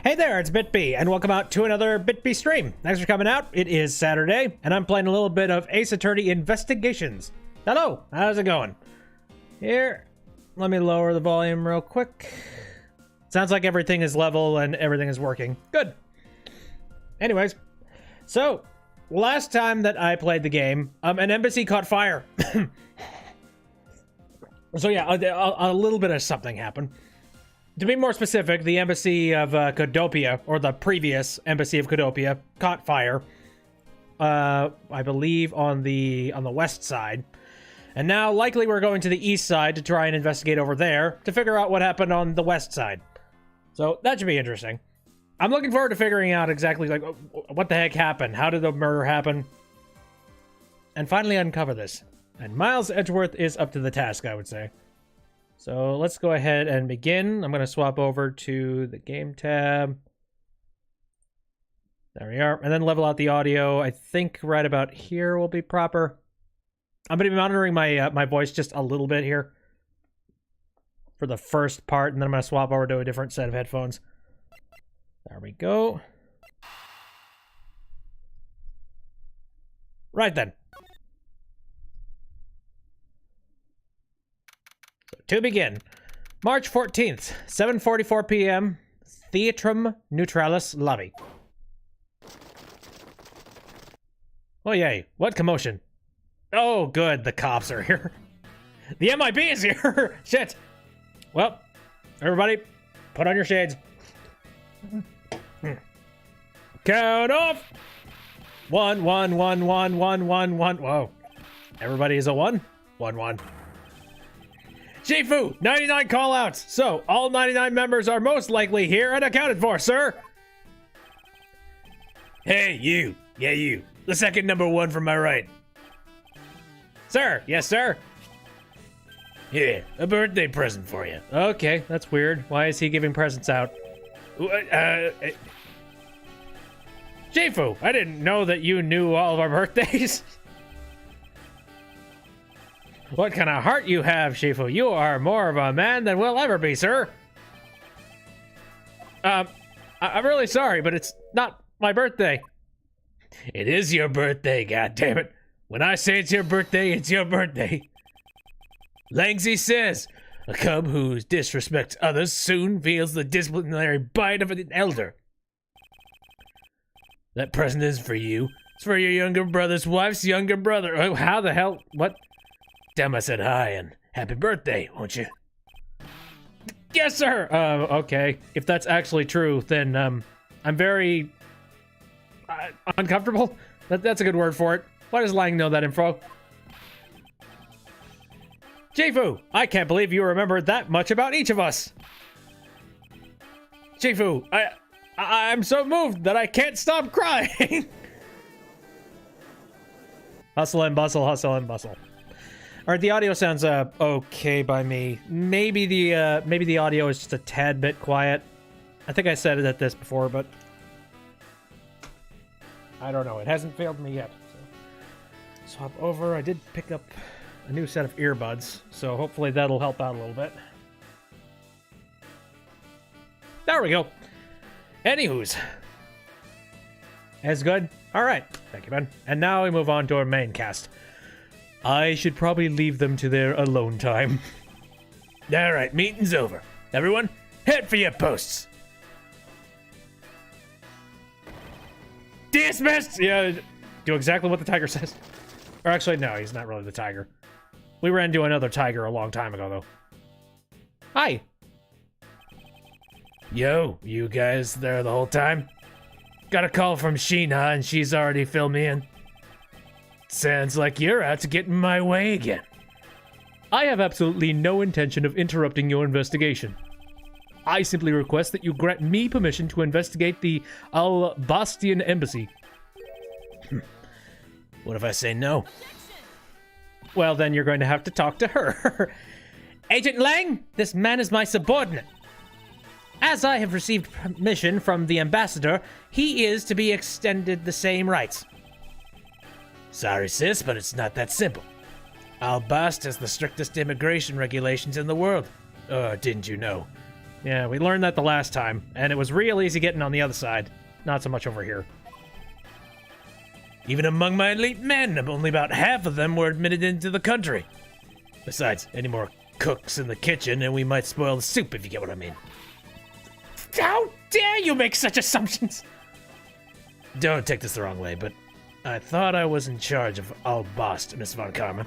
Hey there, it's BitB, and welcome out to another BitB stream. Thanks for coming out. It is Saturday, and I'm playing a little bit of Ace Attorney Investigations. Hello, how's it going? Here, let me lower the volume real quick. Sounds like everything is level and everything is working. Good. Anyways, so, last time that I played the game, an embassy caught fire. So yeah, a little bit of something happened. To be more specific, the embassy of Codopia, or the previous embassy of Codopia, caught fire. I believe on the west side. And now, likely we're going to the east side to try and investigate over there to figure out what happened on the west side. So, that should be interesting. I'm looking forward to figuring out exactly, like, what the heck happened? How did the murder happen? And finally uncover this. And Miles Edgeworth is up to the task, I would say. So let's go ahead and begin. I'm going to swap over to the game tab. There we are. And then level out the audio. I think right about here will be proper. I'm going to be monitoring my my voice just a little bit here for the first part, and then I'm going to swap over to a different set of headphones. There we go. Right then. To begin, March 14th, 7:44 p.m., Theatrum Neutralis lobby. Oh yay, what commotion? Oh good, the cops are here. The MIB is here! Shit! Well, everybody, put on your shades. Count off! 1, 1, 1, 1, 1, 1, 1. Whoa. Everybody is a 1? 1, 1. Shifu, 99 callouts. So, all 99 members are most likely here and accounted for, sir. Hey, you. Yeah, you. The second number 1 from my right. Sir. Yes, sir. Yeah, a birthday present for you. Okay, that's weird. Why is he giving presents out? Shifu, I didn't know that you knew all of our birthdays. What kind of heart you have, Shifu? You are more of a man than we'll ever be, sir. I'm really sorry, but it's not my birthday. It is your birthday, goddammit. When I say it's your birthday. Langsy says, a cub who disrespects others soon feels the disciplinary bite of an elder. That present is for you. It's for your younger brother's wife's younger brother. Oh, how the hell? What? Tell him I said hi and happy birthday, won't you? Yes, sir! Okay. If that's actually true, then, I'm very... uncomfortable? That's a good word for it. Why does Lang know that info? Shifu, I can't believe you remember that much about each of us. Shifu, I'm so moved that I can't stop crying. Hustle and bustle, hustle and bustle. All right, the audio sounds okay by me. Maybe the audio is just a tad bit quiet. I think I said it at this before, but I don't know. It hasn't failed me yet. So swap over. I did pick up a new set of earbuds, so hopefully that'll help out a little bit. There we go. Anywho's, that's good. All right, thank you, Ben. And now we move on to our main cast. I should probably leave them to their alone time. Alright, meeting's over. Everyone, head for your posts. Dismissed! Yeah, do exactly what the tiger says. Or actually, no, he's not really the tiger. We ran into another tiger a long time ago, though. Hi. Yo, you guys there the whole time? Got a call from Sheena, and she's already filled me in. Sounds like you're out to get in my way again. I have absolutely no intention of interrupting your investigation. I simply request that you grant me permission to investigate the Al-Bastian embassy. What if I say no? Well, then you're going to have to talk to her. Agent Lang, this man is my subordinate. As I have received permission from the ambassador, he is to be extended the same rights. Sorry, sis, but it's not that simple. Al-Bast has the strictest immigration regulations in the world. Didn't you know? Yeah, we learned that the last time, and it was real easy getting on the other side. Not so much over here. Even among my elite men, only about half of them were admitted into the country. Besides, any more cooks in the kitchen, and we might spoil the soup, if you get what I mean. How dare you make such assumptions? Don't take this the wrong way, but I thought I was in charge of Albost, Miss Von Karma.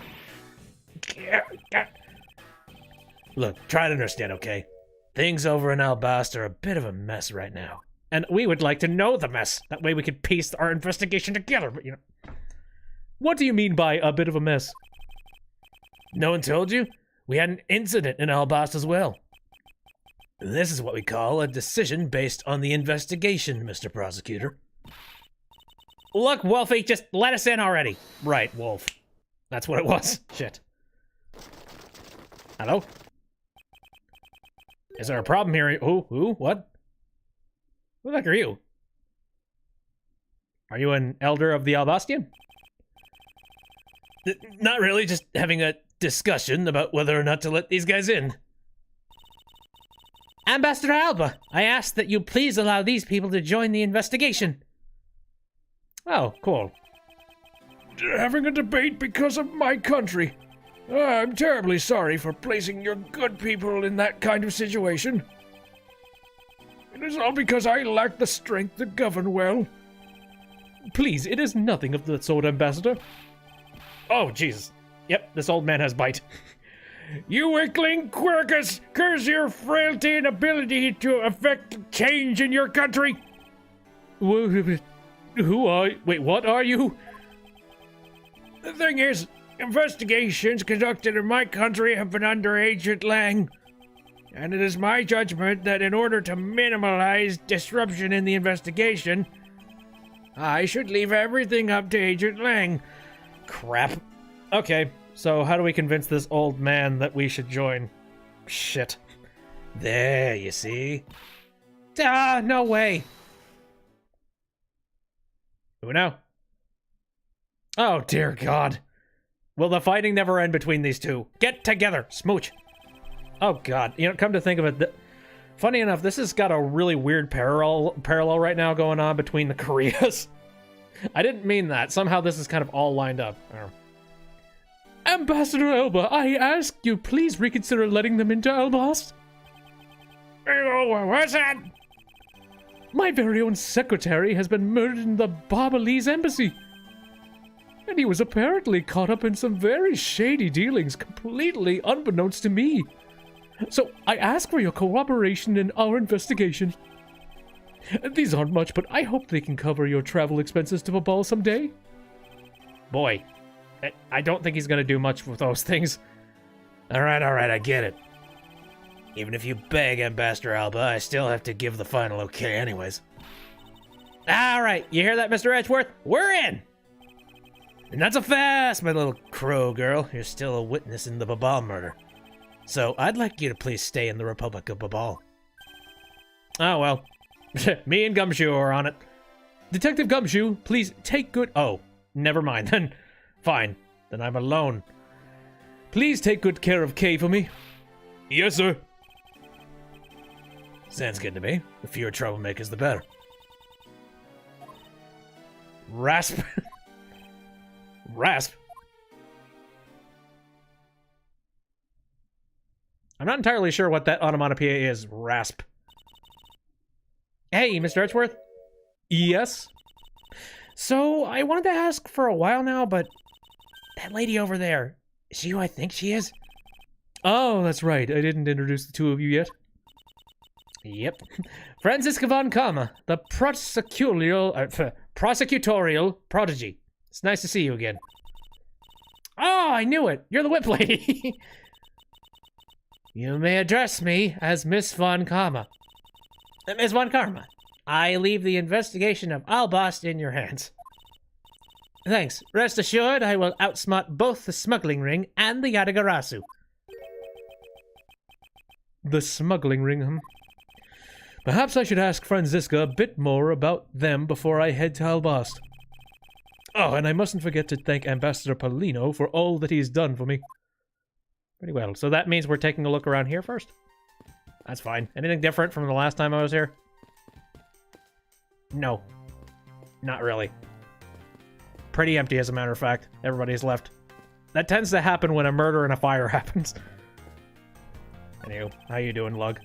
Look, try to understand, okay? Things over in Albost are a bit of a mess right now. And we would like to know the mess. That way we could piece our investigation together, but you know. What do you mean by a bit of a mess? No one told you? We had an incident in Albost as well. This is what we call a decision based on the investigation, Mr. Prosecutor. Look, Wolfie, just let us in already. Right, Wolf. That's what it was. Shit. Hello? Is there a problem here? Who? What? Who the heck are you? Are you an elder of the Albostian? Not really, just having a discussion about whether or not to let these guys in. Ambassador Alba, I ask that you please allow these people to join the investigation. Oh, cool. Having a debate because of my country. I'm terribly sorry for placing your good people in that kind of situation. It is all because I lack the strength to govern well. Please, it is nothing of the sort, Ambassador. Oh, Jesus. Yep, this old man has bite. You weakling, Quirkus, curse your frailty and ability to effect change in your country. Who are you? Wait, what are you? The thing is, investigations conducted in my country have been under Agent Lang. And it is my judgment that in order to minimize disruption in the investigation, I should leave everything up to Agent Lang. Crap. Okay, so how do we convince this old man that we should join? Shit. There, you see? Ah, no way. Who now? Oh, dear God. Will the fighting never end between these two? Get together, smooch. Oh, God. You know, come to think of it, funny enough, this has got a really weird parallel right now going on between the Koreas. I didn't mean that. Somehow this is kind of all lined up. Ambassador Elba, I ask you please reconsider letting them into Albost. What's that? My very own secretary has been murdered in the Barbalese embassy. And he was apparently caught up in some very shady dealings, completely unbeknownst to me. So I ask for your cooperation in our investigation. These aren't much, but I hope they can cover your travel expenses to Babal someday. Boy, I don't think he's going to do much with those things. All right, I get it. Even if you beg, Ambassador Alba, I still have to give the final okay anyways. All right, you hear that, Mr. Edgeworth? We're in! And not so fast, my little crow girl. You're still a witness in the Babal murder. So I'd like you to please stay in the Republic of Babal. Oh, well. Me and Gumshoe are on it. Detective Gumshoe, please take good... Oh, never mind then. Fine. Then I'm alone. Please take good care of Kay for me. Yes, sir. Sounds good to me. The fewer troublemakers, the better. Rasp. Rasp. I'm not entirely sure what that onomatopoeia is. Rasp. Hey, Mr. Edgeworth? Yes? So, I wanted to ask for a while now, but... that lady over there, is she who I think she is? Oh, that's right. I didn't introduce the two of you yet. Yep. Franziska von Kama, the prosecutorial prodigy. It's nice to see you again. Oh, I knew it. You're the whip lady. You may address me as Miss Von Karma. Miss Von Karma, I leave the investigation of Albost in your hands. Thanks. Rest assured, I will outsmart both the smuggling ring and the Yadagarasu. The smuggling ring, Perhaps I should ask Franziska a bit more about them before I head to Albost. Oh, and I mustn't forget to thank Ambassador Paulino for all that he's done for me. Pretty well. So that means we're taking a look around here first. That's fine. Anything different from the last time I was here? No. Not really. Pretty empty, as a matter of fact. Everybody's left. That tends to happen when a murder and a fire happens. Anywho, how you doing, Lug?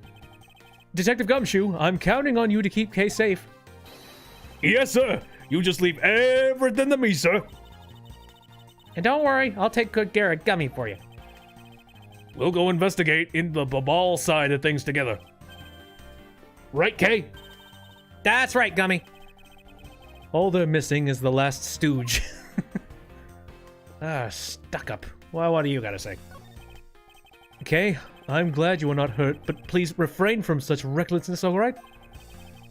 Detective Gumshoe, I'm counting on you to keep Kay safe. Yes, sir. You just leave everything to me, sir. And don't worry, I'll take good care of Gummy for you. We'll go investigate in the Babal side of things together. Right, Kay? That's right, Gummy. All they're missing is the last stooge. Stuck up. Well, what do you gotta say? Okay, I'm glad you were not hurt, but please refrain from such recklessness, alright?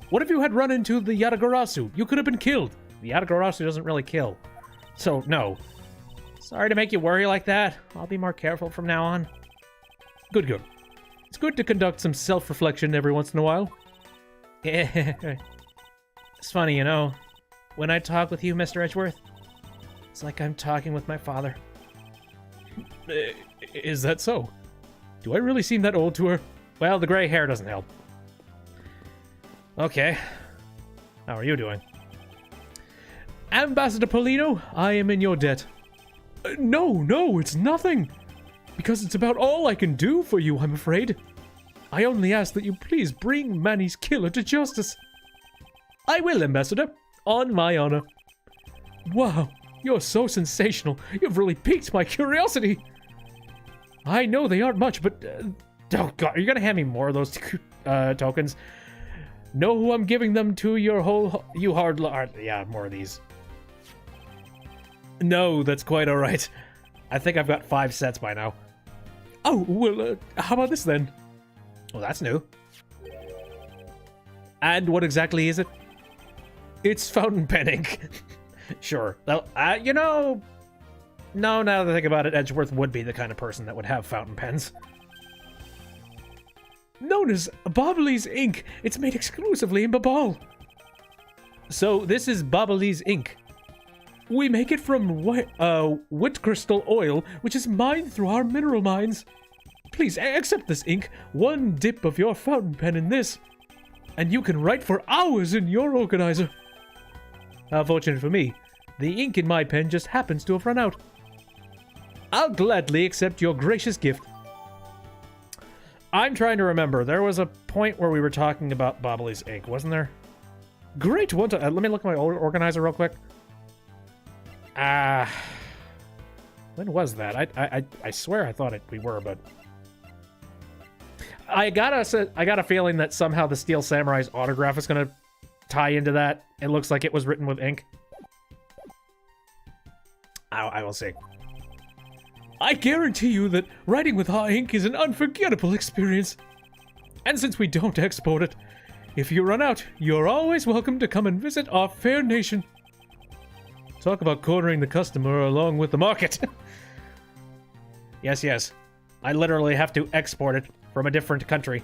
What if you had run into the Yatagarasu? You could have been killed. The Yatagarasu doesn't really kill. So, no. Sorry to make you worry like that. I'll be more careful from now on. Good, good. It's good to conduct some self-reflection every once in a while. It's funny, you know. When I talk with you, Mr. Edgeworth, it's like I'm talking with my father. Is that so? Do I really seem that old to her? Well, the gray hair doesn't help. Okay. How are you doing? Ambassador Polino, I am in your debt. No, it's nothing. Because it's about all I can do for you, I'm afraid. I only ask that you please bring Manny's killer to justice. I will, Ambassador. On my honor. Wow, you're so sensational. You've really piqued my curiosity. I know they aren't much, but... oh, God, are you going to hand me more of those tokens? Know who I'm giving them to, you hard... yeah, more of these. No, that's quite alright. I think I've got 5 sets by now. Oh, well, how about this then? Well, that's new. And what exactly is it? It's fountain pen ink. Sure. Well, you know... No, now that I think about it, Edgeworth would be the kind of person that would have fountain pens. Known as Bobbly's ink, it's made exclusively in Babal. So this is Bobbly's ink. We make it from wood crystal oil, which is mined through our mineral mines. Please accept this ink. One dip of your fountain pen in this, and you can write for hours in your organizer. How fortunate for me, the ink in my pen just happens to have run out. I'll gladly accept your gracious gift. I'm trying to remember. There was a point where we were talking about Bobbly's ink, wasn't there? Great. Let me look at my organizer real quick. When was that? I swear I thought we were, but I got a feeling that somehow the Steel Samurai's autograph is gonna tie into that. It looks like it was written with ink. I will see. I guarantee you that writing with our ink is an unforgettable experience. And since we don't export it, if you run out, you're always welcome to come and visit our fair nation. Talk about cornering the customer along with the market. Yes. I literally have to export it from a different country.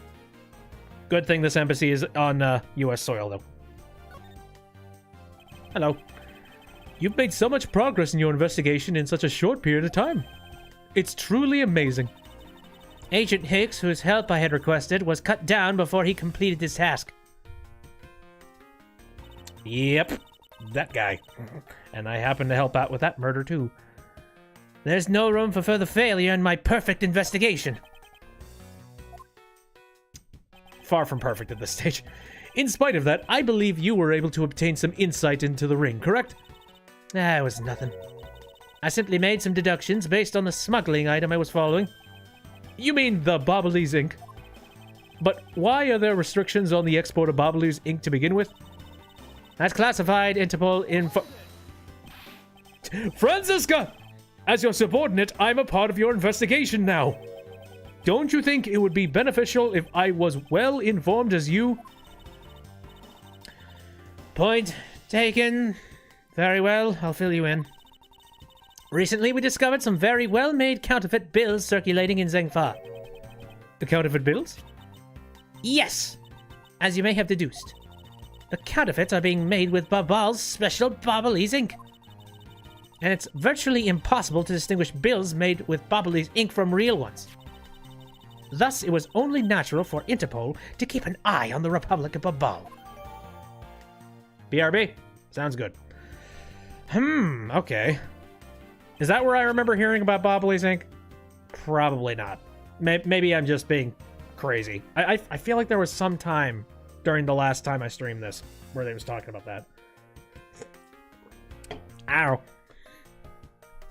Good thing this embassy is on US soil, though. Hello. You've made so much progress in your investigation in such a short period of time. It's truly amazing. Agent Hicks, whose help I had requested, was cut down before he completed his task. Yep, that guy. And I happened to help out with that murder, too. There's no room for further failure in my perfect investigation. Far from perfect at this stage. In spite of that, I believe you were able to obtain some insight into the ring, correct? It was nothing. I simply made some deductions based on the smuggling item I was following. You mean the Bobbly's ink? But why are there restrictions on the export of Bobbly's ink to begin with? That's classified Interpol info... Franziska! As your subordinate, I'm a part of your investigation now. Don't you think it would be beneficial if I was well informed as you? Point taken. Very well, I'll fill you in. Recently, we discovered some very well-made counterfeit bills circulating in Zengfa. The counterfeit bills? Yes, as you may have deduced. The counterfeits are being made with Babal's special Bobbly's ink. And it's virtually impossible to distinguish bills made with Bobbly's ink from real ones. Thus, it was only natural for Interpol to keep an eye on the Republic of Babal. BRB? Sounds good. Okay. Is that where I remember hearing about Bobbly's Inc.? Probably not. Maybe I'm just being crazy. I feel like there was some time during the last time I streamed this where they was talking about that. Ow.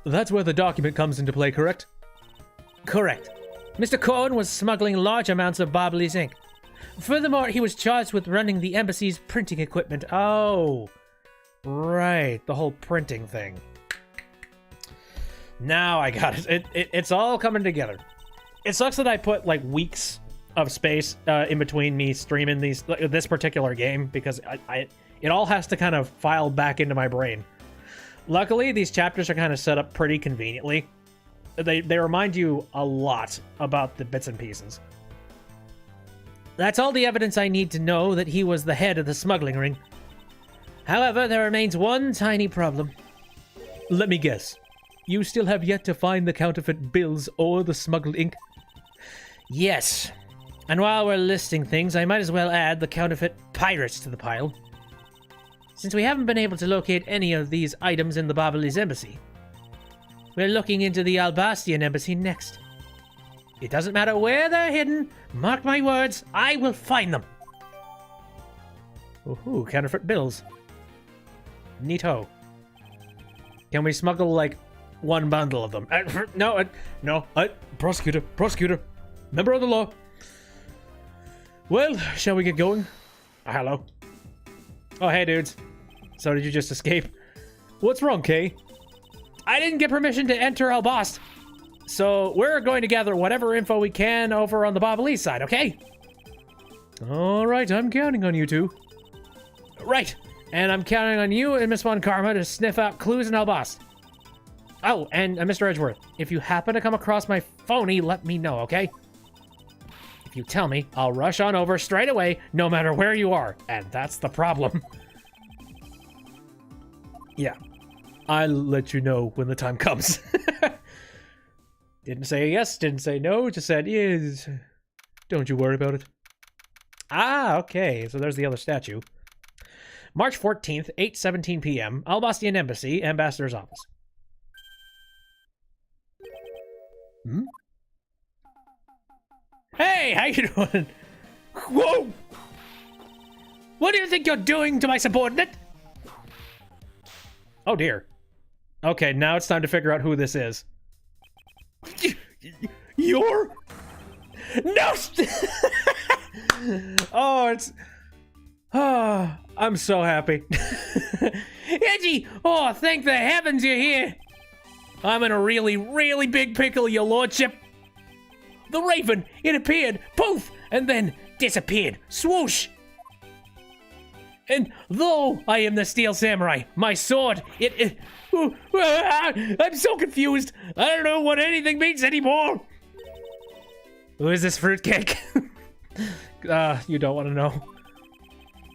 That's where the document comes into play, correct? Correct. Mr. Cohen was smuggling large amounts of Bobbly's Inc. Furthermore, he was charged with running the embassy's printing equipment. Oh, right. The whole printing thing. Now I got it. It's all coming together. It sucks that I put like weeks of space in between me streaming this particular game because it all has to kind of file back into my brain. Luckily, these chapters are kind of set up pretty conveniently. They remind you a lot about the bits and pieces. That's all the evidence I need to know that he was the head of the smuggling ring. However, there remains one tiny problem. Let me guess. You still have yet to find the counterfeit bills or the smuggled ink? Yes. And while we're listing things, I might as well add the counterfeit pirates to the pile. Since we haven't been able to locate any of these items in the Babalis embassy, we're looking into the Albastian embassy next. It doesn't matter where they're hidden. Mark my words, I will find them. Ooh, counterfeit bills. Neato. Can we smuggle, like, one bundle of them? No. Prosecutor. Member of the law. Well, shall we get going? Hello. Oh, hey, dudes. So did you just escape? What's wrong, Kay? I didn't get permission to enter Albast. So we're going to gather whatever info we can over on the Babalis side, okay? All right, I'm counting on you two. Right, and I'm counting on you and Miss Von Karma to sniff out clues in Albast. Oh, and Mr. Edgeworth, if you happen to come across my phony, let me know, okay? If you tell me, I'll rush on over straight away, no matter where you are, and that's the problem. Yeah, I'll let you know when the time comes. Didn't say yes, didn't say no, just said yes. Don't you worry about it. Ah, okay, so there's the other statue. March 14th, 8:17 p.m., Albastian Embassy, Ambassador's Office. Hey, how you doing? Whoa! What do you think you're doing to my subordinate? Oh dear. Okay, now it's time to figure out who this is. You're... No! Oh, it's... Oh, I'm so happy. Edgy! Oh, thank the heavens you're here! I'm in a really, really big pickle, your lordship. The raven, it appeared, poof, and then disappeared, swoosh. And though I am the Steel Samurai, my sword, I'm so confused. I don't know what anything means anymore. Who is this fruitcake? You don't want to know.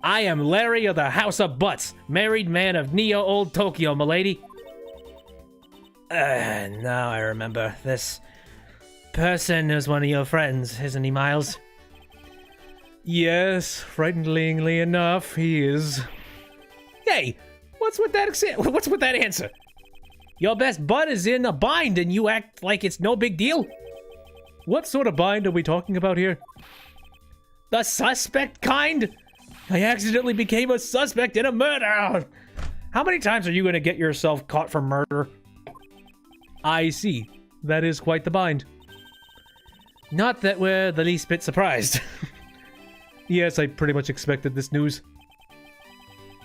I am Larry of the House of Butts, married man of Neo Old Tokyo, milady. Now I remember. This person is one of your friends, isn't he, Miles? Yes, frighteningly enough, he is. Hey, what's with that answer? Your best bud is in a bind and you act like it's no big deal? What sort of bind are we talking about here? The suspect kind? I accidentally became a suspect in a murder. How many times are you going to get yourself caught for murder? I see. That is quite the bind. Not that we're the least bit surprised. Yes, I pretty much expected this news.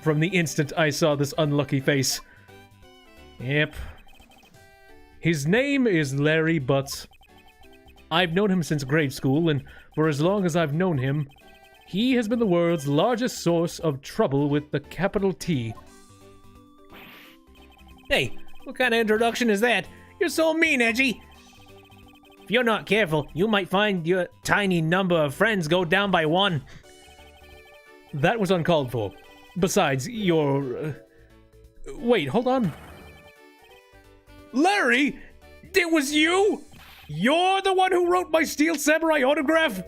From the instant I saw this unlucky face. Yep. His name is Larry Butts. I've known him since grade school, and for as long as I've known him, he has been the world's largest source of trouble with the capital T. Hey, what kind of introduction is that? You're so mean, Edgy. If you're not careful, you might find your tiny number of friends go down by one. That was uncalled for. Besides, you're... Wait, hold on. Larry? It was you? You're the one who wrote my Steel Samurai autograph?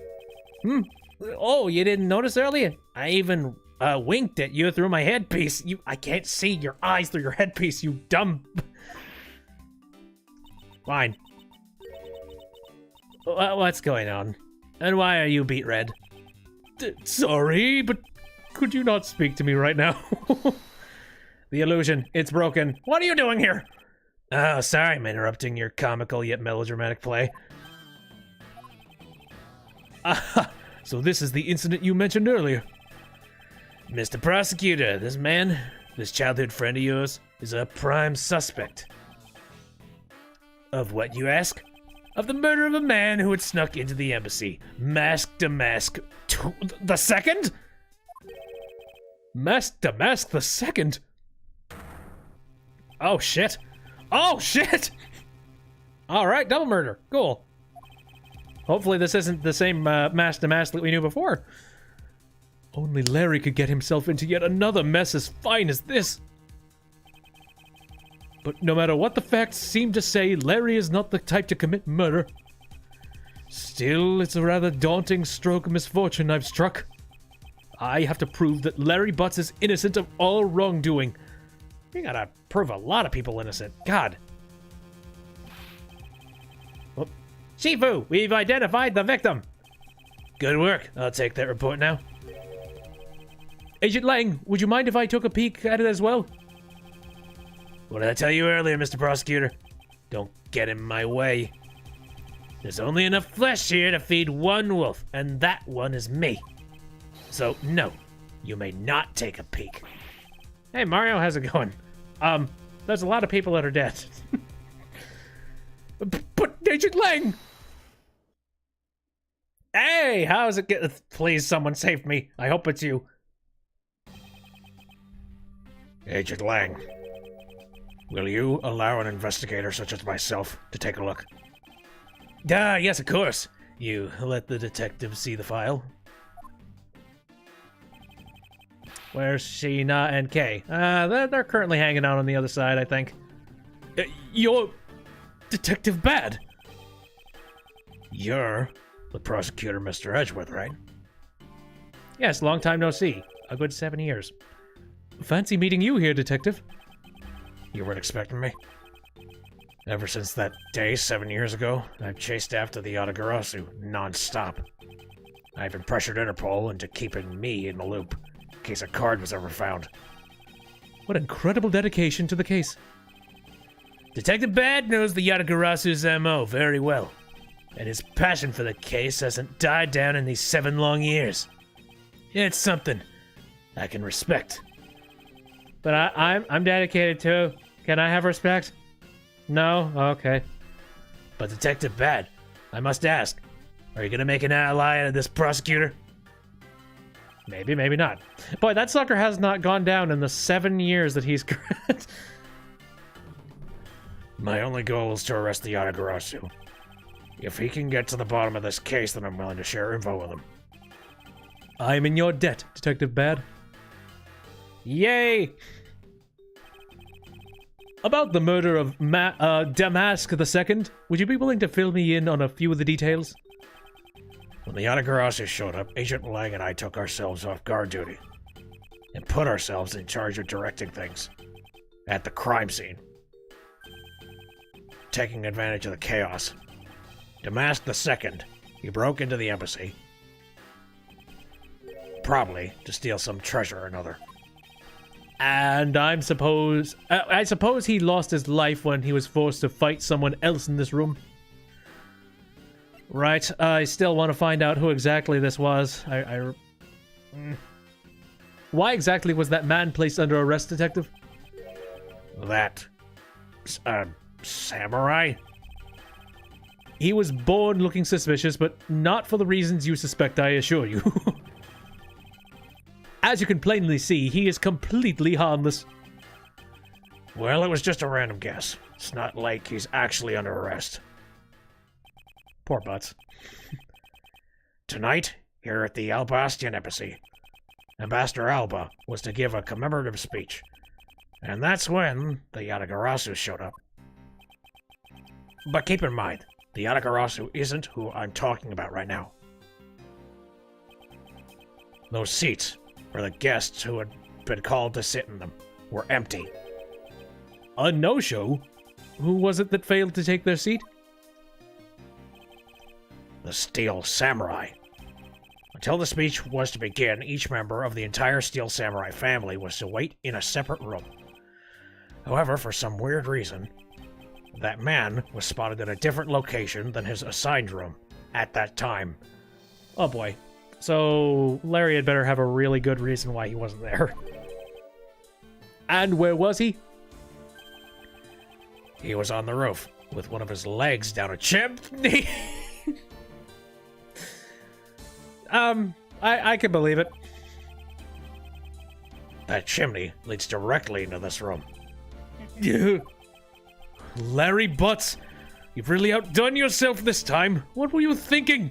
Oh, you didn't notice earlier? I even winked at you through my headpiece. I can't see your eyes through your headpiece, you dumb... Fine. What's going on? And why are you beet red? Sorry, but could you not speak to me right now? The illusion, it's broken. What are you doing here? Oh, sorry, I'm interrupting your comical yet melodramatic play. So this is the incident you mentioned earlier. Mr. Prosecutor, this man, this childhood friend of yours, is a prime suspect. Of what, you ask? Of the murder of a man who had snuck into the embassy. Mask to mask. The second? Mask to mask the second? Oh, shit. Oh, shit! Alright, double murder. Cool. Hopefully this isn't the same mask to mask that we knew before. Only Larry could get himself into yet another mess as fine as this. But no matter what the facts seem to say, Larry is not the type to commit murder. Still, it's a rather daunting stroke of misfortune I've struck. I have to prove that Larry Butts is innocent of all wrongdoing. You gotta prove a lot of people innocent. God. Oh. Shifu, we've identified the victim. Good work. I'll take that report now. Agent Lang, would you mind if I took a peek at it as well? What did I tell you earlier, Mr. Prosecutor? Don't get in my way. There's only enough flesh here to feed one wolf, and that one is me. So, no, you may not take a peek. Hey, Mario, how's it going? There's a lot of people that are dead. But Agent Lang! Hey, how's it get? Please, someone save me. I hope it's you. Agent Lang. Will you allow an investigator such as myself to take a look? Yes, of course. You let the detective see the file. Where's Sheena and Kay? They're currently hanging out on the other side, I think. You're Detective Bad. You're the prosecutor, Mr. Edgeworth, right? Yes, long time no see. A good 7 years. Fancy meeting you here, Detective. You weren't expecting me? Ever since that day 7 years ago, I've chased after the Yatagarasu non-stop. I've been pressured Interpol into keeping me in the loop, in case a card was ever found. What incredible dedication to the case. Detective Bad knows the Yatagarasu's MO very well, and his passion for the case hasn't died down in these 7 long years. It's something I can respect. But I'm dedicated too. Can I have respect? No? Okay. But Detective Bad, I must ask, are you gonna make an ally out of this prosecutor? Maybe, maybe not. Boy, that sucker has not gone down in the 7 years that he's... My only goal is to arrest the Yatagarasu. If he can get to the bottom of this case, then I'm willing to share info with him. I'm in your debt, Detective Bad. Yay! About the murder of Damask II, would you be willing to fill me in on a few of the details? When the Yatagarasu showed up, Agent Lang and I took ourselves off guard duty and put ourselves in charge of directing things at the crime scene, taking advantage of the chaos. Damask II, he broke into the embassy, probably to steal some treasure or another. And I suppose he lost his life when he was forced to fight someone else in this room. Right, I still want to find out who exactly this was. Why exactly was that man placed under arrest, Detective? That... samurai? He was born looking suspicious, but not for the reasons you suspect, I assure you. As you can plainly see, he is completely harmless. Well, it was just a random guess. It's not like he's actually under arrest. Poor Butts. Tonight, here at the Albastian Embassy, Ambassador Alba was to give a commemorative speech. And that's when the Yatagarasu showed up. But keep in mind, The Yatagarasu isn't who I'm talking about right now. Those seats, for the guests who had been called to sit in them, were empty. A no-show? Who was it that failed to take their seat? The Steel Samurai. Until the speech was to begin, each member of the entire Steel Samurai family was to wait in a separate room. However, for some weird reason, that man was spotted at a different location than his assigned room at that time. Oh boy. So Larry had better have a really good reason why he wasn't there. And where was he? He was on the roof, with one of his legs down a chimney. I can believe it. That chimney leads directly into this room. Larry Butts, you've really outdone yourself this time. What were you thinking?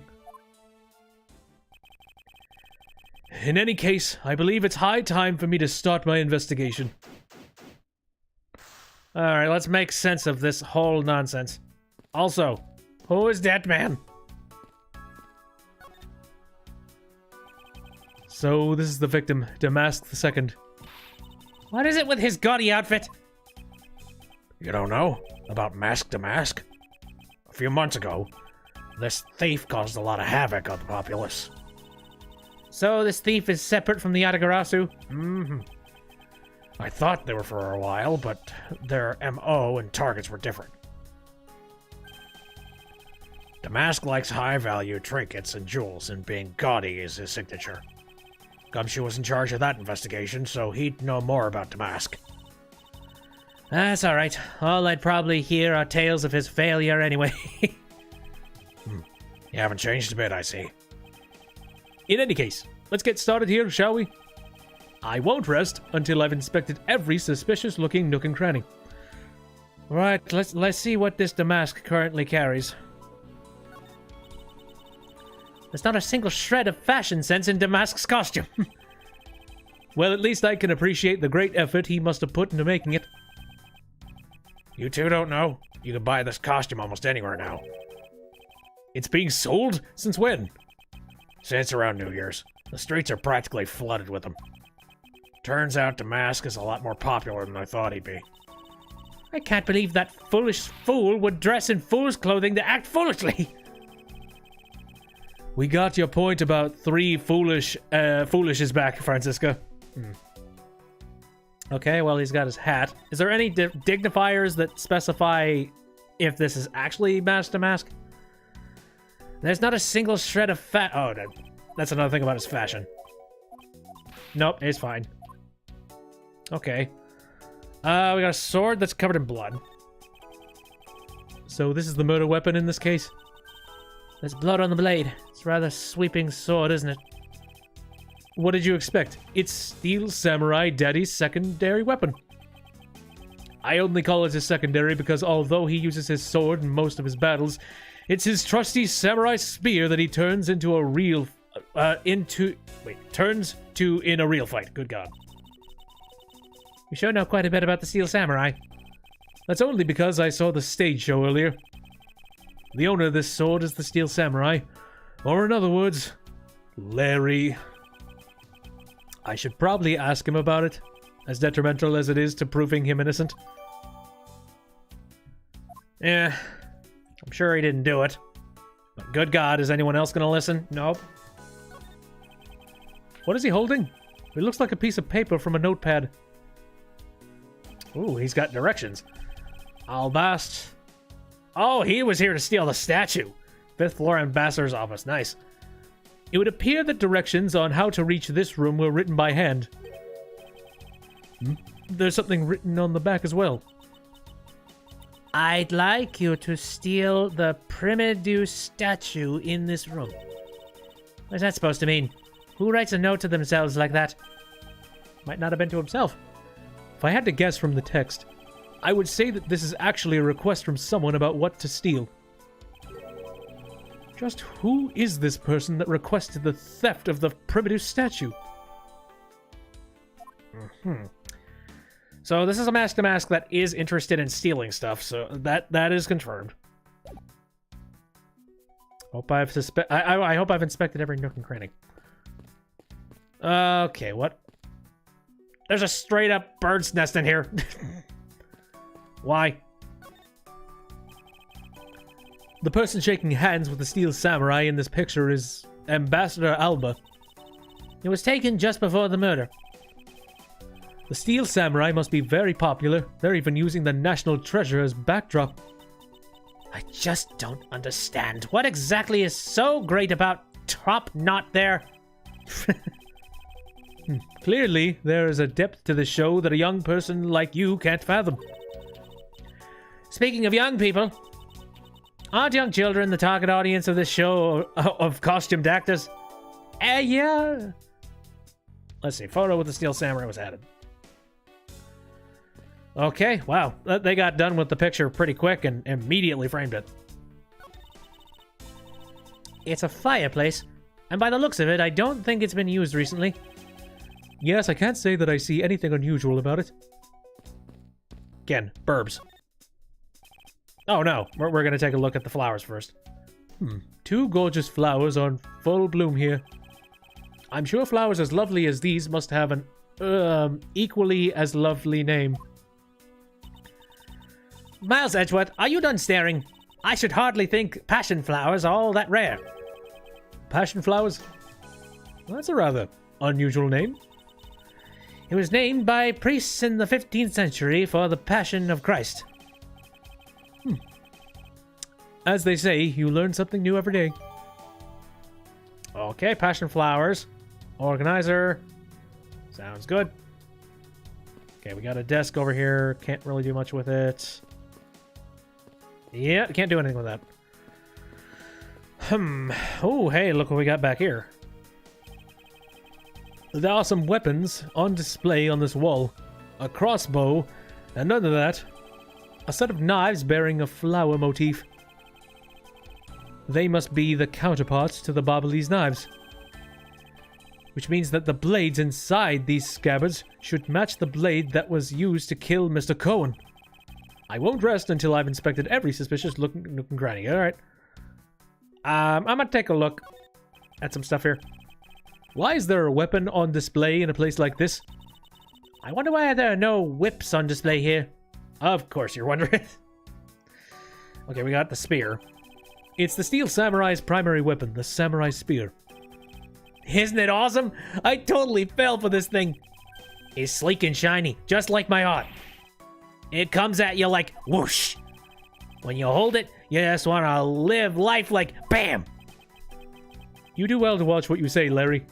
In any case, I believe it's high time for me to start my investigation. Alright, let's make sense of this whole nonsense. Also, who is that man? So, this is the victim, Damask II. What is it with his gaudy outfit? You don't know about Mask to Mask? A few months ago, this thief caused a lot of havoc on the populace. So this thief is separate from the Yatagarasu? Mm-hmm. I thought they were for a while, but their MO and targets were different. Damask likes high-value trinkets and jewels, and being gaudy is his signature. Gumshoe was in charge of that investigation, so he'd know more about Damask. That's alright. All I'd probably hear are tales of his failure anyway. You haven't changed a bit, I see. In any case, let's get started here, shall we? I won't rest until I've inspected every suspicious-looking nook and cranny. Right, let's see what this Damask currently carries. There's not a single shred of fashion sense in Damask's costume. Well, at least I can appreciate the great effort he must have put into making it. You two don't know? You can buy this costume almost anywhere now. It's being sold? Since when? Since around New Year's. The streets are practically flooded with them. Turns out Damask is a lot more popular than I thought he'd be. I can't believe that foolish fool would dress in fool's clothing to act foolishly. We got your point about three foolish is back, Francisca. Okay, well, he's got his hat. Is there any dignifiers that specify if this is actually Mask to Mask? There's not a single shred of fat. Oh, that's another thing about his fashion. Nope, it's fine. Okay. We got a sword that's covered in blood. So this is the murder weapon in this case? There's blood on the blade. It's a rather sweeping sword, isn't it? What did you expect? It's Steel Samurai Daddy's secondary weapon. I only call it his secondary because although he uses his sword in most of his battles, it's his trusty samurai spear that he turns into a real... turns to in a real fight. Good God. You sure know quite a bit about the Steel Samurai. That's only because I saw the stage show earlier. The owner of this sword is the Steel Samurai. Or in other words, Larry. I should probably ask him about it, as detrimental as it is to proving him innocent. Yeah, I'm sure he didn't do it. But good God, is anyone else gonna listen? Nope. What is he holding? It looks like a piece of paper from a notepad. Ooh, he's got directions. Albast. Oh, he was here to steal the statue. 5th floor ambassador's office. Nice. It would appear that directions on how to reach this room were written by hand. There's something written on the back as well. I'd like you to steal the Primidu statue in this room. What's that supposed to mean? Who writes a note to themselves like that? Might not have been to himself. If I had to guess from the text, I would say that this is actually a request from someone about what to steal. Just who is this person that requested the theft of the Primidu statue? So this is a Mask to Mask that is interested in stealing stuff, so that is confirmed. Hope I hope I've inspected every nook and cranny. Okay, what? There's a straight up bird's nest in here. Why? The person shaking hands with the steel samurai in this picture is Ambassador Alba. It was taken just before the murder. The steel samurai must be very popular. They're even using the national treasure as backdrop. I just don't understand. What exactly is so great about Top Knot there? Clearly, there is a depth to the show that a young person like you can't fathom. Speaking of young people, aren't young children the target audience of this show of costumed actors? Yeah. Let's see. Photo with the steel samurai was added. Okay, wow. They got done with the picture pretty quick and immediately framed it. It's a fireplace, and by the looks of it, I don't think it's been used recently. Yes, I can't say that I see anything unusual about it. Again, burbs. Oh no, we're gonna take a look at the flowers first. Two gorgeous flowers on full bloom here. I'm sure flowers as lovely as these must have an equally as lovely name. Miles Edgeworth, are you done staring? I should hardly think passion flowers are all that rare. Passion flowers? Well, that's a rather unusual name. It was named by priests in the 15th century for the Passion of Christ. As they say, you learn something new every day. Okay, passion flowers. Organizer. Sounds good. Okay, we got a desk over here. Can't really do much with it. Yeah, can't do anything with that. Oh, hey, look what we got back here. There are some weapons on display on this wall. A crossbow, and under that, a set of knives bearing a flower motif. They must be the counterparts to the Barbalese knives. Which means that the blades inside these scabbards should match the blade that was used to kill Mr. Cohen. I won't rest until I've inspected every suspicious nook and cranny. Alright. I'm gonna take a look at some stuff here. Why is there a weapon on display in a place like this? I wonder why there are no whips on display here. Of course you're wondering. Okay, we got the spear. It's the steel samurai's primary weapon, the samurai spear. Isn't it awesome? I totally fell for this thing. It's sleek and shiny, just like my heart. It comes at you like whoosh. When you hold it, you just want to live life like bam. You do well to watch what you say, Larry.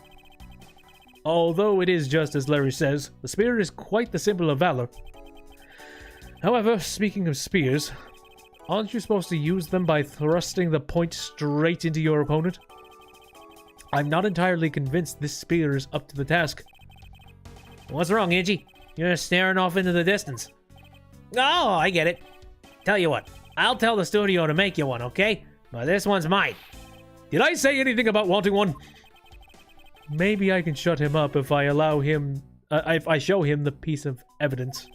Although it is just as Larry says, the spear is quite the symbol of valor. However, speaking of spears, aren't you supposed to use them by thrusting the point straight into your opponent? I'm not entirely convinced this spear is up to the task. What's wrong, Iggy? You're staring off into the distance. Oh, I get it. Tell you what, I'll tell the studio to make you one, okay? But this one's mine. Did I say anything about wanting one? Maybe I can shut him up if I allow him... if I show him the piece of evidence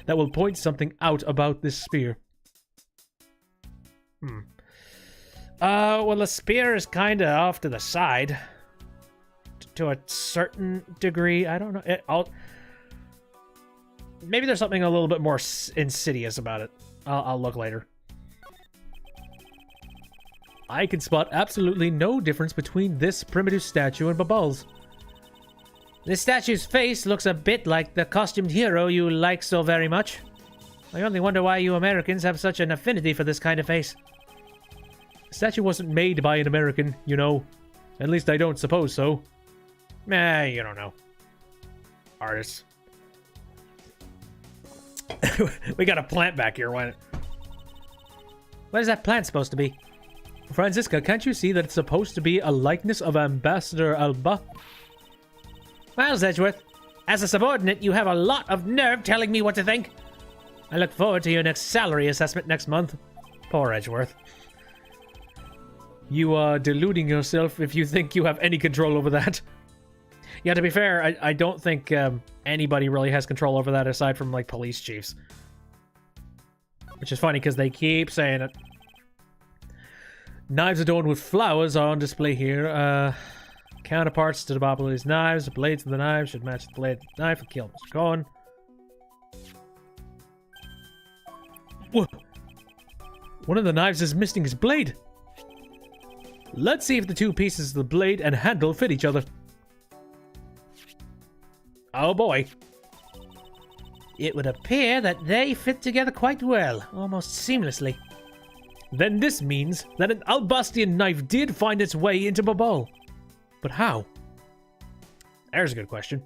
that will point something out about this spear. Well, the spear is kind of off to the side. To a certain degree. I don't know. Maybe there's something a little bit more insidious about it. I'll look later. I can spot absolutely no difference between this primitive statue and Babal's. This statue's face looks a bit like the costumed hero you like so very much. I only wonder why you Americans have such an affinity for this kind of face. The statue wasn't made by an American, you know. At least I don't suppose so. You don't know. Artists. We got a plant back here. What is that plant supposed to be? Franziska, can't you see that it's supposed to be a likeness of Ambassador Alba? Miles Edgeworth, as a subordinate, you have a lot of nerve telling me what to think. I look forward to your next salary assessment next month. Poor Edgeworth. You are deluding yourself if you think you have any control over that. Yeah, to be fair, I don't think anybody really has control over that aside from, like, police chiefs. Which is funny, because they keep saying it. Knives adorned with flowers are on display here. Counterparts to the Bobbly's knives. The blades of the knives should match the blade of the knife and kill Mr. Cohen. Whoa. One of the knives is missing his blade. Let's see if the two pieces of the blade and handle fit each other. Oh boy. It would appear that they fit together quite well, almost seamlessly. Then this means that an Albastian knife did find its way into Babal. But how? There's a good question.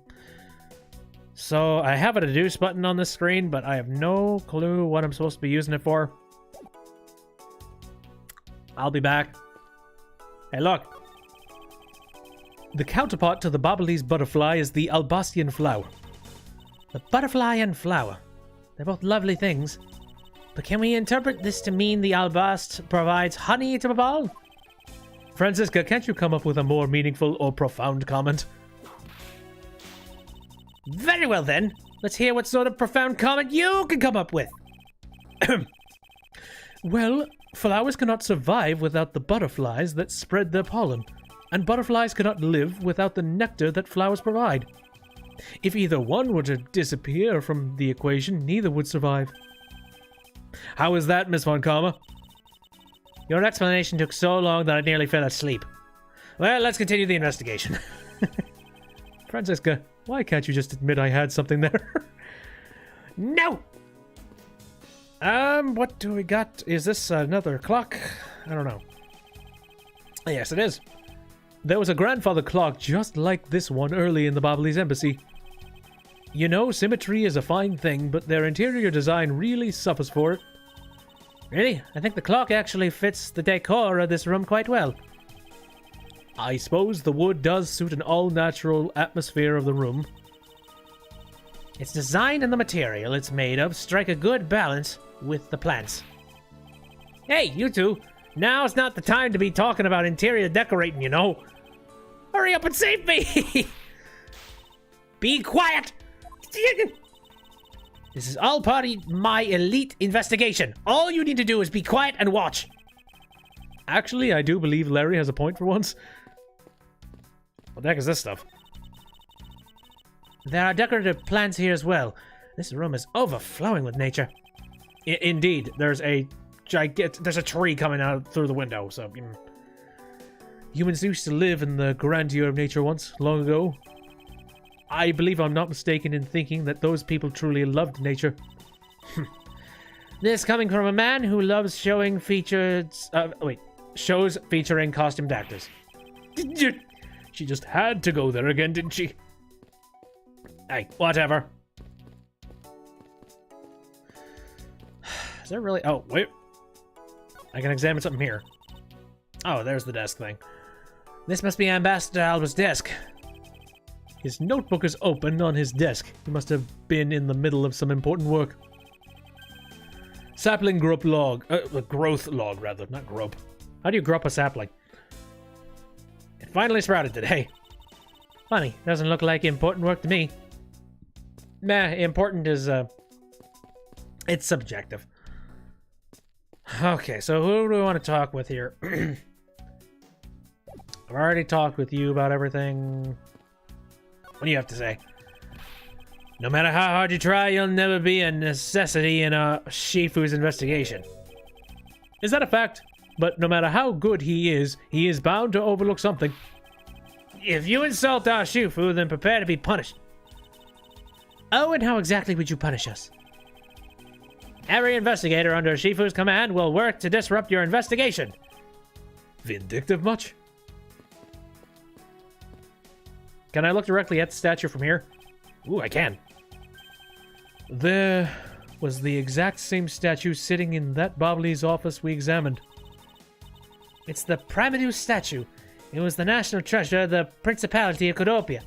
So I have a deduce button on the screen, but I have no clue what I'm supposed to be using it for. I'll be back. Hey, look. The counterpart to the Bobbly's butterfly is the Albastian flower. The butterfly and flower. They're both lovely things. But can we interpret this to mean the Albast provides honey to Babal? Francisca, can't you come up with a more meaningful or profound comment? Very well then. Let's hear what sort of profound comment you can come up with. Well, flowers cannot survive without the butterflies that spread their pollen, and butterflies cannot live without the nectar that flowers provide. If either one were to disappear from the equation, neither would survive. How is that, Miss Von Karma? Your explanation took so long that I nearly fell asleep. Well, let's continue the investigation. Francisca, why can't you just admit I had something there? No! What do we got? Is this another clock? I don't know. Yes, it is. There was a grandfather clock just like this one early in the Bobbly's embassy. You know, symmetry is a fine thing, but their interior design really suffers for it. Really? I think the clock actually fits the decor of this room quite well. I suppose the wood does suit an all-natural atmosphere of the room. Its design and the material it's made of strike a good balance with the plants. Hey, you two! Now's not the time to be talking about interior decorating, you know. Hurry up and save me! Be quiet! This is all part of my elite investigation. All you need to do is be quiet and watch. Actually, I do believe Larry has a point for once. What the heck is this stuff? There are decorative plants here as well. This room is overflowing with nature. Indeed, there's a tree coming out through the window. So humans used to live in the grandeur of nature once, long ago. I believe I'm not mistaken in thinking that those people truly loved nature. This coming from a man who loves shows featuring costumed actors. She just had to go there again, didn't she? Hey, whatever. Is there really... Oh, wait. I can examine something here. Oh, there's the desk thing. This must be Ambassador Alba's desk. His notebook is open on his desk. He must have been in the middle of some important work. Sapling growth log. Growth log, rather. Not grope. How do you grow up a sapling? It finally sprouted today. Funny. Doesn't look like important work to me. Meh, important is, it's subjective. Okay, so who do we want to talk with here? I've already talked with you about everything. What do you have to say? No matter how hard you try, you'll never be a necessity in a Shifu's investigation. Is that a fact? But no matter how good he is bound to overlook something. If you insult our Shifu, then prepare to be punished. Oh, and how exactly would you punish us? Every investigator under Shifu's command will work to disrupt your investigation. Vindictive much? Can I look directly at the statue from here? Ooh, I can. There was the exact same statue sitting in that Bobbly's office we examined. It's the Primadeus statue. It was the national treasure of the Principality of Codopia.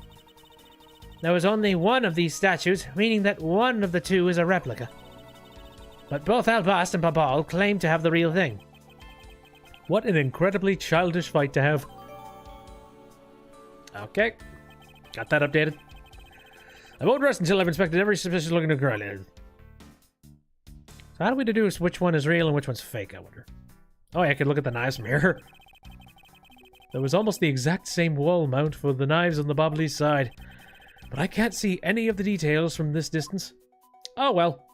There was only one of these statues, meaning that one of the two is a replica. But both Albast and Babal claim to have the real thing. What an incredibly childish fight to have. Okay. Got that updated. I won't rest until I've inspected every suspicious looking girl. So how do we deduce which one is real and which one's fake, I wonder? Oh, yeah, I could look at the knives from here. There was almost the exact same wall mount for the knives on the Bobbly's side. But I can't see any of the details from this distance. Oh, well.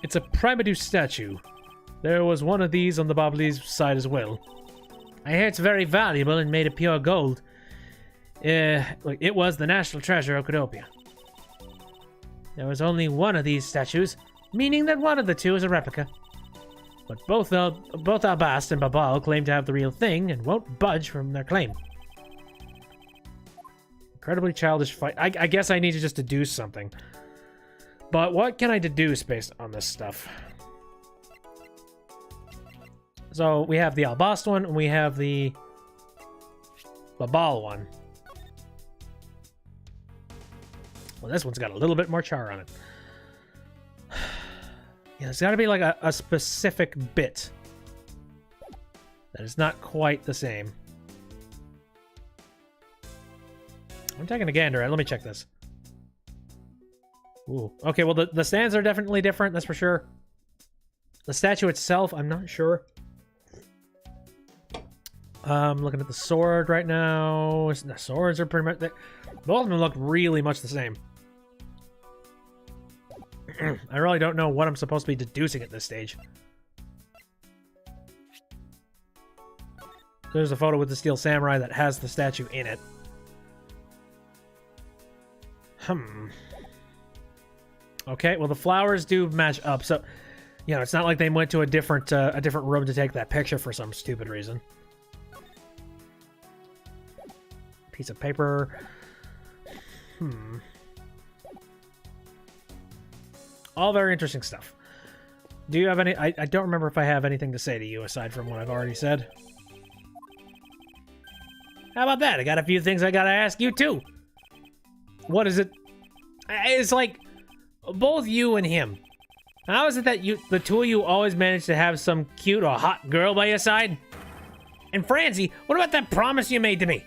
It's a Primadeus statue. There was one of these on the Bobbly's side as well. I hear it's very valuable and made of pure gold. It was the national treasure of Codopia. There was only one of these statues, meaning that one of the two is a replica. But both Albast and Babal claim to have the real thing and won't budge from their claim. Incredibly childish fight. I guess I need to just deduce something. But what can I deduce based on this stuff? So we have the Albast one and we have the Babal one. Well, this one's got a little bit more char on it. Yeah, there's got to be like a specific bit that is not quite the same. I'm taking a gander. Let me check this. Ooh. Okay, well, the stands are definitely different, that's for sure. The statue itself, I'm not sure. I'm looking at the sword right now. The swords are pretty much... Both of them look really much the same. I really don't know what I'm supposed to be deducing at this stage. There's a photo with the Steel Samurai that has the statue in it. Okay, well the flowers do match up, so you know it's not like they went to a different room to take that picture for some stupid reason. Piece of paper. All very interesting stuff. Do you have any... I don't remember if I have anything to say to you aside from what I've already said. How about that? I got a few things I gotta ask you too. What is it? It's like both you and him. How is it that the two of you always manage to have some cute or hot girl by your side? And Francie, what about that promise you made to me?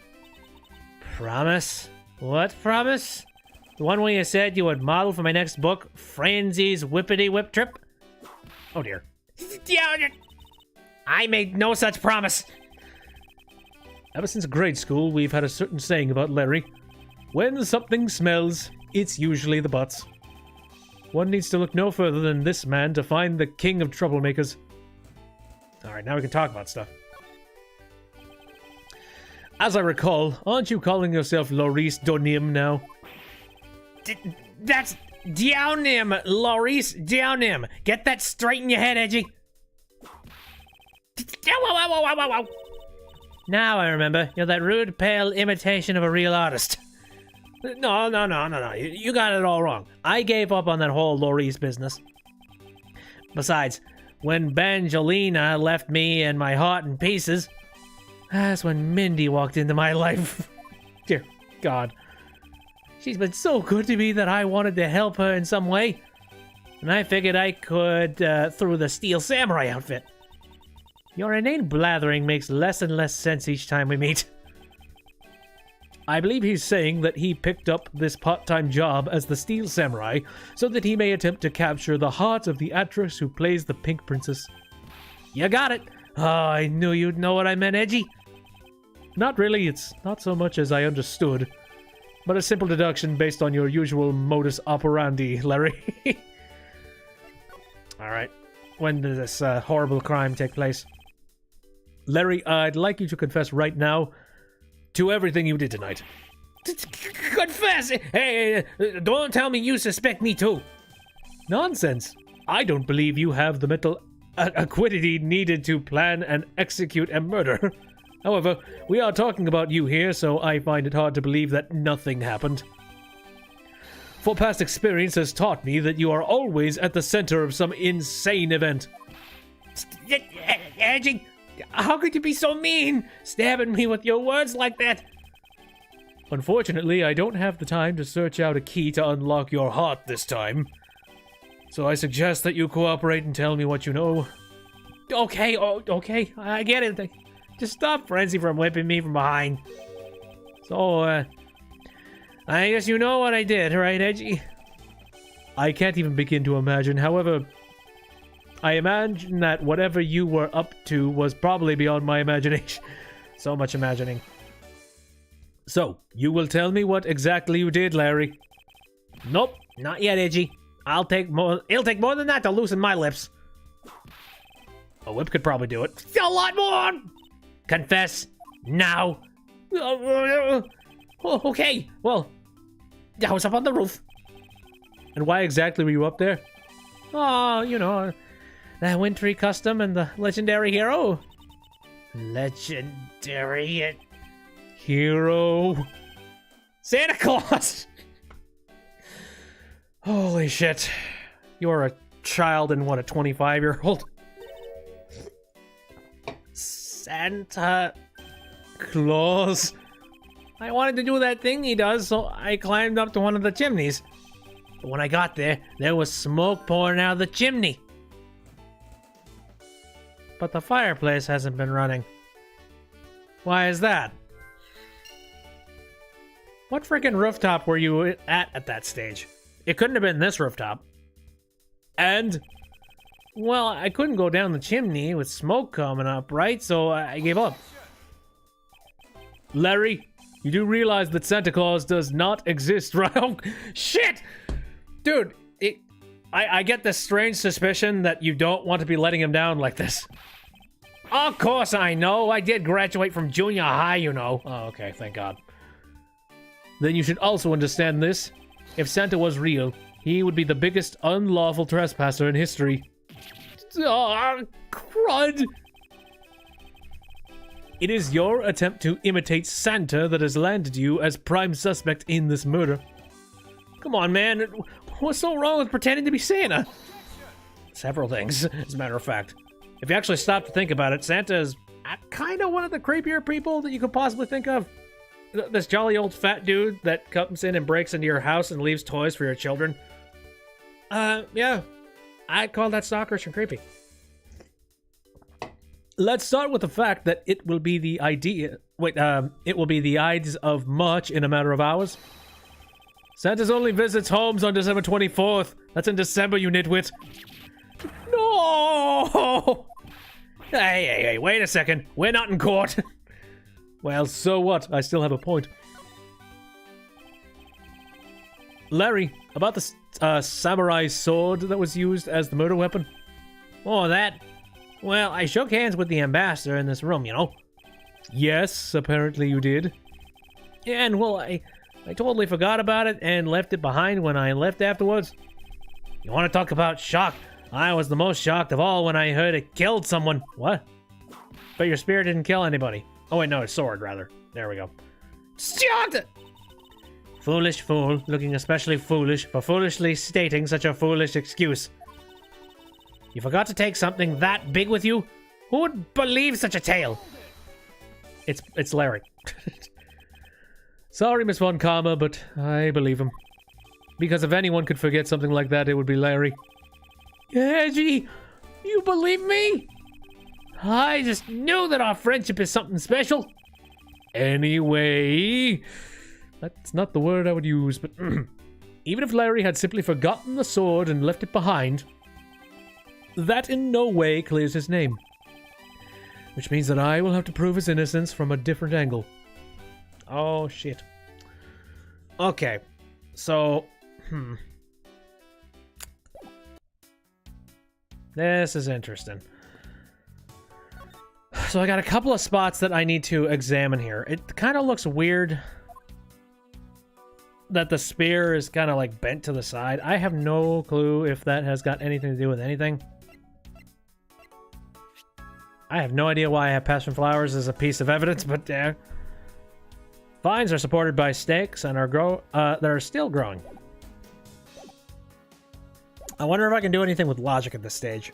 Promise? What promise? The one where you said you would model for my next book, Fransie's Whippity Whip Trip? Oh dear. I made no such promise. Ever since grade school, we've had a certain saying about Larry. When something smells, it's usually the butts. One needs to look no further than this man to find the king of troublemakers. Alright, now we can talk about stuff. As I recall, aren't you calling yourself Laurice Donim now? That's Downim, Laurice Downim. Get that straight in your head, Edgy. Now I remember. You're that rude, pale imitation of a real artist. No. You got it all wrong. I gave up on that whole Laurice business. Besides, when Bangelina left me and my heart in pieces, that's when Mindy walked into my life. Dear God. She's been so good to me that I wanted to help her in some way. And I figured I could through the Steel Samurai outfit. Your inane blathering makes less and less sense each time we meet. I believe he's saying that he picked up this part-time job as the Steel Samurai so that he may attempt to capture the heart of the actress who plays the Pink Princess. You got it! Oh, I knew you'd know what I meant, Edgy. Not really, it's not so much as I understood, but a simple deduction based on your usual modus operandi, Larry. Alright, when did this horrible crime take place? Larry, I'd like you to confess right now to everything you did tonight. Confess? Hey, don't tell me you suspect me too. Nonsense. I don't believe you have the mental acuity needed to plan and execute a murder. However, we are talking about you here, so I find it hard to believe that nothing happened. For past experience has taught me that you are always at the center of some insane event. Edgy, how could you be so mean? Stabbing me with your words like that? Unfortunately, I don't have the time to search out a key to unlock your heart this time. So I suggest that you cooperate and tell me what you know. Okay, I get it. Just stop Frenzy from whipping me from behind. So, I guess you know what I did, right, Edgy? I can't even begin to imagine. However, I imagine that whatever you were up to was probably beyond my imagination. So much imagining. So, you will tell me what exactly you did, Larry. Nope, not yet, Edgy. It'll take more than that to loosen my lips. A whip could probably do it. A lot more! Confess, now. Okay, well, I was up on the roof. And why exactly were you up there? Oh, you know, that wintry custom and the legendary hero. Legendary hero. Santa Claus! Holy shit. You're a child and what, a 25-year-old? Santa Claus. I wanted to do that thing he does, so I climbed up to one of the chimneys. But when I got there, there was smoke pouring out of the chimney. But the fireplace hasn't been running. Why is that? What freaking rooftop were you at that stage? It couldn't have been this rooftop. And, well, I couldn't go down the chimney with smoke coming up, right? So I gave up. Larry, you do realize that Santa Claus does not exist, right? Oh, shit! Dude, I get this strange suspicion that you don't want to be letting him down like this. Of course I know. I did graduate from junior high, you know. Oh, okay, thank God. Then you should also understand this. If Santa was real, he would be the biggest unlawful trespasser in history. Oh, crud! It is your attempt to imitate Santa that has landed you as prime suspect in this murder. Come on, man. What's so wrong with pretending to be Santa? Several things, as a matter of fact. If you actually stop to think about it, Santa is kind of one of the creepier people that you could possibly think of. This jolly old fat dude that comes in and breaks into your house and leaves toys for your children. Yeah. I'd call that stalkerish and creepy. Let's start with the fact that it will be the idea. Wait, it will be the Ides of March in a matter of hours. Santa's only visits homes on December 24th. That's in December, you nitwit. No! Hey, wait a second. We're not in court. Well, so what? I still have a point. Larry, about the samurai sword that was used as the murder weapon. Oh, that. Well, I shook hands with the ambassador in this room, you know. Yes, apparently you did. Yeah, and well, I totally forgot about it and left it behind when I left afterwards. You want to talk about shock? I was the most shocked of all when I heard it killed someone. What? But your spear didn't kill anybody. Oh wait, no, it's sword, rather. There we go. Shocked! Foolish fool, looking especially foolish for foolishly stating such a foolish excuse. You forgot to take something that big with you? Who would believe such a tale? It's Larry. Sorry, Miss Von Karma, but I believe him. Because if anyone could forget something like that, it would be Larry. Edgy, you believe me? I just knew that our friendship is something special. Anyway, that's not the word I would use, but even if Larry had simply forgotten the sword and left it behind, that in no way clears his name. Which means that I will have to prove his innocence from a different angle. Oh, shit. Okay, so, This is interesting. So I got a couple of spots that I need to examine here. It kind of looks weird that the spear is kind of like bent to the side. I have no clue if that has got anything to do with anything. I have no idea why I have passion flowers as a piece of evidence, but vines are supported by stakes and are still growing. I wonder if I can do anything with logic at this stage.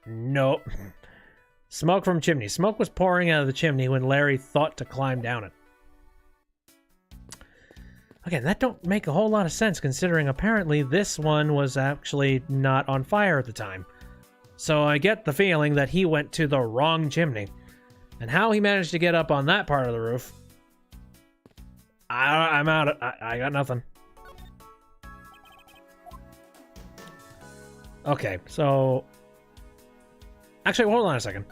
Nope. Smoke from chimney. Smoke was pouring out of the chimney when Larry thought to climb down it. Okay, that don't make a whole lot of sense considering apparently this one was actually not on fire at the time. So I get the feeling that he went to the wrong chimney. And how he managed to get up on that part of the roof, I'm out. I got nothing. Okay, so... Actually, hold on a second.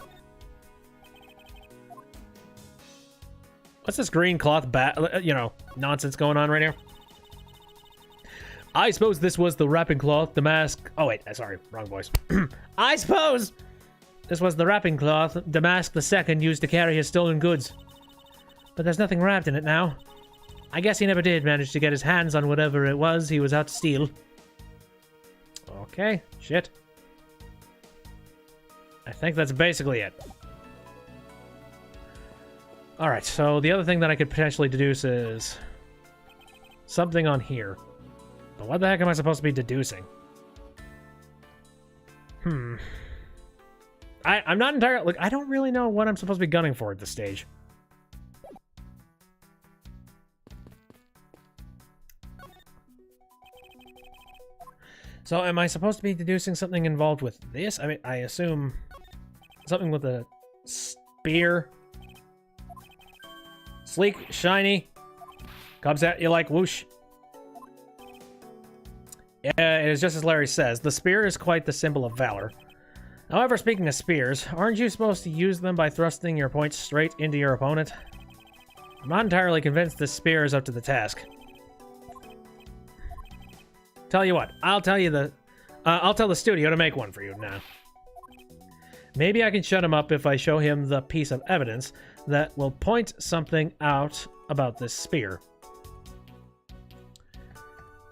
What's this green cloth nonsense going on right here? I suppose this was the wrapping cloth, the mask... Oh, wait, sorry, wrong voice. I suppose this was the wrapping cloth Damask II used to carry his stolen goods. But there's nothing wrapped in it now. I guess he never did manage to get his hands on whatever it was he was out to steal. Okay, shit. I think that's basically it. Alright, so the other thing that I could potentially deduce is something on here. But what the heck am I supposed to be deducing? I'm not entirely... Like, I don't really know what I'm supposed to be gunning for at this stage. So am I supposed to be deducing something involved with this? I mean, I assume something with a spear. Sleek, shiny. Comes at you like whoosh. Yeah, it is just as Larry says. The spear is quite the symbol of valor. However, speaking of spears, aren't you supposed to use them by thrusting your point straight into your opponent? I'm not entirely convinced this spear is up to the task. Tell you what, I'll tell the studio to make one for you now. Maybe I can shut him up if I show him the piece of evidence that will point something out about this spear.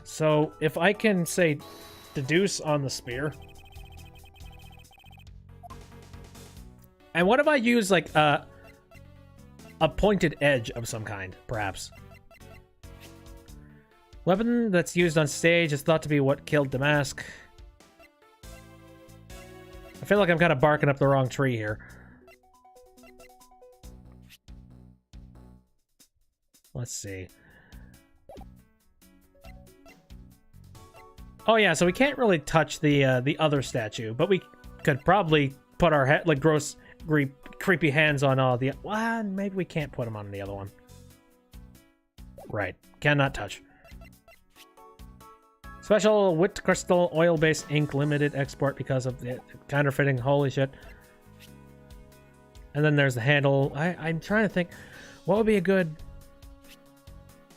So, if I can, say, deduce on the spear. And what if I use, like, a pointed edge of some kind, perhaps? Weapon that's used on stage is thought to be what killed Damask. I feel like I'm kind of barking up the wrong tree here. Let's see. Oh yeah, so we can't really touch the other statue, but we could probably put our head, like, gross, creepy hands on all the... Well, maybe we can't put them on the other one. Right. Cannot touch. Special Wit Crystal Oil-Based Ink Limited Export because of the counterfeiting. Holy shit. And then there's the handle. I'm trying to think. What would be a good...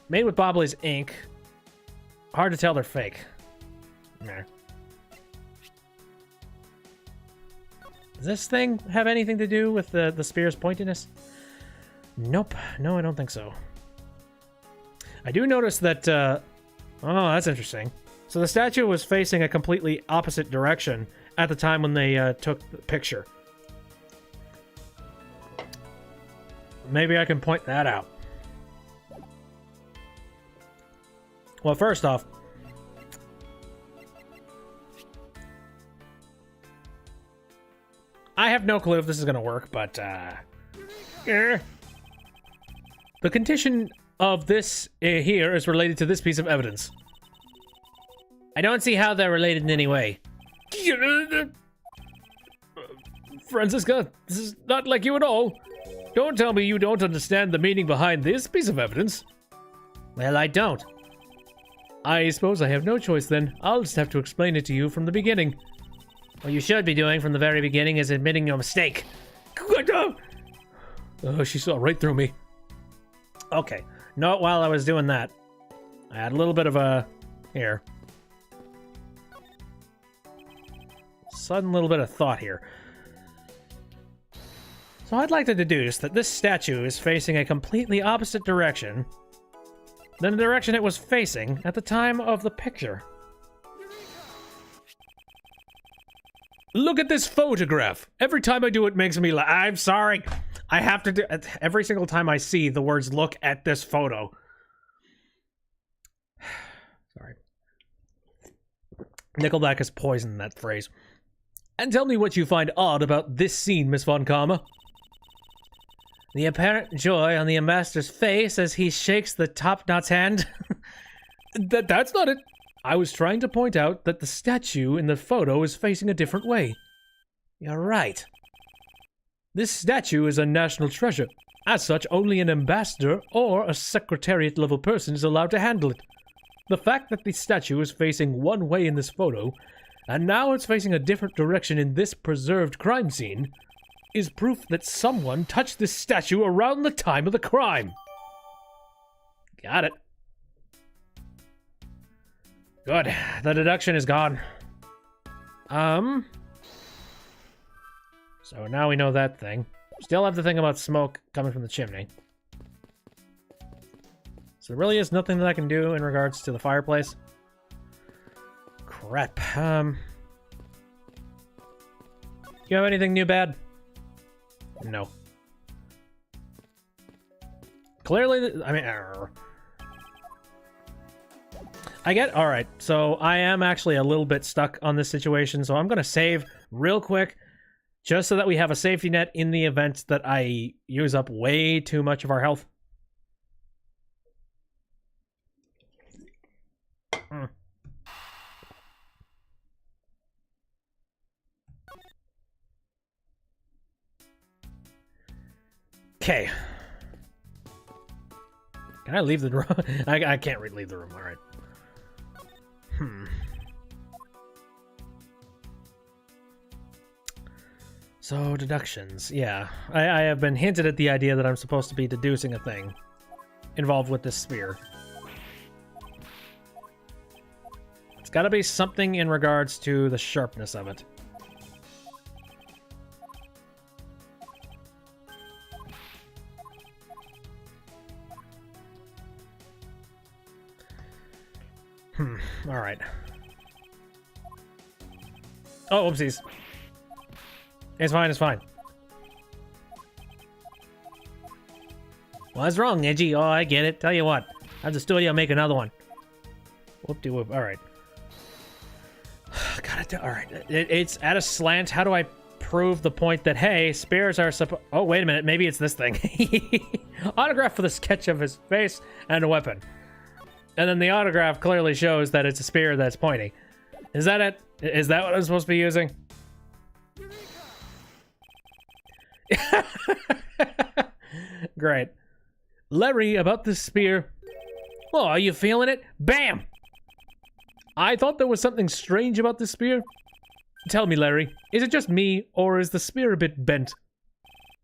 Made with Bobbly's ink. Hard to tell they're fake. Nah. Does this thing have anything to do with the spear's pointiness? Nope. No, I don't think so. I do notice that... oh, that's interesting. So the statue was facing a completely opposite direction at the time when they took the picture. Maybe I can point that out. Well, first off, I have no clue if this is going to work, but the condition of this here is related to this piece of evidence. I don't see how they're related in any way. Francisca, this is not like you at all. Don't tell me you don't understand the meaning behind this piece of evidence. Well, I don't. I suppose I have no choice then. I'll just have to explain it to you from the beginning. What you should be doing from the very beginning is admitting your mistake. Oh, she saw right through me. Okay. No, while I was doing that, I had a little bit of a... Here. Sudden little bit of thought here. So I'd like to deduce that this statue is facing a completely opposite direction than the direction it was facing at the time of the picture. Look at this photograph. Every time I do it makes me laugh. I'm sorry. I have to do every single time I see the words "look at this photo." Sorry. Nickelback has poisoned that phrase. And tell me what you find odd about this scene, Miss Von Karma. The apparent joy on the ambassador's face as he shakes the top knot's hand. That's not it. I was trying to point out that the statue in the photo is facing a different way. You're right. This statue is a national treasure. As such, only an ambassador or a secretariat-level person is allowed to handle it. The fact that the statue is facing one way in this photo and now it's facing a different direction in this preserved crime scene, is proof that someone touched this statue around the time of the crime. Got it. Good. The deduction is gone. So now we know that thing. Still have to think about smoke coming from the chimney. So there really is nothing that I can do in regards to the fireplace. Crap. You have anything new bad? No. Clearly, I mean, alright, so I am actually a little bit stuck on this situation, so I'm gonna save real quick, just so that we have a safety net in the event that I use up way too much of our health. Okay. Can I leave the room? I can't leave the room, alright. So, deductions. Yeah. I have been hinted at the idea that I'm supposed to be deducing a thing involved with this spear. It's gotta be something in regards to the sharpness of it. Alright. Oh, oopsies. It's fine, it's fine. What's wrong, Edgy? Oh, I get it. Tell you what. Have the studio make another one. Whoop-de-whoop. Alright. Gotta do... Alright. It's at a slant. How do I prove the point that, hey, spears are supposed... Oh, wait a minute. Maybe it's this thing. Autograph for the sketch of his face and a weapon. And then the autograph clearly shows that it's a spear that's pointing. Is that it? Is that what I'm supposed to be using? Great. Larry, about this spear. Oh, are you feeling it? Bam! I thought there was something strange about this spear. Tell me, Larry, is it just me, or is the spear a bit bent?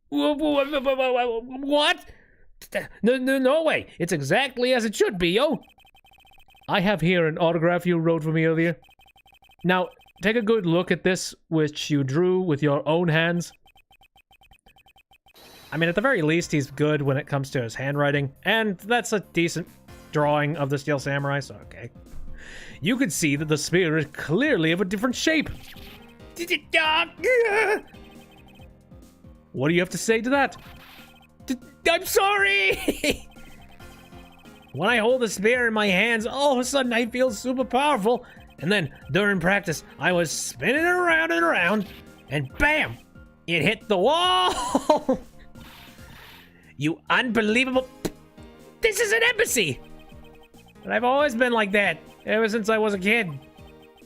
What? No way. It's exactly as it should be, yo. I have here an autograph you wrote for me earlier. Now, take a good look at this, which you drew with your own hands. I mean, at the very least, he's good when it comes to his handwriting, and that's a decent drawing of the Steel Samurai, so okay. You could see that the spear is clearly of a different shape. What do you have to say to that? I'm sorry! When I hold the spear in my hands, all of a sudden I feel super powerful. And then, during practice, I was spinning it around and around, and BAM! It hit the wall! You unbelievable... This is an embassy! But I've always been like that, ever since I was a kid.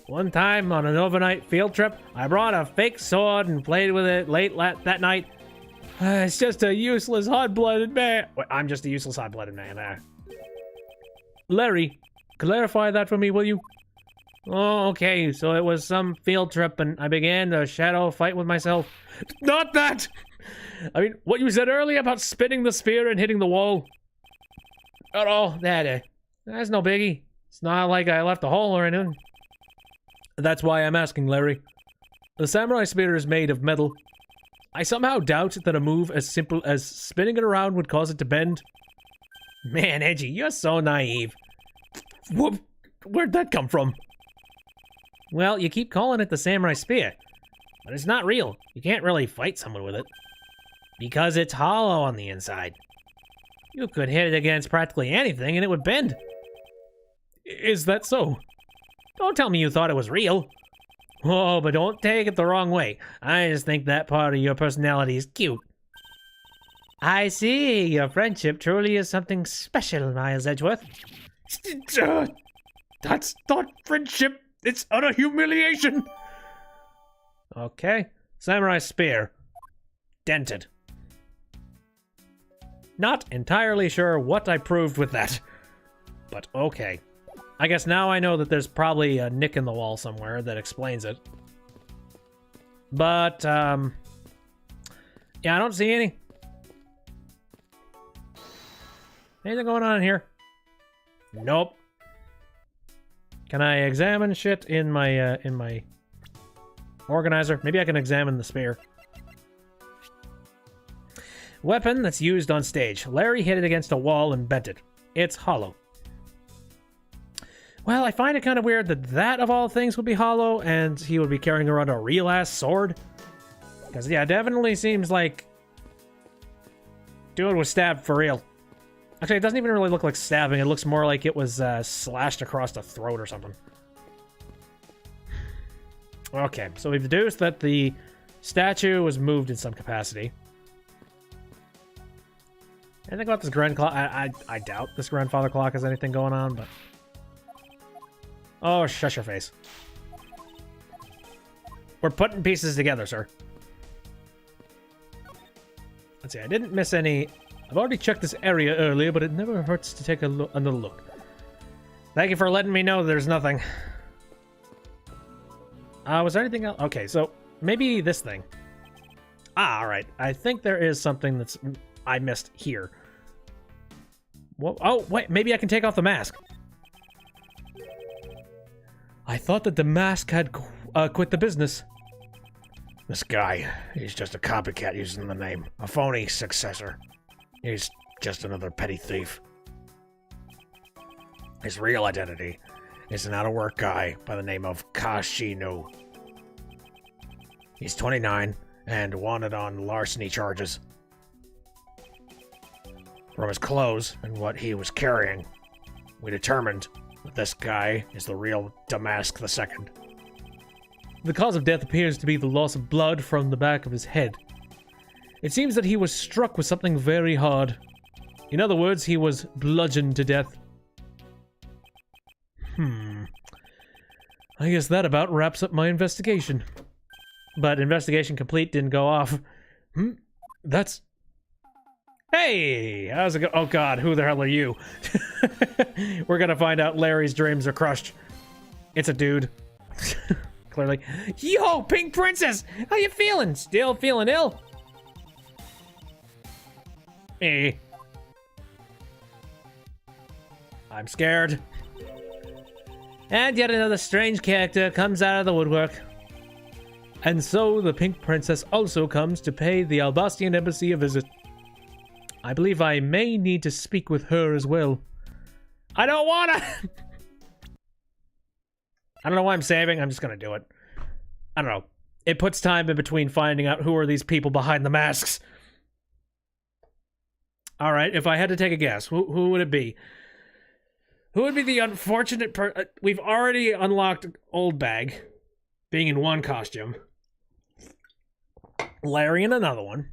One time, on an overnight field trip, I brought a fake sword and played with it late that night. It's just a useless hot-blooded man. Wait, I'm just a useless hot-blooded man. Larry, clarify that for me, will you? Oh, okay, so it was some field trip and I began to shadow fight with myself. Not that! I mean, what you said earlier about spinning the spear and hitting the wall. Oh, that's no biggie. It's not like I left a hole or anything. That's why I'm asking, Larry. The samurai spear is made of metal. I somehow doubt that a move as simple as spinning it around would cause it to bend. Man, Edgy, you're so naive. Where'd that come from? Well, you keep calling it the samurai spear, but it's not real. You can't really fight someone with it. Because it's hollow on the inside. You could hit it against practically anything and it would bend. Is that so? Don't tell me you thought it was real. Oh, but don't take it the wrong way. I just think that part of your personality is cute. I see. Your friendship truly is something special, Miles Edgeworth. That's not friendship. It's utter humiliation. Okay. Samurai spear. Dented. Not entirely sure what I proved with that. But okay. I guess now I know that there's probably a nick in the wall somewhere that explains it. But, yeah, I don't see any. Anything going on here? Nope. Can I examine shit in my organizer? Maybe I can examine the spear. Weapon that's used on stage. Larry hit it against a wall and bent it. It's hollow. Well, I find it kind of weird that of all things would be hollow and he would be carrying around a real-ass sword. Because, yeah, it definitely seems like dude was stabbed for real. Actually, it doesn't even really look like stabbing. It looks more like it was slashed across the throat or something. Okay, so we've deduced that the statue was moved in some capacity. Anything about this grand clock? I doubt this grandfather clock has anything going on, but... Oh, shush your face. We're putting pieces together, sir. Let's see, I didn't miss any... I've already checked this area earlier, but it never hurts to take another look. Thank you for letting me know there's nothing. Was there anything else? Okay, so maybe this thing. Ah, alright. I think there is something that's... I missed here. Whoa, oh, wait, maybe I can take off the mask. I thought that the mask had quit the business. This guy, he's just a copycat using the name. A phony successor. He's just another petty thief. His real identity is an out-of-work guy by the name of Kashino. He's 29 and wanted on larceny charges. From his clothes and what he was carrying, we determined that this guy is the real Damask II. The cause of death appears to be the loss of blood from the back of his head. It seems that he was struck with something very hard. In other words, he was bludgeoned to death. I guess that about wraps up my investigation. But investigation complete didn't go off. That's... Hey! How's it go? Oh god, who the hell are you? We're gonna find out Larry's dreams are crushed. It's a dude. Clearly. Yo, Pink Princess! How you feeling? Still feeling ill? Me. I'm scared. And yet another strange character comes out of the woodwork. And so the Pink Princess also comes to pay the Albastian Embassy a visit. I believe I may need to speak with her as well. I don't wanna! I don't know why I'm saving, I'm just gonna do it. I don't know. It puts time in between finding out who are these people behind the masks. Alright, if I had to take a guess, who would it be? Who would be the unfortunate we've already unlocked Old Bag, being in one costume. Larry in another one.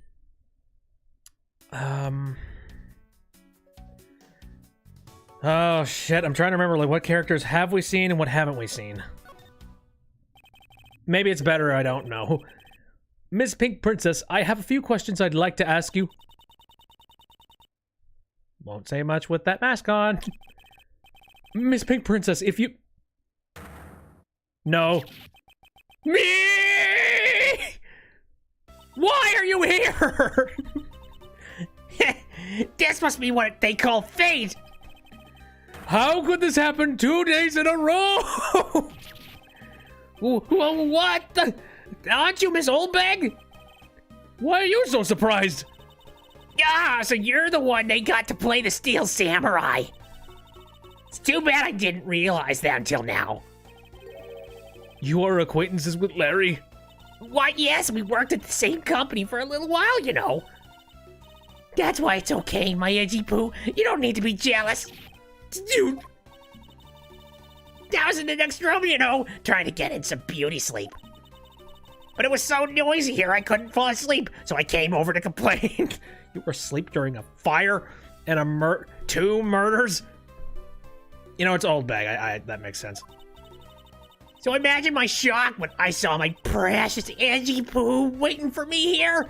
Oh shit, I'm trying to remember, like, what characters have we seen and what haven't we seen? Maybe it's better I don't know. Miss Pink Princess, I have a few questions I'd like to ask you. Won't say much with that mask on. Miss Pink Princess, if you... No. Me! Why are you here? This must be what they call fate! How could this happen 2 days in a row? Well, what the... Aren't you Miss Oldbag? Why are you so surprised? Ah, so you're the one they got to play the Steel Samurai. It's too bad I didn't realize that until now. You are acquaintances with Larry? Why, yes, we worked at the same company for a little while, you know. That's why it's okay, my edgy poo. You don't need to be jealous. Dude. I was in the next room, you know, trying to get in some beauty sleep. But it was so noisy here I couldn't fall asleep, so I came over to complain. You were asleep during a fire and 2 murders? You know, it's Old Bag. That makes sense. So imagine my shock when I saw my precious edgy poo waiting for me here.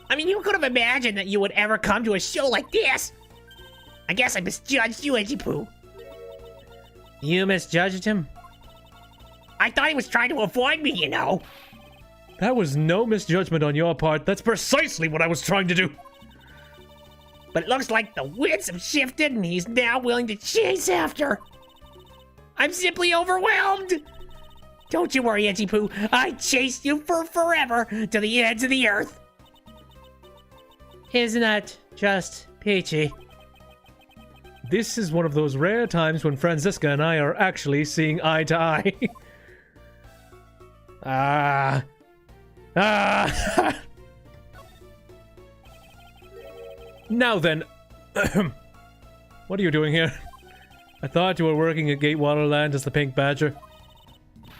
I mean, you could have imagined that you would ever come to a show like this. I guess I misjudged you, edgy poo. You misjudged him? I thought he was trying to avoid me, you know. That was no misjudgment on your part. That's precisely what I was trying to do. But it looks like the winds have shifted and he's now willing to chase after. I'm simply overwhelmed. Don't you worry, Edgy Poo. I chased you for forever to the ends of the earth. Isn't that just peachy? This is one of those rare times when Franziska and I are actually seeing eye to eye. Now then, what are you doing here? I thought you were working at Gatewaterland as the Pink Badger.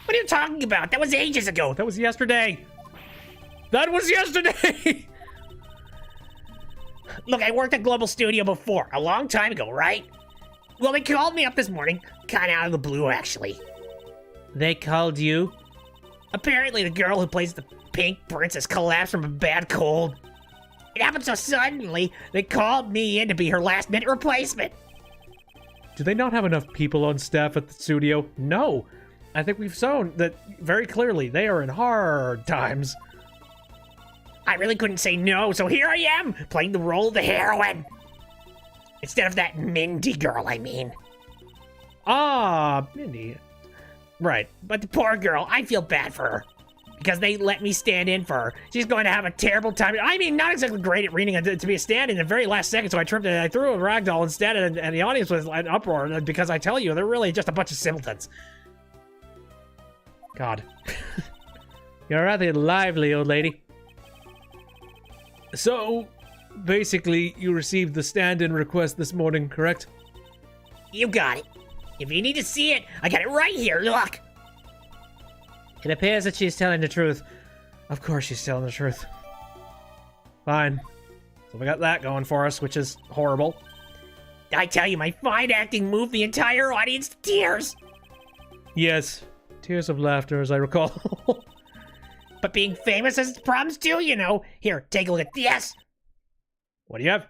What are you talking about? That was ages ago. That was yesterday. That was yesterday! Look, I worked at Global Studio before, a long time ago, right? Well, they called me up this morning, kinda out of the blue, actually. They called you? Apparently the girl who plays the Pink Princess collapsed from a bad cold. It happened so suddenly, they called me in to be her last-minute replacement. Do they not have enough people on staff at the studio? No. I think we've shown that very clearly they are in hard times. I really couldn't say no, so here I am, playing the role of the heroine. Instead of that Mindy girl, I mean. Ah, Mindy. Right. But the poor girl, I feel bad for her. Because they let me stand in for her. She's going to have a terrible time. I mean, not exactly great at reading to be a stand in the very last second, so I threw a ragdoll instead, and the audience was in uproar, because I tell you, they're really just a bunch of simpletons. God. You're rather lively, old lady. So, basically, you received the stand-in request this morning, correct? You got it. If you need to see it, I got it right here, look. It appears that she's telling the truth. Of course she's telling the truth. Fine. So we got that going for us, which is horrible. I tell you, my fine acting moved the entire audience to tears. Yes. Tears of laughter, as I recall. But being famous has its problems too, you know. Here, take a look at this. What do you have?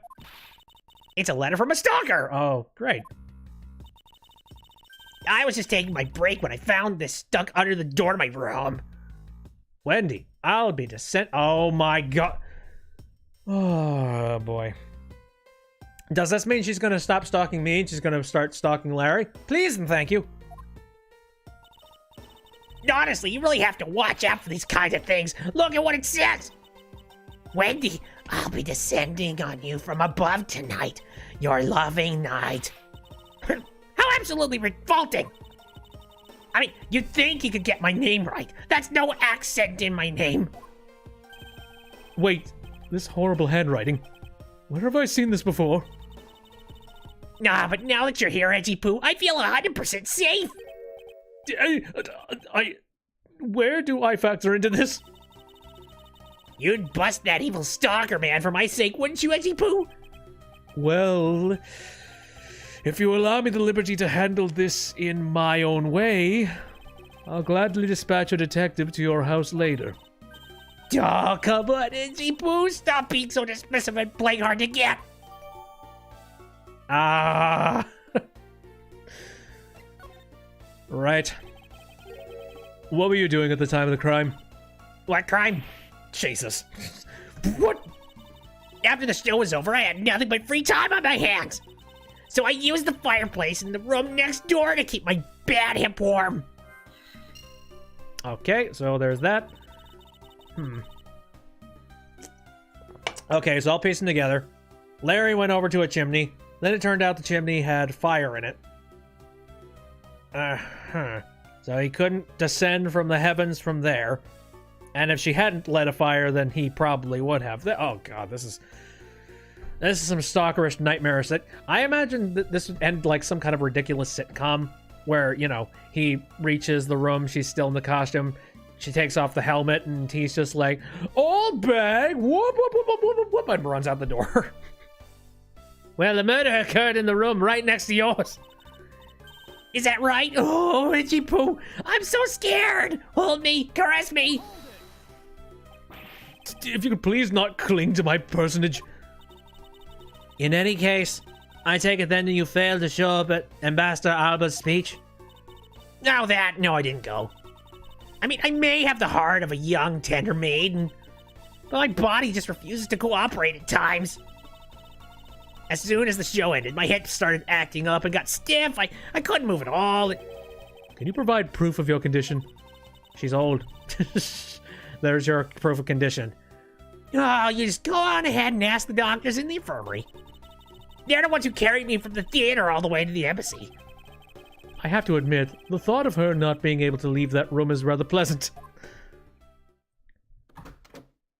It's a letter from a stalker. Oh, great. I was just taking my break when I found this stuck under the door to my room. Wendy, I'll be descent. Oh my god. Oh boy. Does this mean she's gonna stop stalking me and she's gonna start stalking Larry? Please and thank you. Honestly, you really have to watch out for these kinds of things. Look at what it says. Wendy, I'll be descending on you from above tonight. Your loving night. How absolutely revolting! I mean, you'd think you could get my name right. That's no accent in my name. Wait, this horrible handwriting. Where have I seen this before? Nah, but now that you're here, Edgy Poo, I feel 100% safe. Where do I factor into this? You'd bust that evil stalker man for my sake, wouldn't you, Edgy Poo? Well, if you allow me the liberty to handle this in my own way, I'll gladly dispatch a detective to your house later. Oh, come on, Edgy Poo, stop being so dismissive and playing hard to get. Ah. Right. What were you doing at the time of the crime? What crime? Jesus. What? After the show was over, I had nothing but free time on my hands. So I used the fireplace in the room next door to keep my bad hip warm. Okay, so there's that. Okay, so all piecing together. Larry went over to a chimney. Then it turned out the chimney had fire in it. So he couldn't descend from the heavens from there. And if she hadn't lit a fire, then he probably would have. Oh god, this is some stalkerish nightmare shit. I imagine that this would end like some kind of ridiculous sitcom where, you know, he reaches the room, she's still in the costume, she takes off the helmet, and he's just like, old bag, whoop, whoop, whoop, whoop, whoop, whoop, and runs out the door. Well, the murder occurred in the room right next to yours. Is that right? Oh, Edgy Poo, I'm so scared. Hold me, caress me. If you could please not cling to my personage. In any case, I take it then that you failed to show up at Ambassador Alba's speech? Now that, no, I didn't go. I mean, I may have the heart of a young, tender maiden, but my body just refuses to cooperate at times. As soon as the show ended, my head started acting up and got stiff. I couldn't move at all. Can you provide proof of your condition? She's old. There's your proof of condition. Oh, you just go on ahead and ask the doctors in the infirmary. They're the ones who carried me from the theater all the way to the embassy. I have to admit, the thought of her not being able to leave that room is rather pleasant.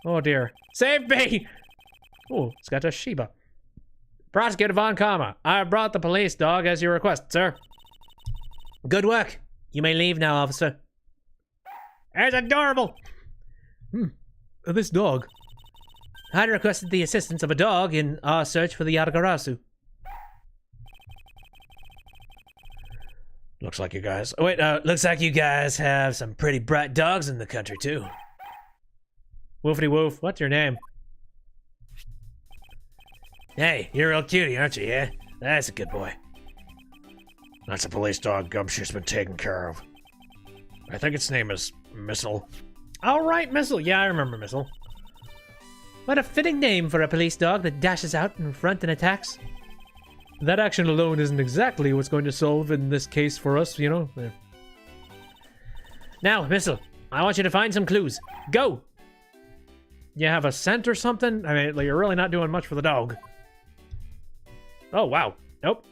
Oh dear. Save me! Oh, it's got a Sheba. Prosecutor Von Karma, I brought the police dog as you requested, sir. Good work. You may leave now, officer. It's adorable. This dog. I requested the assistance of a dog in our search for the Yatagarasu. Looks like you guys... Wait, looks like you guys have some pretty bright dogs in the country, too. Woofity woof, what's your name? Hey, you're real cutie, aren't you, yeah? That's a good boy. That's a police dog Gumshoe's been taken care of. I think its name is Missile. All right, Missile. Yeah, I remember Missile. What a fitting name for a police dog that dashes out in front and attacks. That action alone isn't exactly what's going to solve in this case for us, you know? Yeah. Now, Missile, I want you to find some clues. Go! You have a scent or something? I mean, like, you're really not doing much for the dog. Oh, wow. Nope.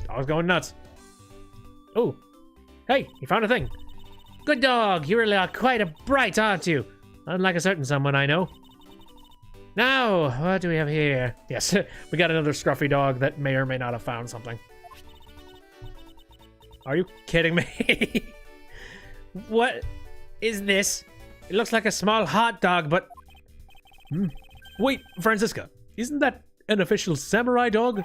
Dog's going nuts. Oh. Hey, you found a thing. Good dog. You really are quite a bright, aren't you? Unlike a certain someone I know. Now, what do we have here? Yes, we got another scruffy dog that may or may not have found something. Are you kidding me? What is this? It looks like a small hot dog, but... Wait, Francisca, isn't that an official samurai dog?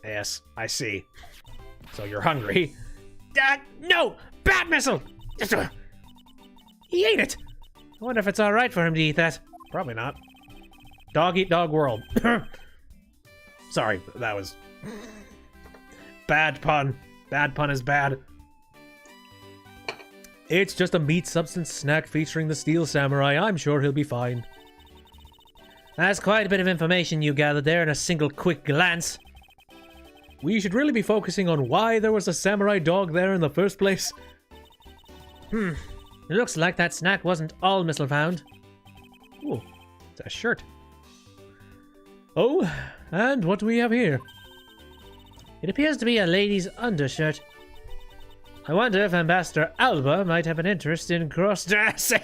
Yes, I see. So you're hungry. No! Bat Missile! He ate it! I wonder if it's alright for him to eat that. Probably not. Dog eat dog world. Sorry, that was... bad pun. Bad pun is bad. It's just a meat substance snack featuring the Steel Samurai. I'm sure he'll be fine. That's quite a bit of information you gathered there in a single quick glance. We should really be focusing on why there was a samurai dog there in the first place. It looks like that snack wasn't all Missile found. Ooh, it's a shirt. Oh, and what do we have here? It appears to be a lady's undershirt. I wonder if Ambassador Alba might have an interest in cross-dressing.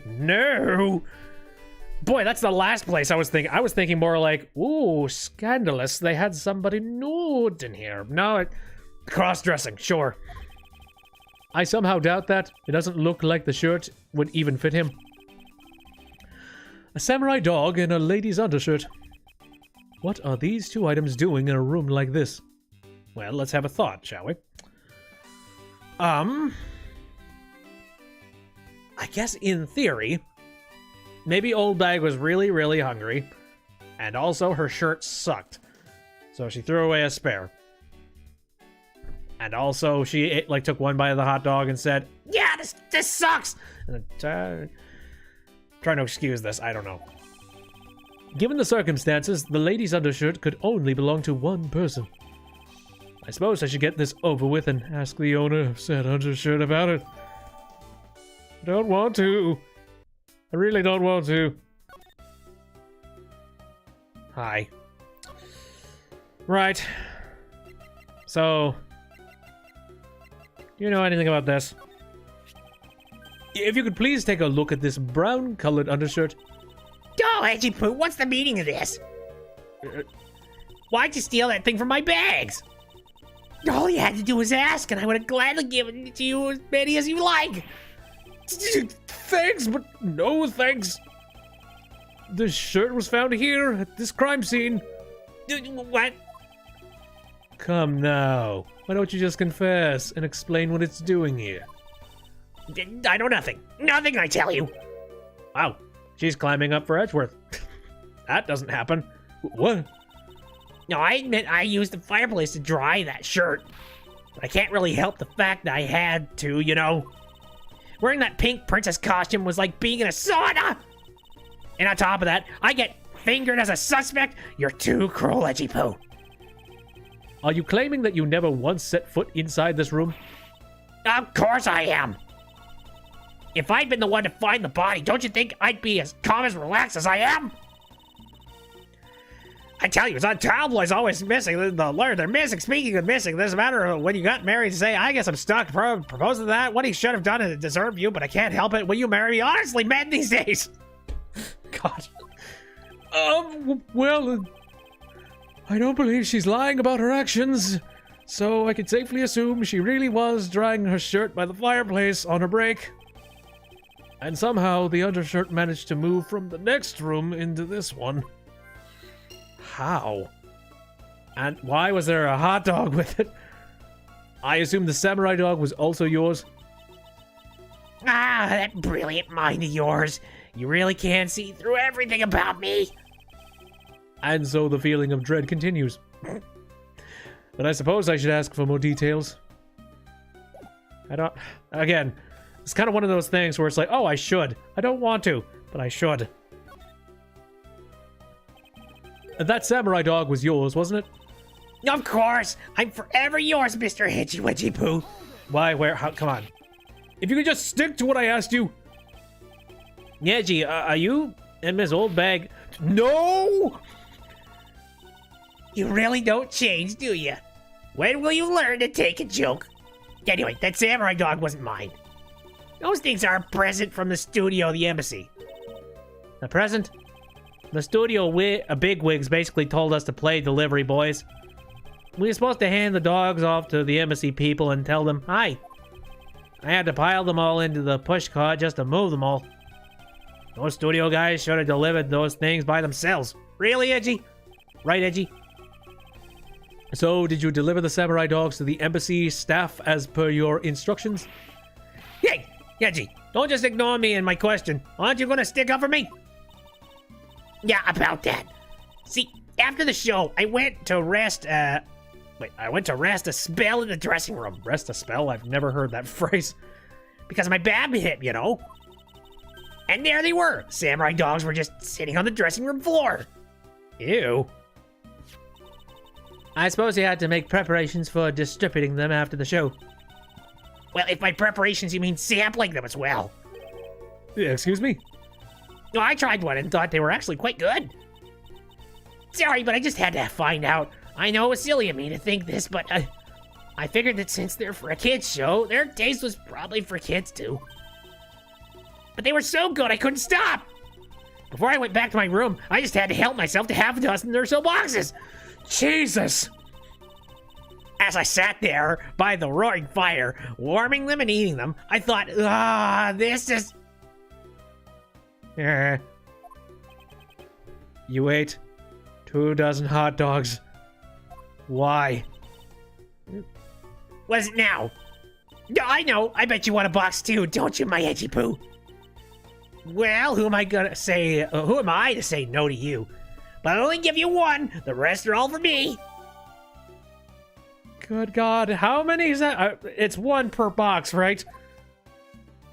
No! Boy, that's the last place I was thinking. I was thinking more like, ooh, scandalous. They had somebody nude in here. No, cross-dressing, sure. I somehow doubt that. It doesn't look like the shirt would even fit him. A samurai dog in a lady's undershirt. What are these two items doing in a room like this? Well, let's have a thought, shall we? I guess in theory, maybe Old Bag was really, really hungry, and also her shirt sucked, so she threw away a spare. And also she ate, like, took one bite of the hot dog and said, "Yeah, this sucks." And trying to excuse this, I don't know. Given the circumstances, the lady's undershirt could only belong to one person. I suppose I should get this over with and ask the owner of said undershirt about it. I don't want to. I really don't want to. Hi. Right. So, do you know anything about this? If you could please take a look at this brown-colored undershirt. Oh, Edgy Poo, what's the meaning of this? Why'd you steal that thing from my bags? All you had to do was ask, and I would have gladly given it to you as many as you like. Thanks, but no thanks. This shirt was found here at this crime scene. What? Come now. Why don't you just confess and explain what it's doing here? I know nothing. Nothing, I tell you. Wow, she's climbing up for Edgeworth. That doesn't happen. What? No, I admit I used the fireplace to dry that shirt. But I can't really help the fact that I had to, you know. Wearing that pink princess costume was like being in a sauna! And on top of that, I get fingered as a suspect? You're too cruel, Edgy Poo. Are you claiming that you never once set foot inside this room? Of course I am. If I'd been the one to find the body, don't you think I'd be as calm as relaxed as I am? I tell you, it's on tabloids always missing. The lawyer, they're missing. Speaking of missing, there's a matter of when you got married to say, I guess I'm stuck to propose to that. What he should have done to deserve you, but I can't help it. Will you marry me? Honestly, men these days. God. Well, I don't believe she's lying about her actions, so I can safely assume she really was drying her shirt by the fireplace on her break. And somehow the undershirt managed to move from the next room into this one. How? And why was there a hot dog with it? I assume the samurai dog was also yours? Ah, that brilliant mind of yours. You really can see through everything about me. And so the feeling of dread continues. But I suppose I should ask for more details. Again, it's kind of one of those things where it's like, oh, I should. I don't want to, but I should. And that samurai dog was yours, wasn't it? Of course. I'm forever yours, Mr. Hitchy Wedgy Poo. Why, where, how, come on. If you could just stick to what I asked you. Neji, are you and Miss Oldbag? No! You really don't change, do you? When will you learn to take a joke? Anyway, that samurai dog wasn't mine. Those things are a present from the studio, the embassy. A present? The studio bigwigs basically told us to play delivery boys. We were supposed to hand the dogs off to the embassy people and tell them, hi. I had to pile them all into the pushcart just to move them all. Those studio guys should have delivered those things by themselves. Really, Edgy? Right, Edgy? So, did you deliver the samurai dogs to the embassy staff as per your instructions? Hey, Edgy, don't just ignore me and my question. Aren't you gonna stick up for me? Yeah, about that. See, after the show, I went to rest a spell in the dressing room. Rest a spell? I've never heard that phrase. Because of my bad hip, you know? And there they were. Samurai dogs were just sitting on the dressing room floor. Ew. I suppose you had to make preparations for distributing them after the show. Well, if by preparations you mean sampling them as well. Excuse me? No, I tried one and thought they were actually quite good. Sorry, but I just had to find out. I know it was silly of me to think this, but I figured that since they're for a kids show, their taste was probably for kids too. But they were so good I couldn't stop. Before I went back to my room, I just had to help myself to half a dozen or so boxes. Jesus! As I sat there by the roaring fire, warming them and eating them, I thought, this is... You ate 24 hot dogs. Why? What is it now? No, I know. I bet you want a box too, don't you, my Edgy Poo? Well, who am I to say no to you? But I'll only give you one. The rest are all for me. Good God, how many is that? It's one per box, right?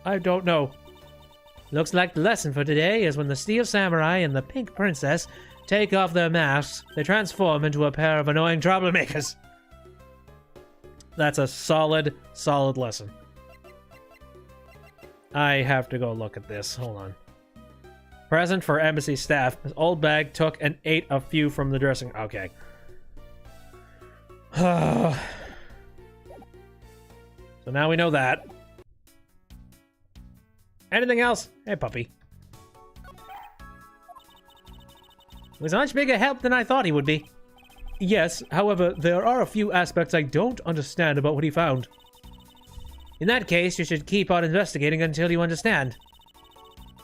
I don't know. Looks like the lesson for today is when the Steel Samurai and the Pink Princess take off their masks, they transform into a pair of annoying troublemakers. That's a solid lesson. I have to go look at this. Hold on. Present for embassy staff. This old bag took and ate a few from the dressing. Okay. So now we know that. Anything else? Hey, puppy. He was a much bigger help than I thought he would be. Yes, however, there are a few aspects I don't understand about what he found. In that case, you should keep on investigating until you understand.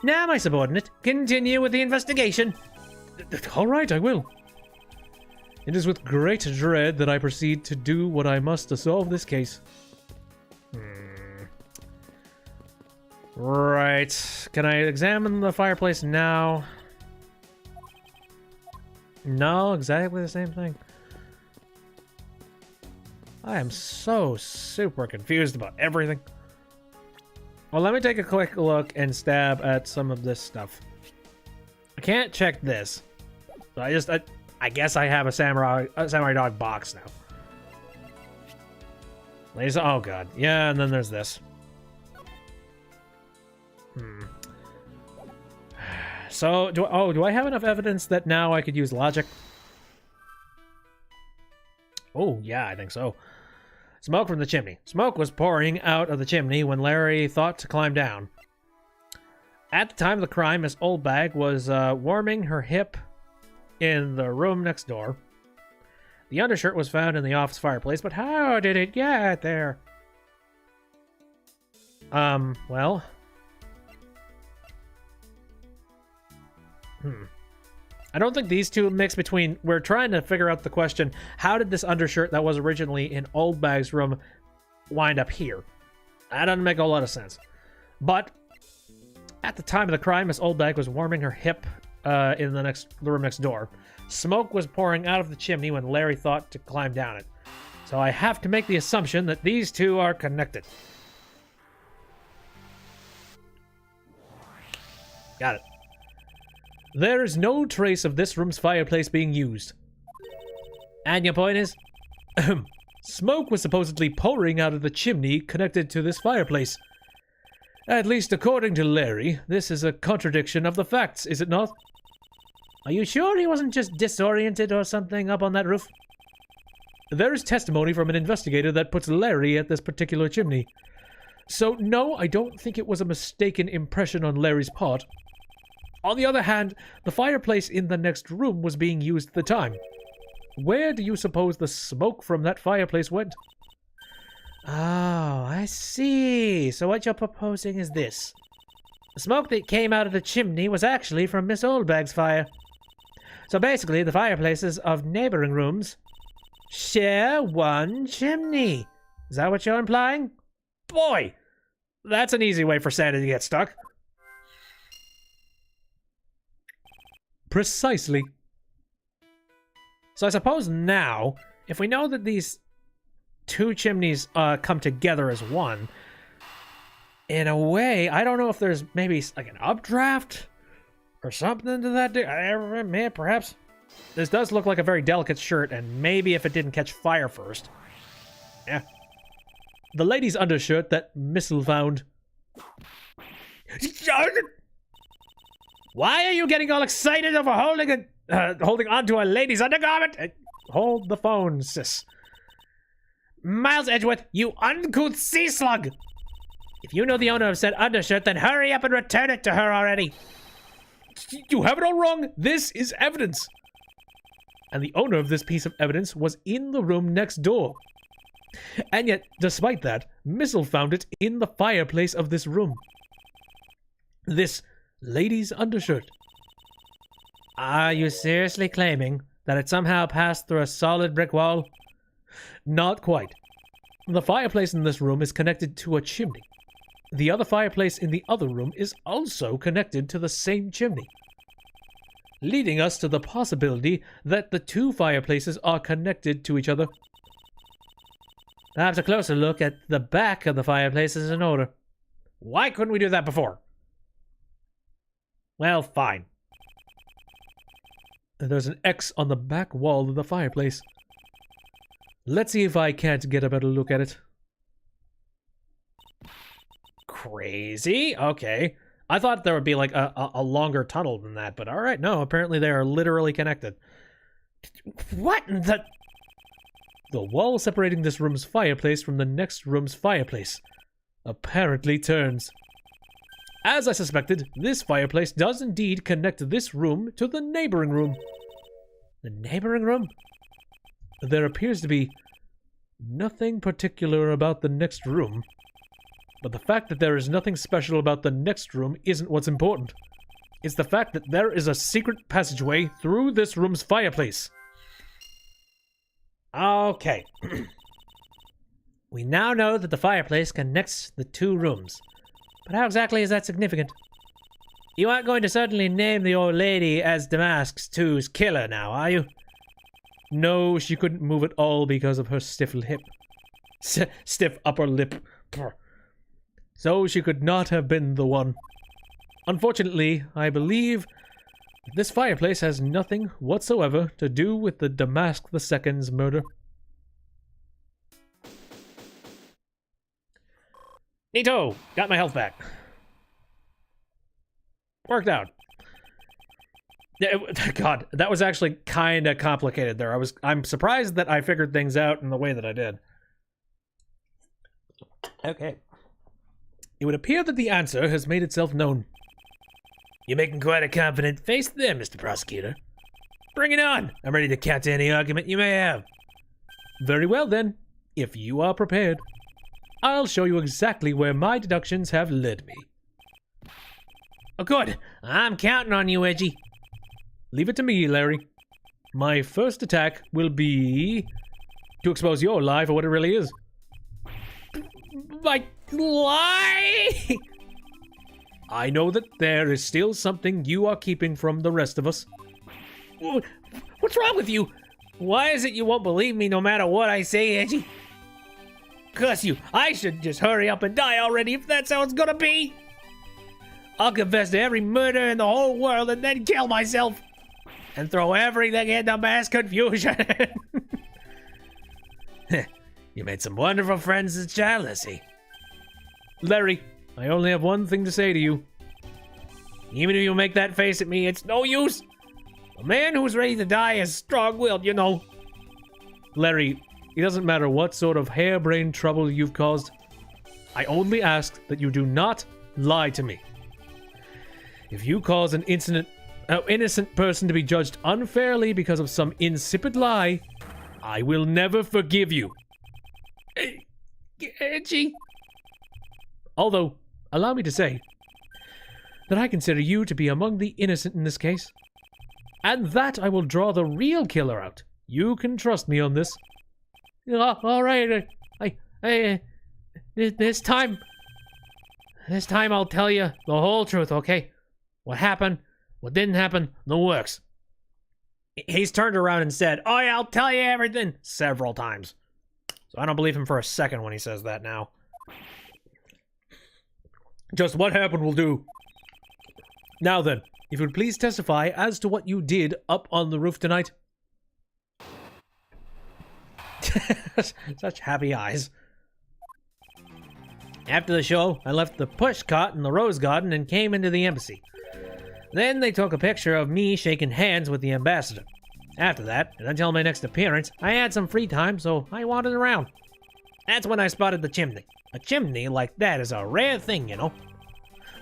Now, my subordinate, continue with the investigation. All right, I will. It is with great dread that I proceed to do what I must to solve this case. Right. Can I examine the fireplace now? No, exactly the same thing. I am so super confused about everything. Well, let me take a quick look and stab at some of this stuff. I can't check this. So I guess I have a samurai dog box now. Oh god. Yeah, and then there's this. So, do I have enough evidence that now I could use logic? Oh, yeah, I think so. Smoke from the chimney. Smoke was pouring out of the chimney when Larry thought to climb down. At the time of the crime, Miss Oldbag was warming her hip in the room next door. The undershirt was found in the office fireplace, but how did it get there? Well... I don't think these two mix between... We're trying to figure out the question, how did this undershirt that was originally in Oldbag's room wind up here? That doesn't make a lot of sense. But at the time of the crime, Miss Oldbag was warming her hip in the room next door. Smoke was pouring out of the chimney when Larry thought to climb down it. So I have to make the assumption that these two are connected. Got it. There is no trace of this room's fireplace being used. And your point is? Smoke was supposedly pouring out of the chimney connected to this fireplace. At least according to Larry, this is a contradiction of the facts, is it not? Are you sure he wasn't just disoriented or something up on that roof? There is testimony from an investigator that puts Larry at this particular chimney. So no, I don't think it was a mistaken impression on Larry's part. On the other hand, the fireplace in the next room was being used at the time. Where do you suppose the smoke from that fireplace went? Oh, I see. So what you're proposing is this. The smoke that came out of the chimney was actually from Miss Oldbag's fire. So basically, the fireplaces of neighboring rooms share one chimney. Is that what you're implying? Boy, that's an easy way for Sandy to get stuck. Precisely. So I suppose now, if we know that these two chimneys come together as one, in a way, I don't know if there's maybe like an updraft or something to that. Perhaps. This does look like a very delicate shirt, and maybe if it didn't catch fire first. Yeah. The lady's undershirt that Missile found. Why are you getting all excited over holding onto a lady's undergarment? Hold the phone, sis. Miles Edgeworth, you uncouth sea slug! If you know the owner of said undershirt, then hurry up and return it to her already. You have it all wrong. This is evidence. And the owner of this piece of evidence was in the room next door. And yet, despite that, Missile found it in the fireplace of this room. This lady's undershirt. Are you seriously claiming that it somehow passed through a solid brick wall? Not quite. The fireplace in this room is connected to a chimney. The other fireplace in the other room is also connected to the same chimney, leading us to the possibility that the two fireplaces are connected to each other. Perhaps a closer look at the back of the fireplace is in order. Why couldn't we do that before? Well, fine. There's an X on the back wall of the fireplace. Let's see if I can't get a better look at it. Crazy. Okay. I thought there would be like a longer tunnel than that, but alright, no, apparently they are literally connected. What in the... The wall separating this room's fireplace from the next room's fireplace apparently turns. As I suspected, this fireplace does indeed connect this room to the neighboring room. The neighboring room? There appears to be nothing particular about the next room. But the fact that there is nothing special about the next room isn't what's important. It's the fact that there is a secret passageway through this room's fireplace. Okay. We now know that the fireplace connects the two rooms. But how exactly is that significant? You aren't going to certainly name the old lady as Damask 2's killer now, are you? No, she couldn't move at all because of her stiff hip. Stiff upper lip. So she could not have been the one. Unfortunately, I believe this fireplace has nothing whatsoever to do with the Damask II's murder. Neato! Got my health back. Worked out. God, that was actually kind of complicated there. I'm surprised that I figured things out in the way that I did. Okay. It would appear that the answer has made itself known. You're making quite a confident face there, Mr. Prosecutor. Bring it on! I'm ready to counter any argument you may have. Very well then, if you are prepared. I'll show you exactly where my deductions have led me. Oh good, I'm counting on you, Edgy. Leave it to me, Larry. My first attack will be to expose your lie for what it really is. My lie? I know that there is still something you are keeping from the rest of us. What's wrong with you? Why is it you won't believe me no matter what I say, Edgy? Curse you, I should just hurry up and die already if that's how it's gonna be. I'll confess to every murder in the whole world and then kill myself. And throw everything into mass confusion. You made some wonderful friends as child, I see. Larry, I only have one thing to say to you. Even if you make that face at me, it's no use. A man who's ready to die is strong-willed, you know. Larry, it doesn't matter what sort of harebrained trouble you've caused. I only ask that you do not lie to me. If you cause an innocent person to be judged unfairly because of some insipid lie, I will never forgive you. Edgy. Although, allow me to say that I consider you to be among the innocent in this case. And that I will draw the real killer out. You can trust me on this. All right. This time I'll tell you the whole truth, okay? What happened, what didn't happen, the works. He's turned around and said, "Oh yeah, I'll tell you everything," several times. So I don't believe him for a second when he says that now. Just what happened will do. Now then, if you would please testify as to what you did up on the roof tonight. Such happy eyes. After the show, I left the push cart in the rose garden and came into the embassy. Then they took a picture of me shaking hands with the ambassador. After that, and until my next appearance, I had some free time, so I wandered around. That's when I spotted the chimney. A chimney like that is a rare thing, you know.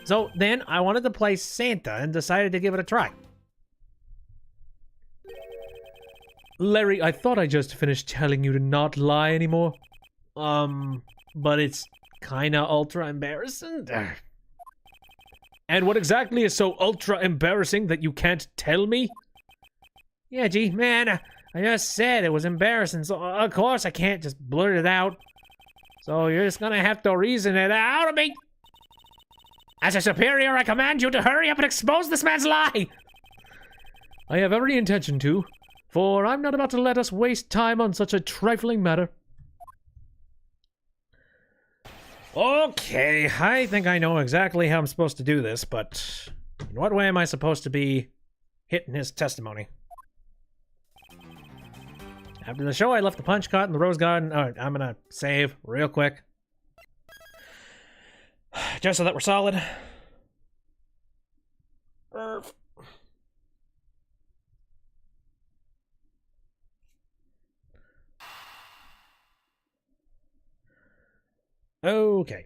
So then I wanted to play Santa and decided to give it a try. Larry, I thought I just finished telling you to not lie anymore. But it's kinda ultra embarrassing. And what exactly is so ultra embarrassing that you can't tell me? Yeah, gee, man, I just said it was embarrassing, so of course I can't just blurt it out. So you're just gonna have to reason it out of me. As a superior, I command you to hurry up and expose this man's lie. I have every intention to, for I'm not about to let us waste time on such a trifling matter. Okay, I think I know exactly how I'm supposed to do this, but in what way am I supposed to be hitting his testimony? After the show, I left the punch cart in the rose garden. Alright, I'm gonna save real quick. Just so that we're solid. Okay.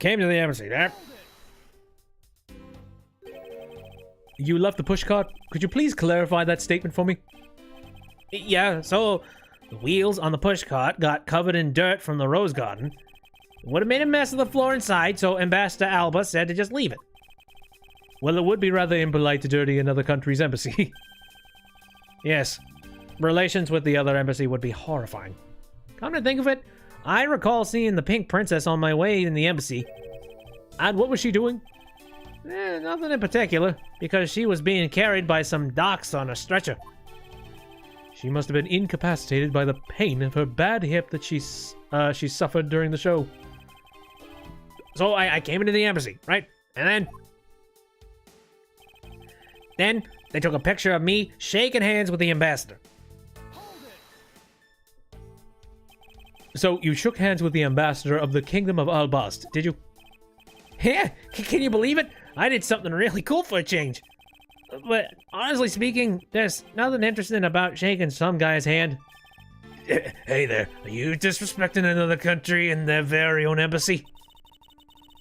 Came to the embassy there. You left the pushcart? Could you please clarify that statement for me? Yeah, so the wheels on the pushcart got covered in dirt from the rose garden. It would have made a mess of the floor inside, so Ambassador Alba said to just leave it. Well, it would be rather impolite to dirty another country's embassy. Yes, relations with the other embassy would be horrifying. Come to think of it, I recall seeing the Pink Princess on my way in the embassy. And what was she doing? Nothing in particular, because she was being carried by some docs on a stretcher. She must have been incapacitated by the pain of her bad hip that she suffered during the show. So I came into the embassy, right? And then they took a picture of me shaking hands with the ambassador. So you shook hands with the ambassador of the Kingdom of Albast, did you? Yeah, can you believe it? I did something really cool for a change. But honestly speaking, there's nothing interesting about shaking some guy's hand. Hey there, are you disrespecting another country and their very own embassy?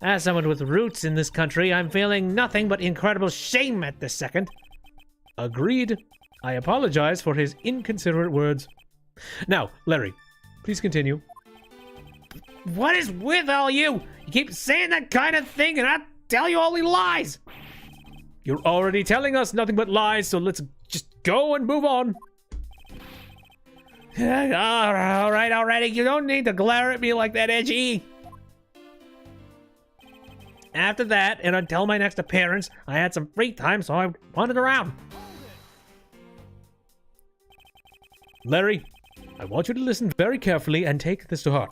As someone with roots in this country, I'm feeling nothing but incredible shame at this second. Agreed. I apologize for his inconsiderate words. Now, Larry, please continue. What is with all you? You keep saying that kind of thing and I tell you only lies. You're already telling us nothing but lies, so let's just go and move on. All right, already. You don't need to glare at me like that, Edgy. After that, and until my next appearance, I had some free time, so I wandered around. Larry, I want you to listen very carefully and take this to heart.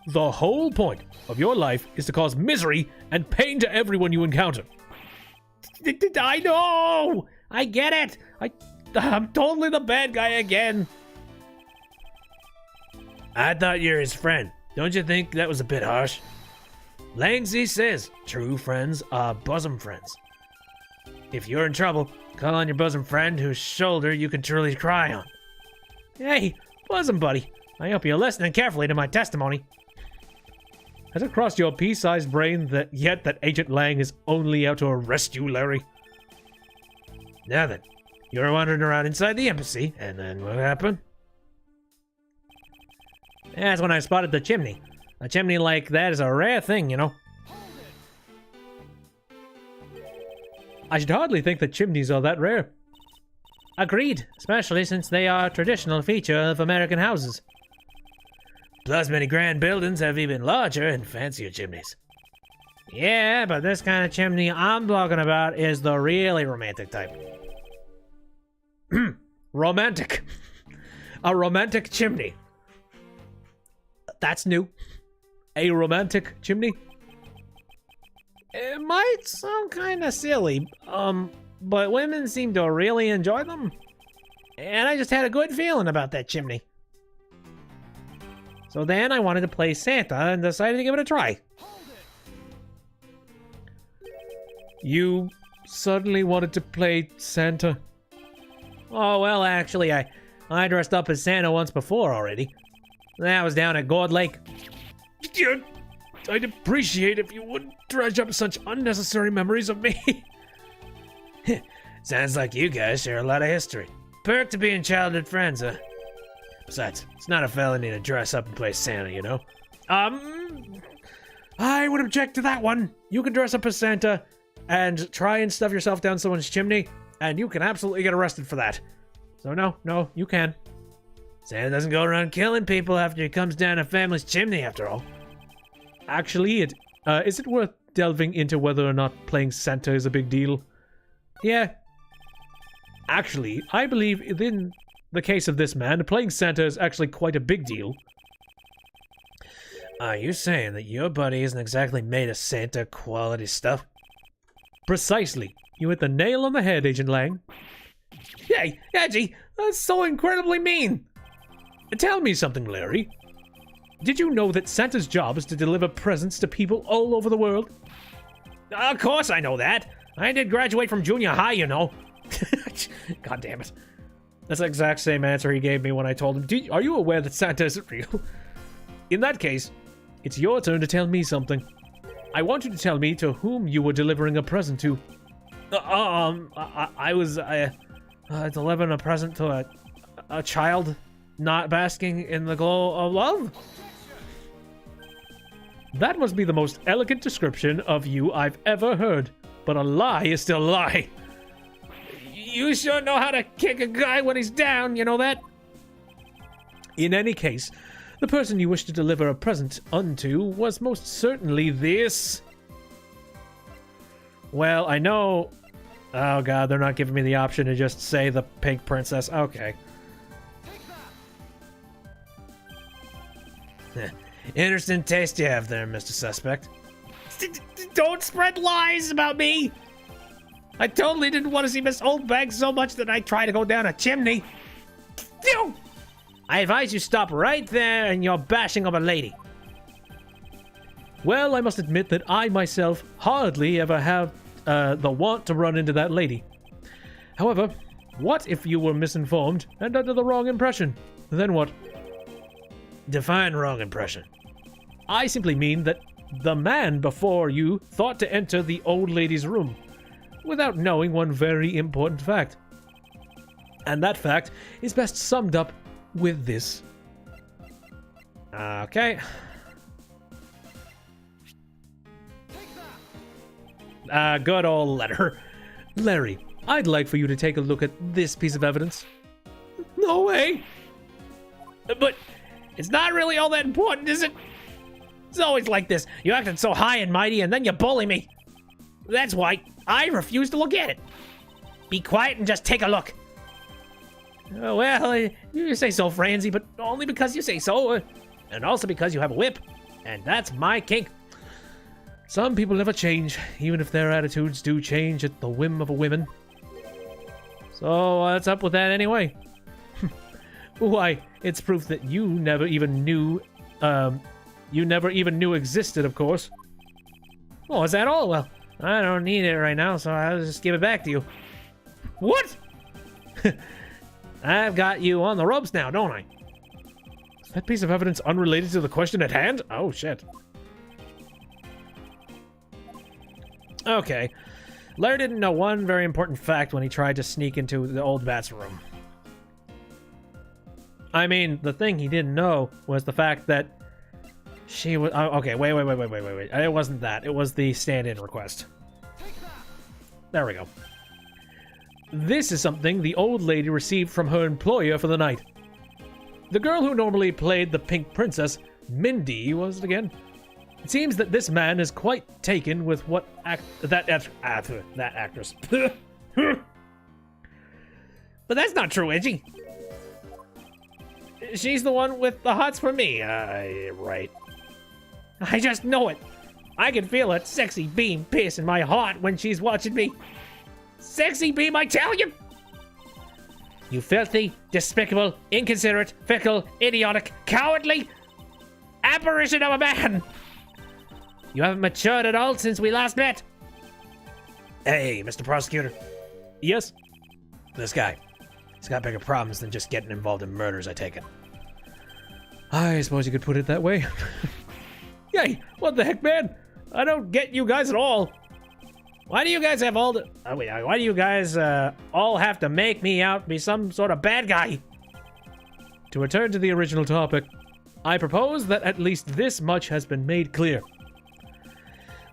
The whole point of your life is to cause misery and pain to everyone you encounter. I know! I get it! I'm totally the bad guy again. I thought you're his friend. Don't you think that was a bit harsh? Langsy says true friends are bosom friends. If you're in trouble, call on your bosom friend whose shoulder you can truly cry on. Hey, bosom buddy, I hope you're listening carefully to my testimony. Has it crossed your pea-sized brain that Agent Lang is only out to arrest you, Larry? Now then, you were wandering around inside the embassy, and then what happened? That's when I spotted the chimney. A chimney like that is a rare thing, you know. I should hardly think that chimneys are that rare. Agreed, especially since they are a traditional feature of American houses. Plus, many grand buildings have even larger and fancier chimneys. Yeah, but this kind of chimney I'm talking about is the really romantic type. Romantic. A romantic chimney. That's new. A romantic chimney? It might sound kind of silly, but women seem to really enjoy them. And I just had a good feeling about that chimney. So then I wanted to play Santa and decided to give it a try. You suddenly wanted to play Santa? Oh, well, actually, I dressed up as Santa once before already. That was down at Gourd Lake. I'd appreciate if you wouldn't dredge up such unnecessary memories of me. Sounds like you guys share a lot of history. Perk to being childhood friends, huh? Besides, it's not a felony to dress up and play Santa, you know? I would object to that one. You can dress up as Santa and try and stuff yourself down someone's chimney, and you can absolutely get arrested for that. So no, you can. Santa doesn't go around killing people after he comes down a family's chimney, after all. Actually, is it worth delving into whether or not playing Santa is a big deal? Yeah. Actually, I believe in the case of this man, playing Santa is actually quite a big deal. Are you saying that your buddy isn't exactly made of Santa quality stuff? Precisely. You hit the nail on the head, Agent Lang. Hey, Edgy, that's so incredibly mean. Tell me something, Larry. Did you know that Santa's job is to deliver presents to people all over the world? Of course I know that. I did graduate from junior high, you know. God damn it. That's the exact same answer he gave me when I told him, are you aware that Santa isn't real? In that case, it's your turn to tell me something. I want you to tell me to whom you were delivering a present to. I was delivering a present to a child not basking in the glow of love. That must be the most elegant description of you I've ever heard, but a lie is still a lie. You sure know how to kick a guy when he's down, you know that? In any case, the person you wish to deliver a present unto was most certainly this. Well, I know... Oh god, they're not giving me the option to just say the pink princess. Okay. Interesting taste you have there, Mr. Suspect. Don't spread lies about me! I totally didn't want to see Miss Oldbag so much that I tried to go down a chimney. Phew! I advise you stop right there and you're bashing of a lady. Well, I must admit that I myself hardly ever have the want to run into that lady. However, what if you were misinformed and under the wrong impression? Then what? Define wrong impression. I simply mean that the man before you thought to enter the old lady's room without knowing one very important fact. And that fact is best summed up with this. Okay. Good old letter. Larry, I'd like for you to take a look at this piece of evidence. No way! But it's not really all that important, is it? It's always like this. You acted so high and mighty and then you bully me. That's why I refuse to look at it. Be quiet and just take a look. Oh, well, you say so, Franzi, but only because you say so. And also because you have a whip. And that's my kink. Some people never change, even if their attitudes do change at the whim of a woman. So, what's up with that anyway? Why, it's proof that you never even knew existed, of course. Oh, is that all? Well, I don't need it right now, so I'll just give it back to you. What? I've got you on the ropes now, don't I? Is that piece of evidence unrelated to the question at hand? Oh, shit. Okay. Larry didn't know one very important fact when he tried to sneak into the old bat's room. I mean, the thing he didn't know was the fact that she was... Oh, okay, wait. It wasn't that. It was the stand-in request. There we go. This is something the old lady received from her employer for the night. The girl who normally played the Pink Princess, Mindy, was it again? It seems that this man is quite taken with what that actress. But that's not true, Edgy. She's the one with the hots for me. Right. I just know it. I can feel a sexy beam piercing my heart when she's watching me. Sexy beam, I tell you! You filthy, despicable, inconsiderate, fickle, idiotic, cowardly apparition of a man! You haven't matured at all since we last met. Hey, Mr. Prosecutor. Yes? This guy. He's got bigger problems than just getting involved in murders, I take it. I suppose you could put it that way. Hey, what the heck, man? I don't get you guys at all. Why do you guys have all the... why do you guys all have to make me out to be some sort of bad guy? To return to the original topic, I propose that at least this much has been made clear.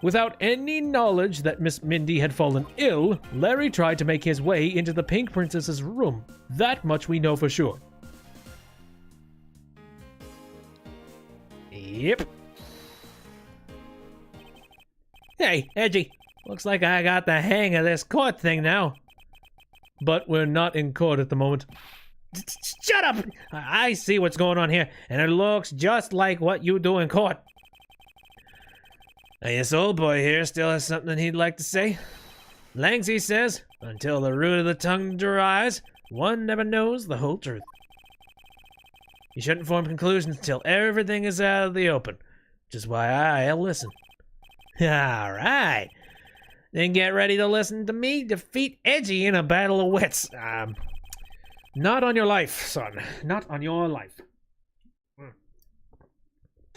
Without any knowledge that Miss Mindy had fallen ill, Larry tried to make his way into the Pink Princess's room. That much we know for sure. Yep. Hey, Edgy. Looks like I got the hang of this court thing now. But we're not in court at the moment. Shut up! I see what's going on here, and it looks just like what you do in court. This old boy here still has something he'd like to say. Langsy says, until the root of the tongue dries, one never knows the whole truth. You shouldn't form conclusions until everything is out of the open, which is why I'll listen. Alright. Then get ready to listen to me defeat Edgy in a battle of wits. Not on your life, son. Not on your life.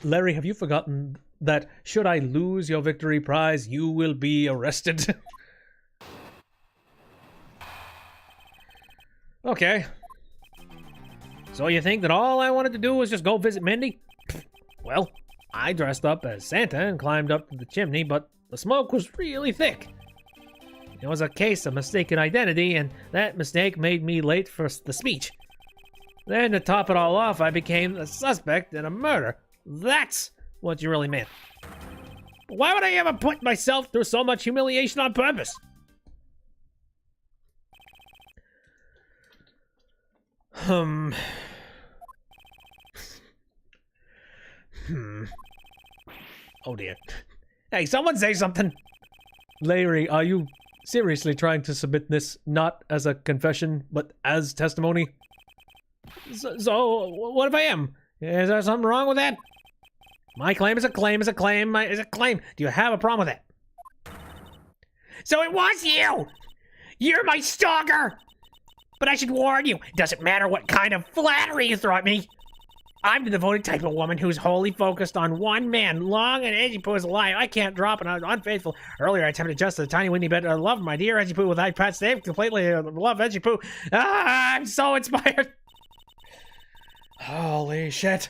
Larry, have you forgotten that should I lose your victory prize, you will be arrested? Okay. So you think that all I wanted to do was just go visit Mindy? Well, I dressed up as Santa and climbed up the chimney, but the smoke was really thick. It was a case of mistaken identity, and that mistake made me late for the speech. Then to top it all off, I became the suspect in a murder. That's what you really meant. Why would I ever put myself through so much humiliation on purpose? Oh dear. Hey, someone say something! Larry, are you seriously trying to submit this not as a confession, but as testimony? So what if I am? Is there something wrong with that? My claim is a claim is a claim is a claim. Do you have a problem with it? So it was you! You're my stalker! But I should warn you, it doesn't matter what kind of flattery you throw at me. I'm the devoted type of woman who's wholly focused on one man. Long and Edgy Poo is alive. I can't drop an unfaithful. Earlier, I attempted just a tiny weeny bit of love, my dear Edgy Poo, with iPad Save. Completely love Edgy Poo. I'm so inspired. Holy shit.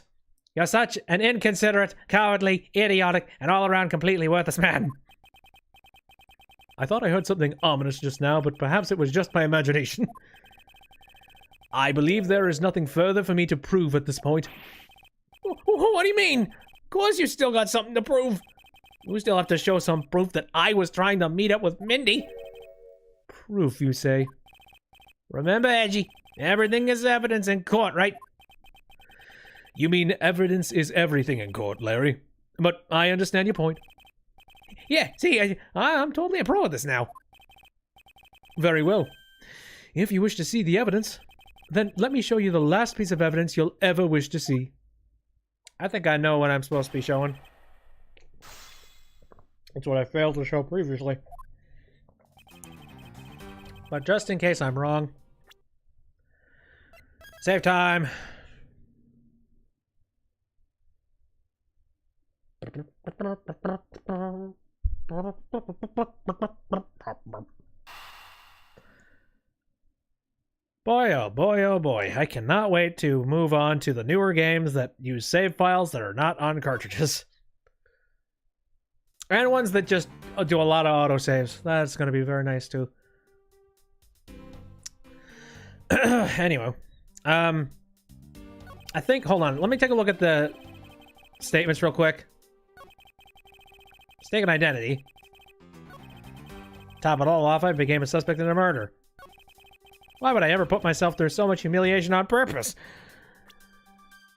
You're such an inconsiderate, cowardly, idiotic, and all-around completely worthless man. I thought I heard something ominous just now, but perhaps it was just my imagination. I believe there is nothing further for me to prove at this point. What do you mean? Of course you still got something to prove. You still have to show some proof that I was trying to meet up with Mindy. Proof, you say? Remember, Edgy, everything is evidence in court, right? You mean evidence is everything in court, Larry. But I understand your point. Yeah, see, I'm totally a pro at this now. Very well. If you wish to see the evidence, then let me show you the last piece of evidence you'll ever wish to see. I think I know what I'm supposed to be showing. That's what I failed to show previously. But just in case I'm wrong. Save time. Boy, oh boy, oh boy. I cannot wait to move on to the newer games that use save files that are not on cartridges. And ones that just do a lot of autosaves. That's going to be very nice too. Anyway. I think, hold on. Let me take a look at the statements real quick. Mistaken identity. Top it all off, I became a suspect in a murder. Why would I ever put myself through so much humiliation on purpose?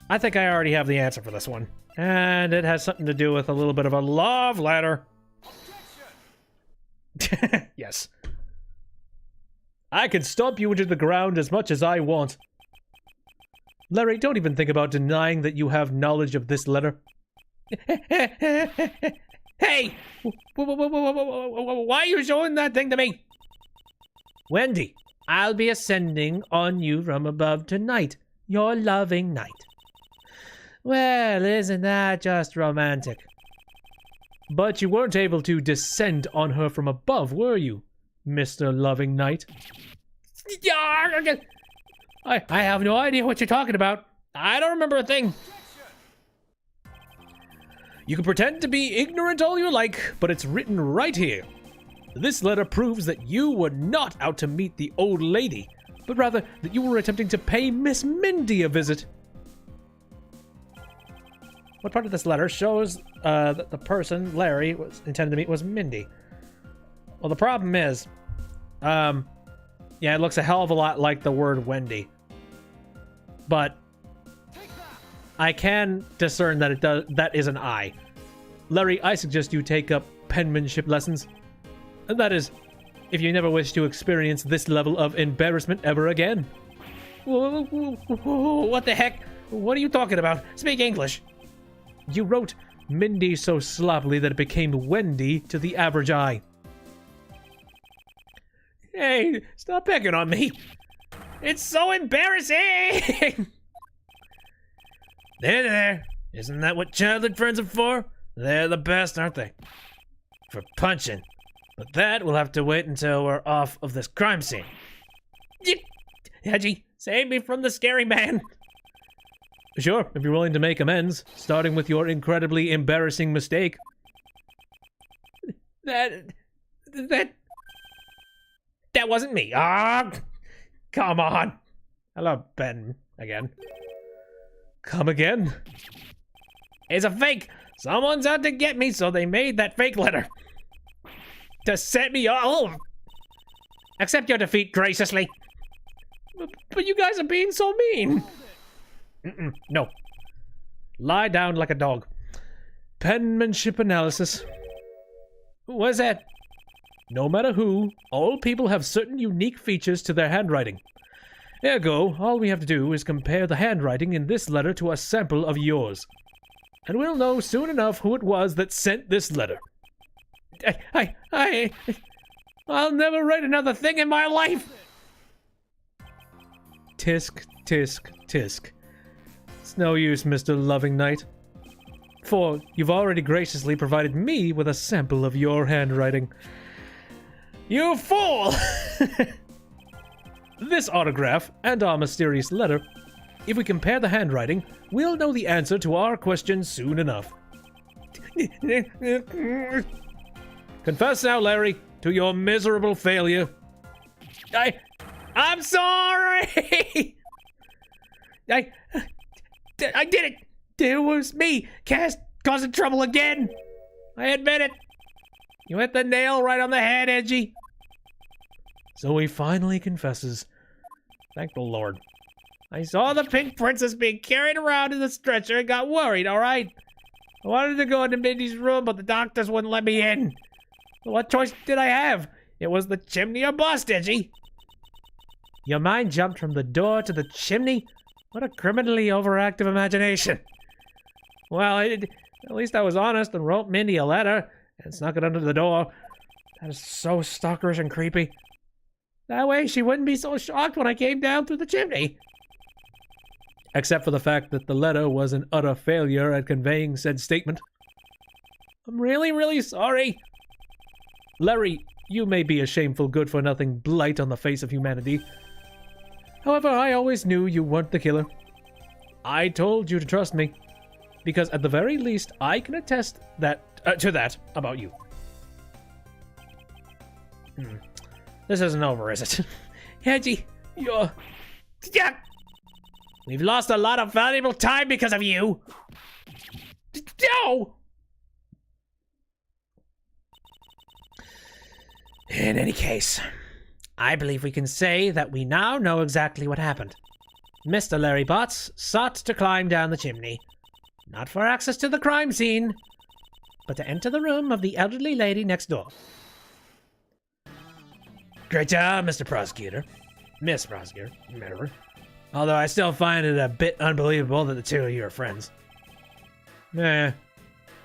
I think I already have the answer for this one. And it has something to do with a little bit of a love letter. Yes. I can stomp you into the ground as much as I want. Larry, don't even think about denying that you have knowledge of this letter. Hey! Why are you showing that thing to me? Wendy, I'll be ascending on you from above tonight. Your loving night. Well, isn't that just romantic? But you weren't able to descend on her from above, were you, Mr. Loving Knight? I have no idea what you're talking about. I don't remember a thing. You can pretend to be ignorant all you like, but it's written right here. This letter proves that you were not out to meet the old lady, but rather that you were attempting to pay Miss Mindy a visit. What part of this letter shows that the person Larry was intended to meet was Mindy? Well, the problem is, yeah, it looks a hell of a lot like the word Wendy. But I can discern that that is an I. Larry, I suggest you take up penmanship lessons. And that is, if you never wish to experience this level of embarrassment ever again. What the heck? What are you talking about? Speak English. You wrote Mindy so sloppily that it became Wendy to the average eye. Hey, stop picking on me. It's so embarrassing. There. Isn't that what childhood friends are for? They're the best, aren't they? For punching. But that will have to wait until we're off of this crime scene. Edgy, save me from the scary man. Sure, if you're willing to make amends, starting with your incredibly embarrassing mistake. That wasn't me. Ah, come on. Hello, Ben, again. Come again? It's a fake. Someone's out to get me, so they made that fake letter. To set me off. Accept your defeat graciously. But you guys are being so mean. No. Lie down like a dog. Penmanship analysis. What is that? No matter who, all people have certain unique features to their handwriting. Ergo, all we have to do is compare the handwriting in this letter to a sample of yours. And we'll know soon enough who it was that sent this letter. I'll never write another thing in my life! Tisk, tisk, tisk. It's no use, Mr. Loving Knight. For you've already graciously provided me with a sample of your handwriting. You fool! This autograph and our mysterious letter, if we compare the handwriting, we'll know the answer to our question soon enough. Confess now, Larry, to your miserable failure. I'm sorry! I did it! It was me, causing trouble again! I admit it! You hit the nail right on the head, Edgy. So he finally confesses. Thank the Lord. I saw the pink princess being carried around in the stretcher and got worried, alright? I wanted to go into Mindy's room, but the doctors wouldn't let me in. What choice did I have? It was the chimney or bust, Edgy. Your mind jumped from the door to the chimney? What a criminally overactive imagination. Well, at least I was honest and wrote Mindy a letter and snuck it under the door. That is so stalkerish and creepy. That way she wouldn't be so shocked when I came down through the chimney. Except for the fact that the letter was an utter failure at conveying said statement. I'm really, really sorry. Larry, you may be a shameful good-for-nothing blight on the face of humanity. However, I always knew you weren't the killer. I told you to trust me, because at the very least, I can attest to that about you. This isn't over, is it? Hedgie, you're... Yeah! We've lost a lot of valuable time because of you! No! In any case, I believe we can say that we now know exactly what happened. Mr. Larry Botts sought to climb down the chimney, not for access to the crime scene, but to enter the room of the elderly lady next door. Great job, Mr. Prosecutor. Miss Prosecutor, whatever. Although I still find it a bit unbelievable that the two of you are friends. You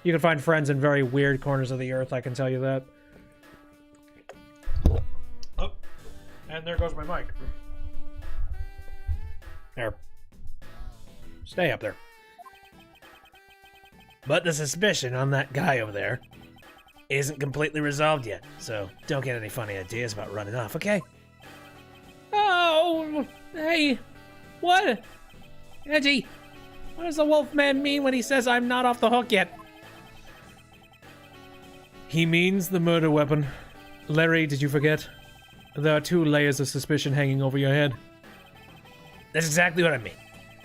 can find friends in very weird corners of the earth, I can tell you that. Oh, and there goes my mic. There. Stay up there. But the suspicion on that guy over there isn't completely resolved yet, so don't get any funny ideas about running off, okay? Oh, hey, what? Edgy, what does the Wolfman mean when he says I'm not off the hook yet? He means the murder weapon. Larry, did you forget? There are 2 layers of suspicion hanging over your head. That's exactly what I mean.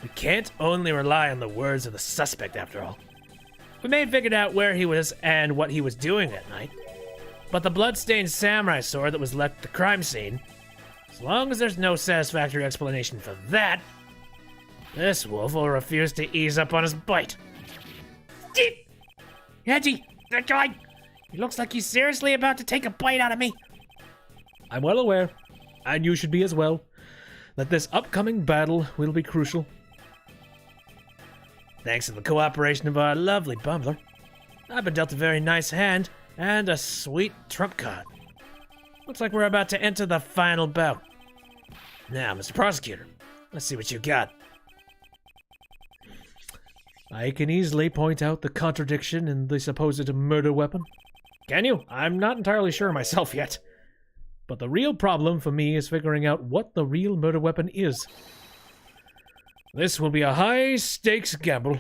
We can't only rely on the words of the suspect, after all. We may have figured out where he was and what he was doing that night, but the blood-stained samurai sword that was left at the crime scene, as long as there's no satisfactory explanation for that, this wolf will refuse to ease up on his bite. Hedgie, that guy, he looks like he's seriously about to take a bite out of me. I'm well aware, and you should be as well, that this upcoming battle will be crucial. Thanks to the cooperation of our lovely bumbler, I've been dealt a very nice hand and a sweet trump card. Looks like we're about to enter the final bout. Now, Mr. Prosecutor, let's see what you got. I can easily point out the contradiction in the supposed murder weapon. Can you? I'm not entirely sure myself yet. But the real problem for me is figuring out what the real murder weapon is. This will be a high-stakes gamble,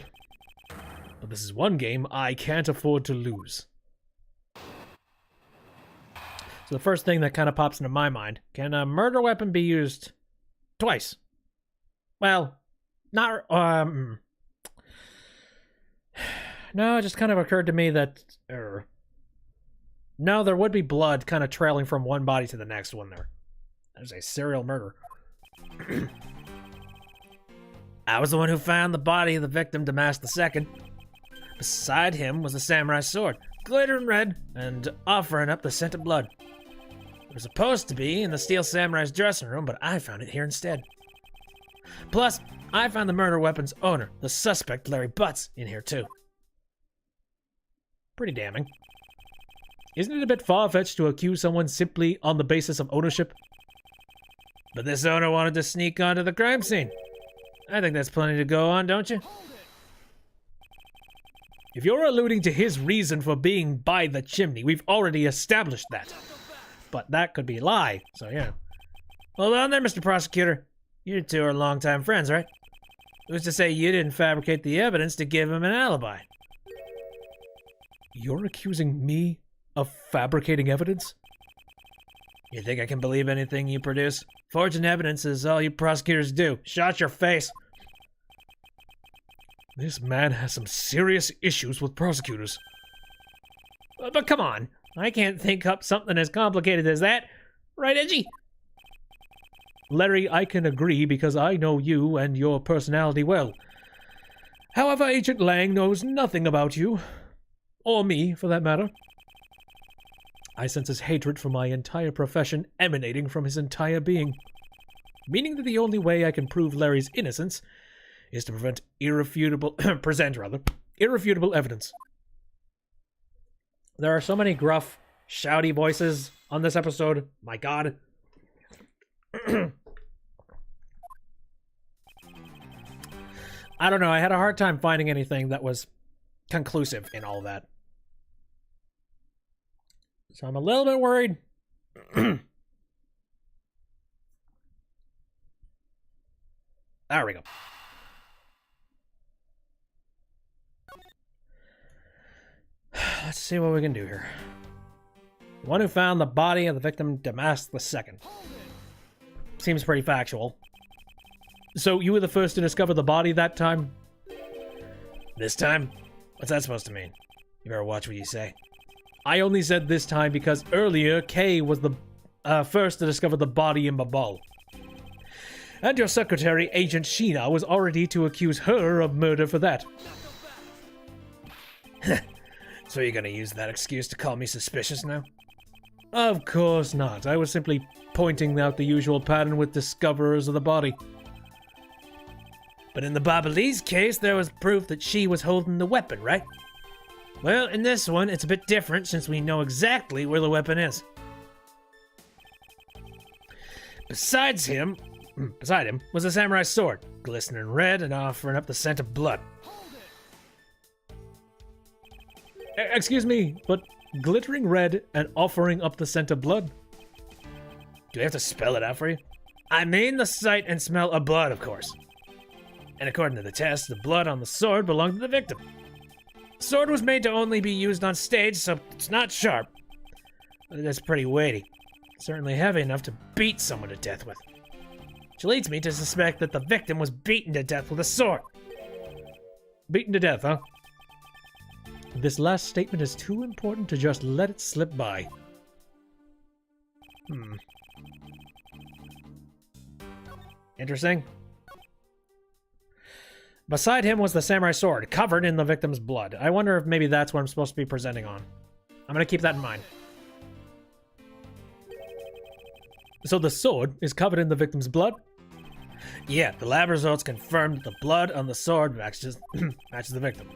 but this is one game I can't afford to lose. So the first thing that kind of pops into my mind, can a murder weapon be used twice? Well, not, no, it just kind of occurred to me that, no, there would be blood kind of trailing from one body to the next one there. There's a serial murder. I was the one who found the body of the victim, Damask II. Beside him was a samurai sword, glittering red and offering up the scent of blood. It was supposed to be in the Steel Samurai's dressing room, but I found it here instead. Plus, I found the murder weapon's owner, the suspect Larry Butts, in here too. Pretty damning. Isn't it a bit far-fetched to accuse someone simply on the basis of ownership? But this owner wanted to sneak onto the crime scene. I think that's plenty to go on, don't you? If you're alluding to his reason for being by the chimney, we've already established that. But that could be a lie, so yeah. Hold on there, Mr. Prosecutor. You two are longtime friends, right? Who's to say you didn't fabricate the evidence to give him an alibi? You're accusing me of fabricating evidence? You think I can believe anything you produce? Forging evidence is all you prosecutors do. Shut your face. This man has some serious issues with prosecutors. But come on, I can't think up something as complicated as that. Right, Edgy? Larry, I can agree because I know you and your personality well. However, Agent Lang knows nothing about you. Or me, for that matter. I sense his hatred for my entire profession emanating from his entire being. Meaning that the only way I can prove Larry's innocence is to present irrefutable evidence. There are so many gruff, shouty voices on this episode. My God. I don't know. I had a hard time finding anything that was conclusive in all that. So I'm a little bit worried. There we go. Let's see what we can do here. The one who found the body of the victim, Damask II. Seems pretty factual. So you were the first to discover the body that time? This time? What's that supposed to mean? You better watch what you say. I only said this time because earlier Kay was the first to discover the body in Babal. And your secretary, Agent Sheena, was already to accuse her of murder for that. So you're gonna use that excuse to call me suspicious now? Of course not. I was simply pointing out the usual pattern with discoverers of the body. But in the Babalese case, there was proof that she was holding the weapon, right? Well, in this one, it's a bit different since we know exactly where the weapon is. Beside him was a samurai sword, glistening red and offering up the scent of blood. Excuse me, but glittering red and offering up the scent of blood? Do I have to spell it out for you? I mean the sight and smell of blood, of course. And according to the test, the blood on the sword belonged to the victim. The sword was made to only be used on stage, so it's not sharp. But it is pretty weighty. Certainly heavy enough to beat someone to death with. Which leads me to suspect that the victim was beaten to death with a sword. Beaten to death, huh? This last statement is too important to just let it slip by. Interesting. Beside him was the samurai sword, covered in the victim's blood. I wonder if maybe that's what I'm supposed to be presenting on. I'm gonna keep that in mind. So the sword is covered in the victim's blood? Yeah, the lab results confirmed that the blood on the sword matches the victim.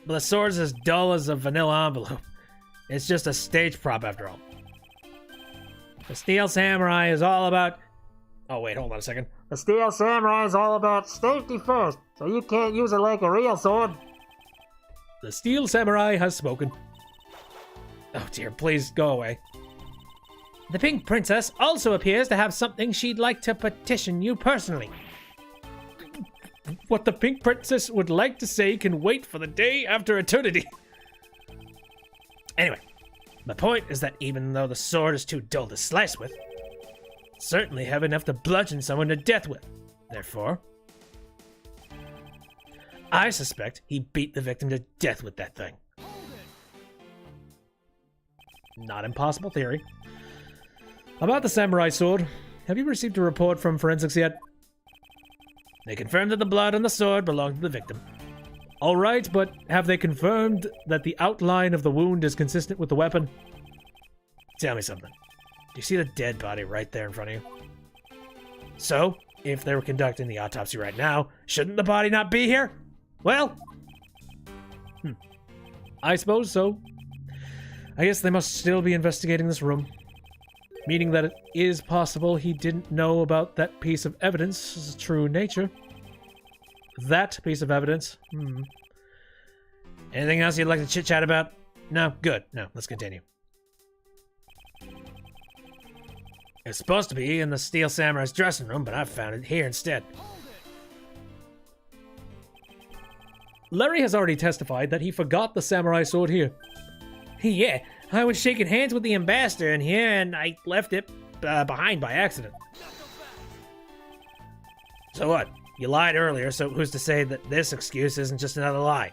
But the sword's as dull as a vanilla envelope. It's just a stage prop after all. The Steel Samurai is all about... Oh wait, hold on a second. The Steel Samurai is all about safety first, so you can't use it like a real sword. The Steel Samurai has spoken. Oh dear, please go away. The Pink Princess also appears to have something she'd like to petition you personally. What the Pink Princess would like to say can wait for the day after eternity. Anyway, the point is that even though the sword is too dull to slice with, it's certainly heavy enough to bludgeon someone to death with. Therefore, I suspect he beat the victim to death with that thing. Not impossible theory. About the samurai sword, have you received a report from forensics yet? They confirmed that the blood on the sword belonged to the victim. All right, but have they confirmed that the outline of the wound is consistent with the weapon? Tell me something. Do you see the dead body right there in front of you? So, if they were conducting the autopsy right now, shouldn't the body not be here? Well, I suppose so. I guess they must still be investigating this room. Meaning that it is possible he didn't know about that piece of evidence's true nature. That piece of evidence. Anything else you'd like to chit-chat about? No? Good. No, let's continue. It's supposed to be in the Steel Samurai's dressing room, but I found it here instead. Larry has already testified that he forgot the samurai sword here. Yeah, I was shaking hands with the ambassador in here and I left it behind by accident. So what? You lied earlier, so who's to say that this excuse isn't just another lie?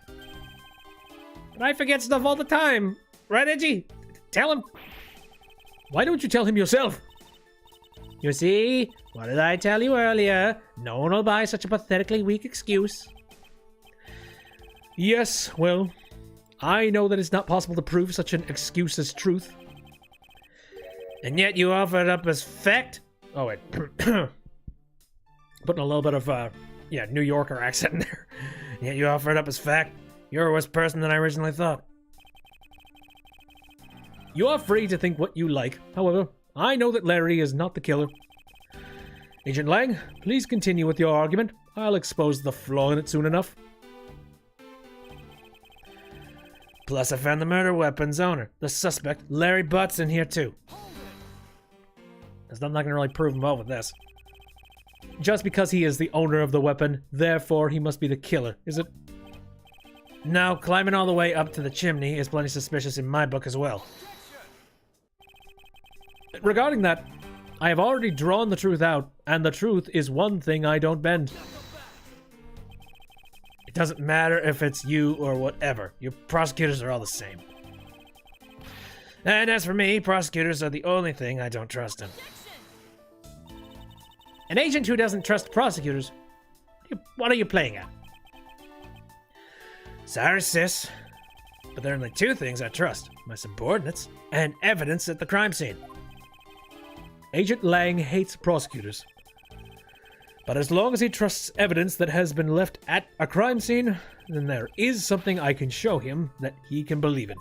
But I forget stuff all the time. Right, Edgy? Tell him. Why don't you tell him yourself? You see? What did I tell you earlier? No one will buy such a pathetically weak excuse. Yes, well, I know that it's not possible to prove such an excuse as truth. And yet you offer it up as fact? Oh, wait. Putting a little bit of, New Yorker accent in there. And yet you offer it up as fact? You're a worse person than I originally thought. You are free to think what you like. However, I know that Larry is not the killer. Agent Lang, please continue with your argument. I'll expose the flaw in it soon enough. Plus, I found the murder weapon's owner, the suspect, Larry Butts, in here too. I'm not going to really prove him well with this. Just because he is the owner of the weapon, therefore he must be the killer, is it? No, climbing all the way up to the chimney is plenty suspicious in my book as well. Regarding that, I have already drawn the truth out, and the truth is one thing I don't bend. It doesn't matter if it's you or whatever. Your prosecutors are all the same. And as for me, prosecutors are the only thing I don't trust in. An agent who doesn't trust prosecutors? What are you playing at? Sorry, sis. But there are only two things I trust. My subordinates and evidence at the crime scene. Agent Lang hates prosecutors. But as long as he trusts evidence that has been left at a crime scene, then there is something I can show him that he can believe in.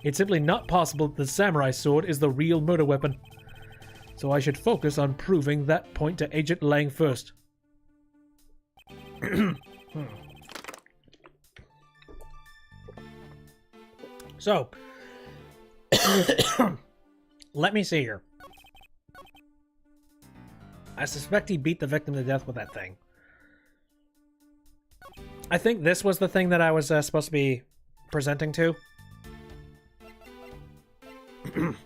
It's simply not possible that the samurai sword is the real murder weapon. So I should focus on proving that point to Agent Lang first. So, let me see here. I suspect he beat the victim to death with that thing. I think this was the thing that I was supposed to be presenting to.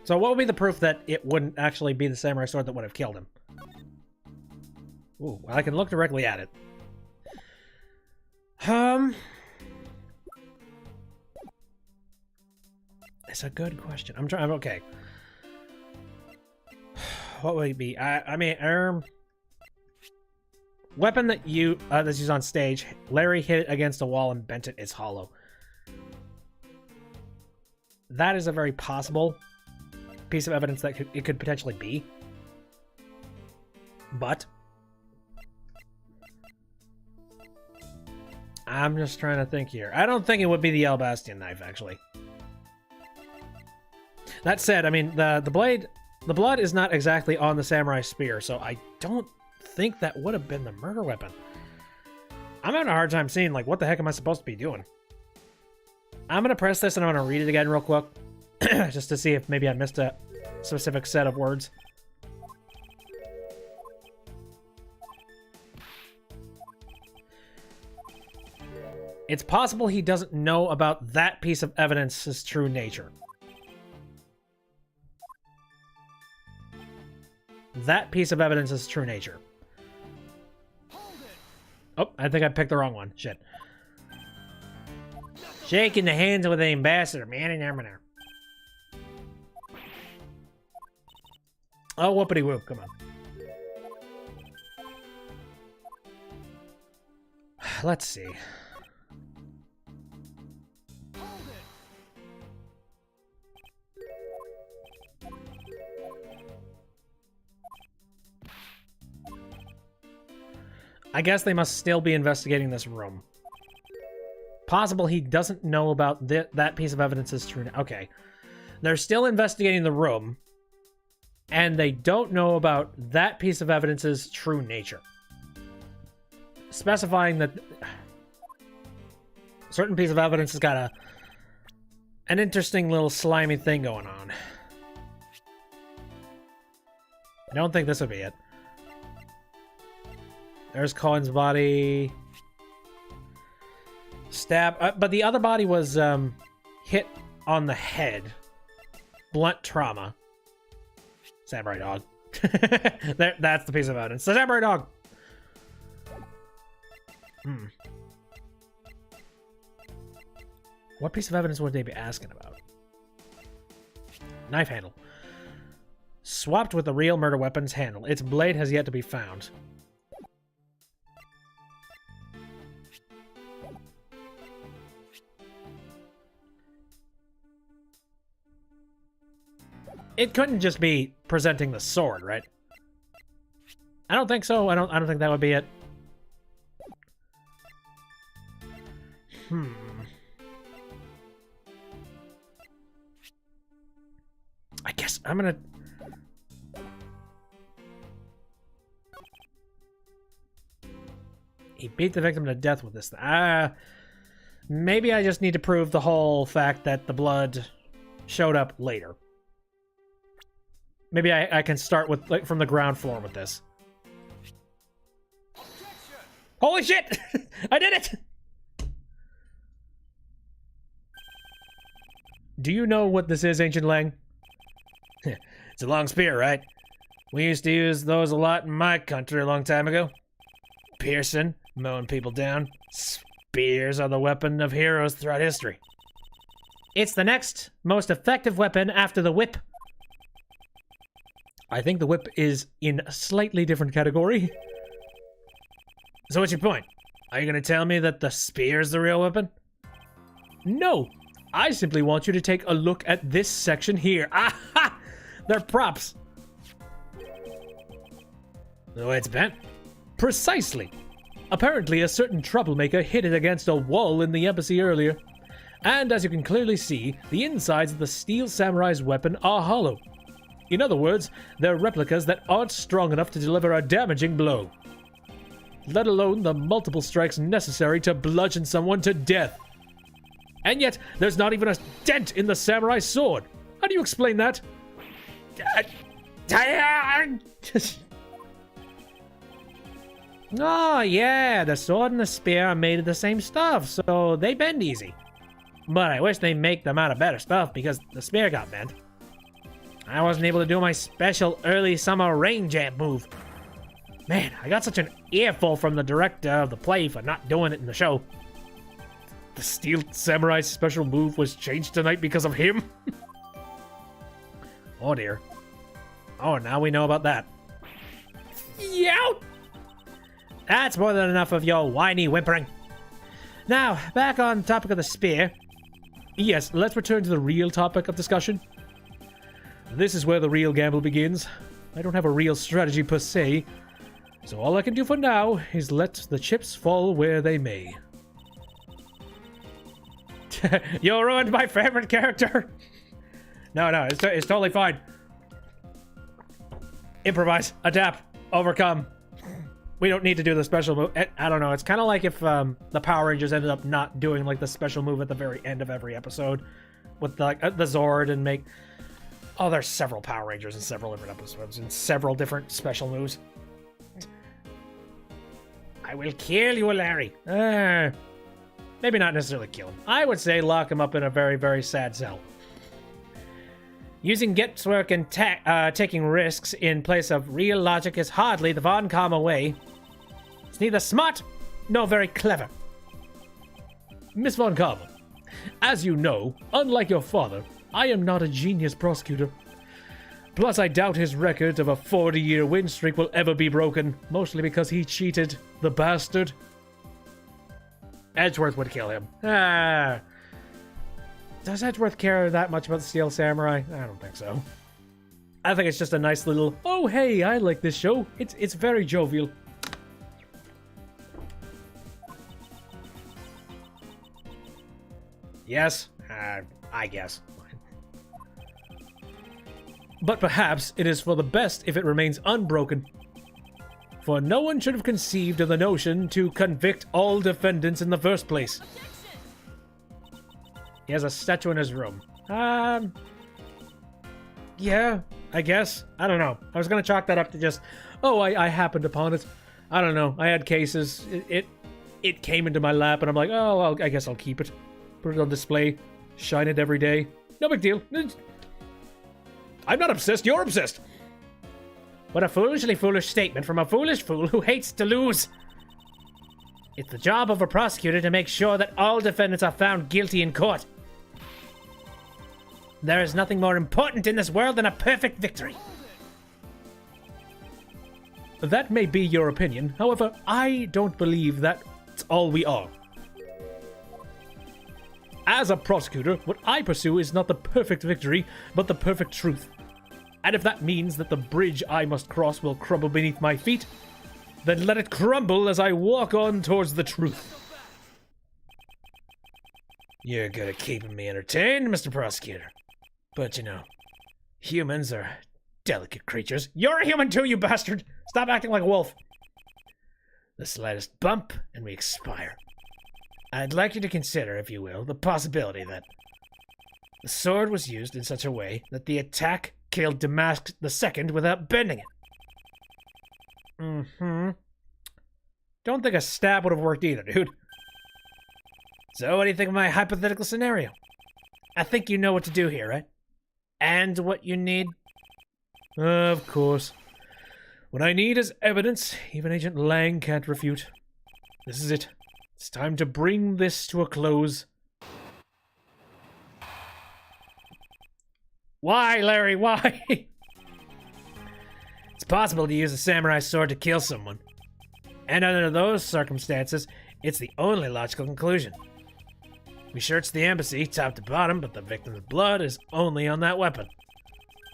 So what would be the proof that it wouldn't actually be the samurai sword that would have killed him? Ooh, I can look directly at it. It's a good question. I'm trying. Okay. What would it be? I mean, weapon that that's used on stage. Larry hit it against a wall and bent it. It's hollow. That is a very possible piece of evidence that it could potentially be. But I'm just trying to think here. I don't think it would be the Albastian knife, actually. That said, I mean, the blade, the blood is not exactly on the samurai spear, so I don't think that would have been the murder weapon. I'm having a hard time seeing, like, what the heck am I supposed to be doing? I'm going to press this and I'm going to read it again real quick, just to see if maybe I missed a specific set of words. It's possible he doesn't know about that piece of evidence's true nature. That piece of evidence's true nature. Oh, I think I picked the wrong one. Shit. Shaking the hands with the ambassador, man. Oh, whoopity whoop, come on. let's see. I guess they must still be investigating this room. Possible he doesn't know about that piece of evidence is true. Okay. They're still investigating the room, and they don't know about that piece of evidence's true nature. Specifying that a certain piece of evidence has got an interesting little slimy thing going on. I don't think this would be it. There's Cohen's body. Stab. But the other body was hit on the head. Blunt trauma. Samurai dog. That's the piece of evidence. The samurai dog. What piece of evidence would they be asking about? Knife handle. Swapped with the real murder weapon's handle. Its blade has yet to be found. It couldn't just be presenting the sword, right? I don't think so. I don't think that would be it. I guess I'm gonna... He beat the victim to death with this. Maybe I just need to prove the whole fact that the blood showed up later. Maybe I can start with from the ground floor with this. Holy shit! I did it! Do you know what this is, Ancient Lang? It's a long spear, right? We used to use those a lot in my country a long time ago. Piercing, mowing people down. Spears are the weapon of heroes throughout history. It's the next most effective weapon after the whip. I think the whip is in a slightly different category. So what's your point? Are you going to tell me that the spear is the real weapon? No. I simply want you to take a look at this section here. Aha! They're props. The way it's bent? Precisely. Apparently a certain troublemaker hit it against a wall in the embassy earlier. And as you can clearly see, the insides of the steel samurai's weapon are hollow. In other words, they're replicas that aren't strong enough to deliver a damaging blow. Let alone the multiple strikes necessary to bludgeon someone to death. And yet, there's not even a dent in the samurai sword. How do you explain that? Oh, yeah, the sword and the spear are made of the same stuff, so they bend easy. But I wish they make them out of better stuff because the spear got bent. I wasn't able to do my special early summer rain jam move. Man, I got such an earful from the director of the play for not doing it in the show. The Steel Samurai's special move was changed tonight because of him? Oh dear. Oh, now we know about that. Yow! That's more than enough of your whiny whimpering. Now, back on the topic of the spear. Yes, let's return to the real topic of discussion. This is where the real gamble begins. I don't have a real strategy per se, so all I can do for now is let the chips fall where they may. You ruined my favorite character! No, it's totally fine. Improvise, adapt, overcome. We don't need to do the special move. I don't know, it's kind of like if the Power Rangers ended up not doing like the special move at the very end of every episode with the Zord and make... Oh, there's several Power Rangers in several different episodes and several different special moves. I will kill you, Larry. Maybe not necessarily kill him. I would say lock him up in a very, very sad cell. Using guesswork and taking risks in place of real logic is hardly the Von Karma way. It's neither smart nor very clever. Miss Von Karma, as you know, unlike your father, I am not a genius prosecutor. Plus, I doubt his record of a 40-year win streak will ever be broken, mostly because he cheated, the bastard. Edgeworth would kill him. Ah. Does Edgeworth care that much about the Steel Samurai? I don't think so. I think it's just a nice little, oh hey, I like this show. It's very jovial. Yes, I guess. But perhaps it is for the best if it remains unbroken. For no one should have conceived of the notion to convict all defendants in the first place. He has a statue in his room. Yeah, I guess. I don't know. I was gonna chalk that up to just, oh, I happened upon it. I don't know. I had cases. It came into my lap, and I'm like, oh, well, I guess I'll keep it. Put it on display. Shine it every day. No big deal. I'm not obsessed. You're obsessed. What a foolishly foolish statement from a foolish fool who hates to lose. It's the job of a prosecutor to make sure that all defendants are found guilty in court. There is nothing more important in this world than a perfect victory. That may be your opinion. However, I don't believe that's all we are. As a prosecutor, what I pursue is not the perfect victory, but the perfect truth. And if that means that the bridge I must cross will crumble beneath my feet, then let it crumble as I walk on towards the truth. You're good at keeping me entertained, Mr. Prosecutor. But you know, humans are delicate creatures. You're a human too, you bastard! Stop acting like a wolf. The slightest bump, and we expire. I'd like you to consider, if you will, the possibility that the sword was used in such a way that the attack killed Damask II without bending it. Don't think a stab would have worked either, dude. So what do you think of my hypothetical scenario? I think you know what to do here, right? And what you need? Of course. What I need is evidence even Agent Lang can't refute. This is it. It's time to bring this to a close. Why, Larry, why? It's possible to use a samurai sword to kill someone. And under those circumstances, it's the only logical conclusion. We searched the embassy, top to bottom, but the victim's blood is only on that weapon.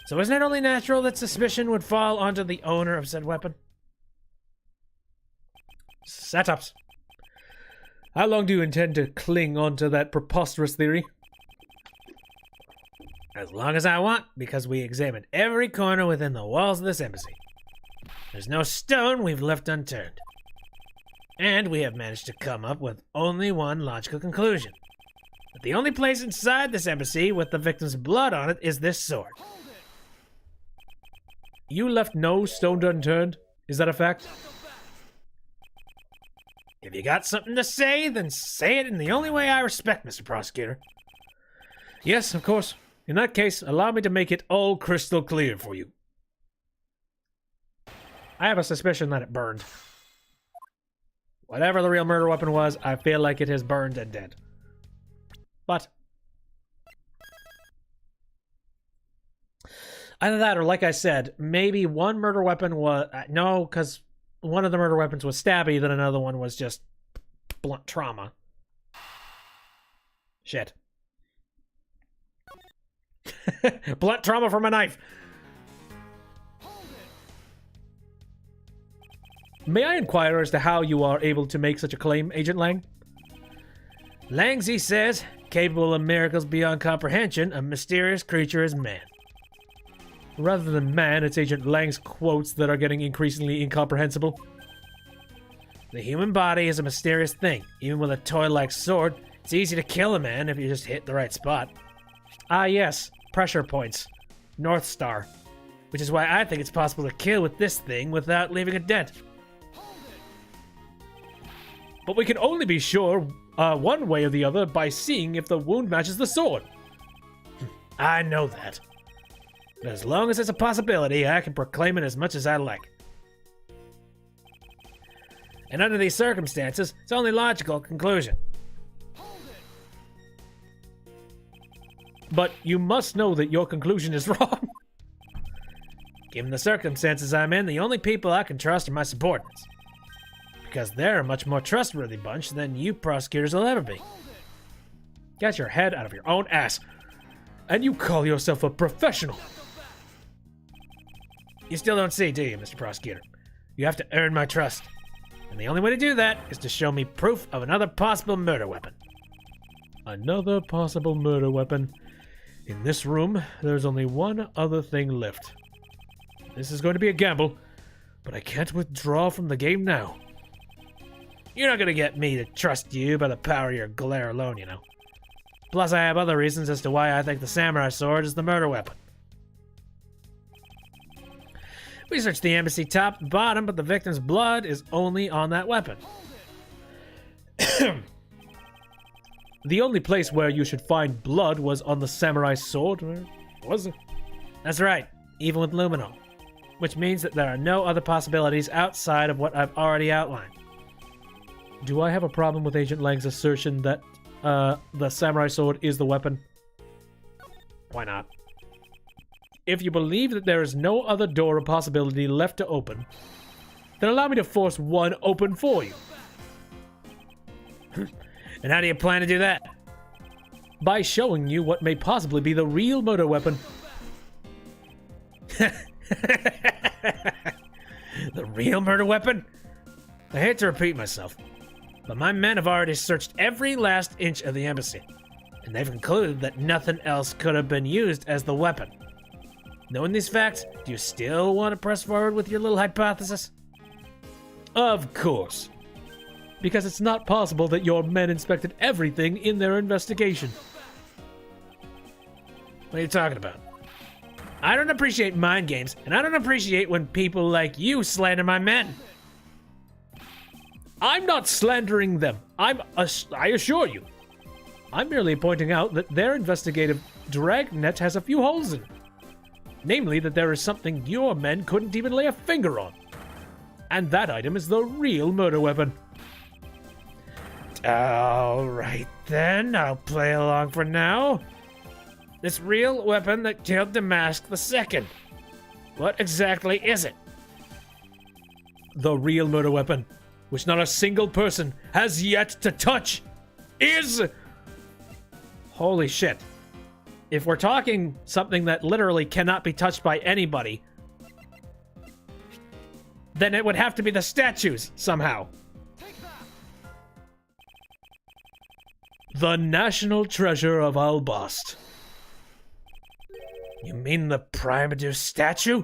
So isn't it only natural that suspicion would fall onto the owner of said weapon? Setups. How long do you intend to cling onto that preposterous theory? As long as I want, because we examined every corner within the walls of this embassy. There's no stone we've left unturned. And we have managed to come up with only one logical conclusion. That the only place inside this embassy with the victim's blood on it is this sword. You left no stone unturned? Is that a fact? If you got something to say, then say it in the only way I respect, Mr. Prosecutor. Yes, of course. In that case, allow me to make it all crystal clear for you. I have a suspicion that it burned. Whatever the real murder weapon was, I feel like it has burned and dead. But either that or, like I said, maybe one murder weapon was... no, because one of the murder weapons was stabby, then another one was just blunt trauma. Shit. Blunt trauma from a knife. May I inquire as to how you are able to make such a claim, Agent Lang? Langzy says, capable of miracles beyond comprehension, a mysterious creature is man. Rather than man, it's Agent Lang's quotes that are getting increasingly incomprehensible. The human body is a mysterious thing. Even with a toy-like sword, it's easy to kill a man if you just hit the right spot. Ah yes, pressure points. North Star. Which is why I think it's possible to kill with this thing without leaving a dent. But we can only be sure one way or the other by seeing if the wound matches the sword. I know that. But as long as it's a possibility, I can proclaim it as much as I like. And under these circumstances, it's only logical conclusion. But you must know that your conclusion is wrong. Given the circumstances I'm in, the only people I can trust are my subordinates. because they're a much more trustworthy bunch than you prosecutors will ever be. Get your head out of your own ass. And you call yourself a professional. You still don't see, do you, Mr. Prosecutor? You have to earn my trust. And the only way to do that is to show me proof of another possible murder weapon. Another possible murder weapon. In this room, there's only one other thing left. This is going to be a gamble, but I can't withdraw from the game now. You're not going to get me to trust you by the power of your glare alone, you know. Plus, I have other reasons as to why I think the samurai sword is the murder weapon. We searched the embassy top and bottom, but the victim's blood is only on that weapon. The only place where you should find blood was on the samurai sword, or was it? That's right, even with luminol. Which means that there are no other possibilities outside of what I've already outlined. Do I have a problem with Agent Lang's assertion that the samurai sword is the weapon? Why not? If you believe that there is no other door or possibility left to open, then allow me to force one open for you. And how do you plan to do that? By showing you what may possibly be the real murder weapon. The real murder weapon? I hate to repeat myself, but my men have already searched every last inch of the embassy, and they've concluded that nothing else could have been used as the weapon. Knowing these facts, do you still want to press forward with your little hypothesis? Of course. Because it's not possible that your men inspected everything in their investigation. What are you talking about? I don't appreciate mind games, and I don't appreciate when people like you slander my men. I'm not slandering them. I assure you. I'm merely pointing out that their investigative dragnet has a few holes in it. Namely, that there is something your men couldn't even lay a finger on. And that item is the real murder weapon. Alright then, I'll play along for now. This real weapon that killed Damask II. What exactly is it? The real murder weapon, which not a single person has yet to touch, is... Holy shit. If we're talking something that literally cannot be touched by anybody, then it would have to be the statues, somehow. The National Treasure of Albast. You mean the Primadus statue?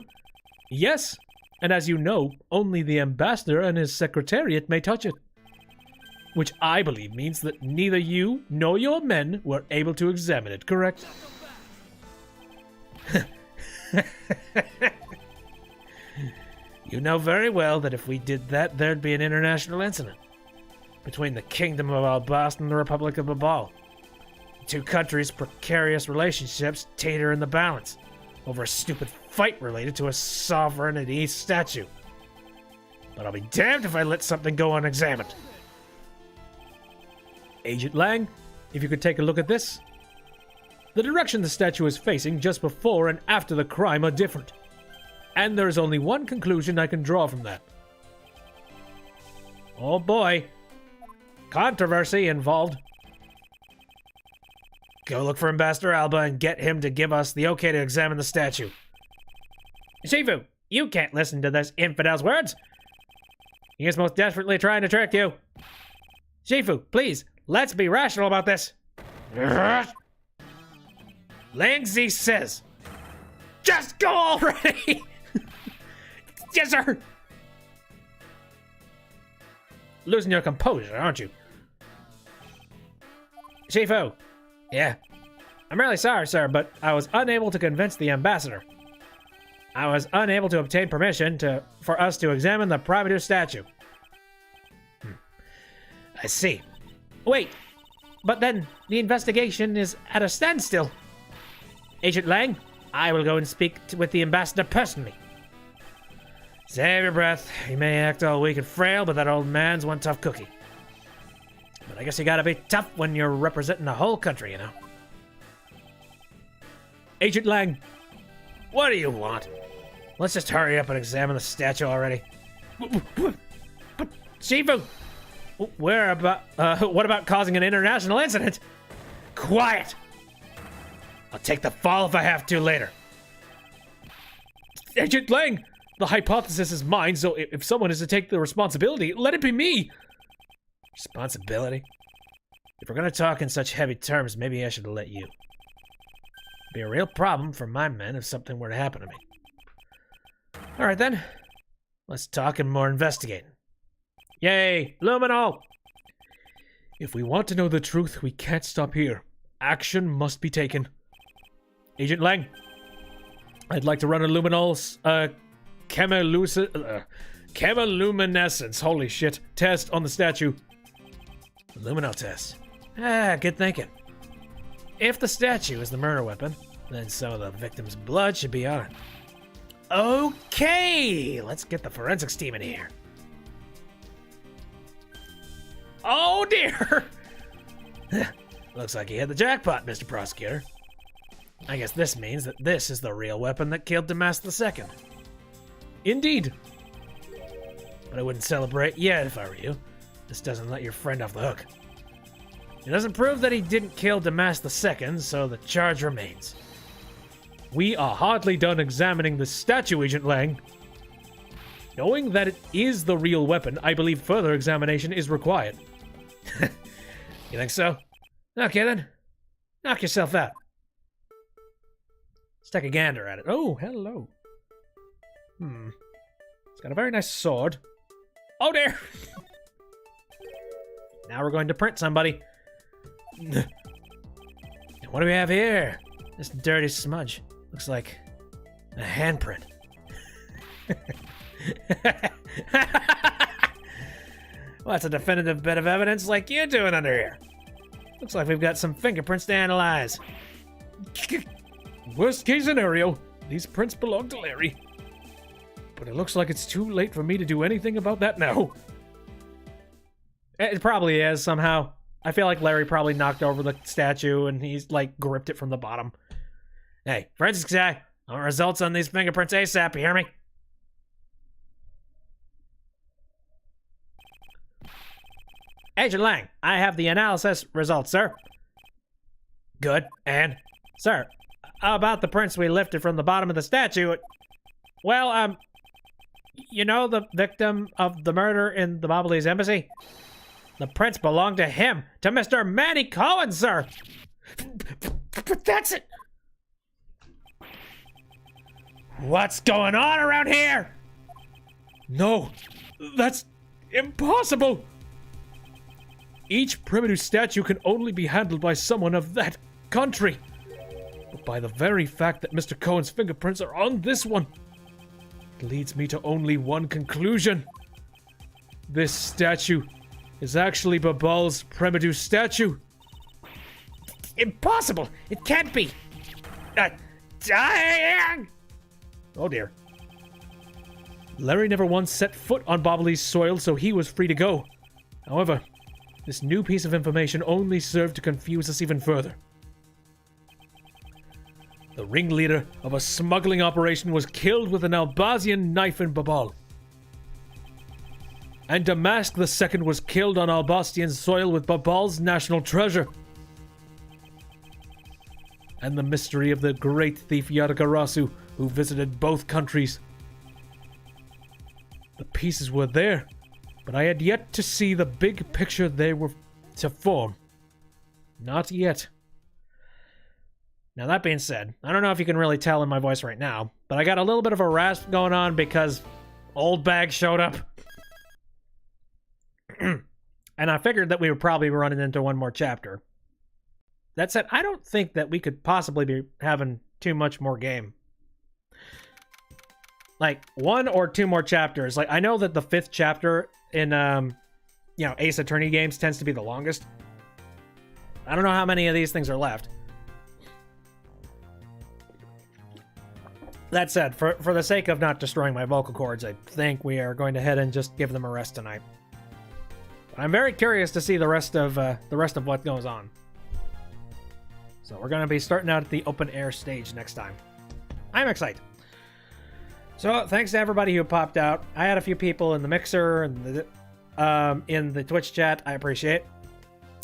Yes, and as you know, only the ambassador and his secretariat may touch it. Which I believe means that neither you nor your men were able to examine it, correct? You know very well that if we did that, there'd be an international incident between the Kingdom of Albast and the Republic of Babal. The two countries' precarious relationships tater in the balance over a stupid fight related to a sovereignty statue. But I'll be damned if I let something go unexamined. Agent Lang, if you could take a look at this. The direction the statue is facing just before and after the crime are different. And there is only one conclusion I can draw from that. Oh boy. Controversy involved. Go look for Ambassador Alba and get him to give us the okay to examine the statue. Shifu, you can't listen to this infidel's words. He is most desperately trying to trick you. Shifu, please, let's be rational about this. Langzi says, just go already! Yes, sir! Losing your composure, aren't you? Shifu. Yeah. I'm really sorry, sir, but I was unable to convince the ambassador. I was unable to obtain permission for us to examine the Primadus statue. I see. Wait, but then the investigation is at a standstill. Agent Lang, I will go and speak with the ambassador personally. Save your breath. He may act all weak and frail, but that old man's one tough cookie. But I guess you gotta be tough when you're representing the whole country, you know. Agent Lang, what do you want? Let's just hurry up and examine the statue already. Shifu! What about causing an international incident? Quiet! I'll take the fall if I have to later. Agent Lang! The hypothesis is mine, so if someone is to take the responsibility, let it be me! Responsibility? If we're gonna talk in such heavy terms, maybe I should let you. It'd be a real problem for my men if something were to happen to me. Alright then. Let's talk and more investigating. Yay! Luminol! If we want to know the truth, we can't stop here. Action must be taken. Agent Lang, I'd like to run a luminol's, chemiluminescence, holy shit, test on the statue. Luminol test. Good thinking. If the statue is the murder weapon, then some of the victim's blood should be on it. Okay, let's get the forensics team in here. Oh dear! Looks like you hit the jackpot, Mr. Prosecutor. I guess this means that this is the real weapon that killed Damas II. Indeed. But I wouldn't celebrate yet if I were you. This doesn't let your friend off the hook. It doesn't prove that he didn't kill Damas II, so the charge remains. We are hardly done examining the statue, Agent Lang. Knowing that it is the real weapon, I believe further examination is required. You think so? Okay then. Knock yourself out. Let's take a gander at it. Oh, hello. It's got a very nice sword. Oh dear! Now we're going to print somebody. What do we have here? This dirty smudge. Looks like a handprint. Well, that's a definitive bit of evidence like you doing under here. Looks like we've got some fingerprints to analyze. Worst case scenario, these prints belong to Larry. But it looks like it's too late for me to do anything about that now. It probably is somehow. I feel like Larry probably knocked over the statue and he's like gripped it from the bottom. Hey, forensics guy, I want results on these fingerprints ASAP, you hear me? Agent Lang, I have the analysis results, sir. Good. And, sir, about the prints we lifted from the bottom of the statue, well, you know the victim of the murder in the Bobbly's embassy? The prints belong to him, to Mr. Manny Cohen, sir. But that's it. What's going on around here? No, that's impossible. Each primitive statue can only be handled by someone of that country. But by the very fact that Mr. Cohen's fingerprints are on this one, it leads me to only one conclusion. This statue is actually Babal's primitive statue. Impossible! It can't be! Oh dear. Larry never once set foot on Bobbly's soil, so he was free to go. However, this new piece of information only served to confuse us even further. The ringleader of a smuggling operation was killed with an Albazian knife in Babal. And Damask II was killed on Albastian soil with Babal's national treasure. And the mystery of the great thief Yadagarasu, who visited both countries. The pieces were there, but I had yet to see the big picture they were to form. Not yet. Now that being said, I don't know if you can really tell in my voice right now, but I got a little bit of a rasp going on because Old Bag showed up. And I figured that we would probably be running into one more chapter. That said, I don't think that we could possibly be having too much more game. Like, 1 or 2 more chapters. Like, I know that the 5th chapter in, Ace Attorney games tends to be the longest. I don't know how many of these things are left. That said, for the sake of not destroying my vocal cords, I think we are going to head and just give them a rest tonight. But I'm very curious to see the rest of what goes on. So we're going to be starting out at the open air stage next time. I'm excited. So thanks to everybody who popped out. I had a few people in the mixer and in the Twitch chat. I appreciate.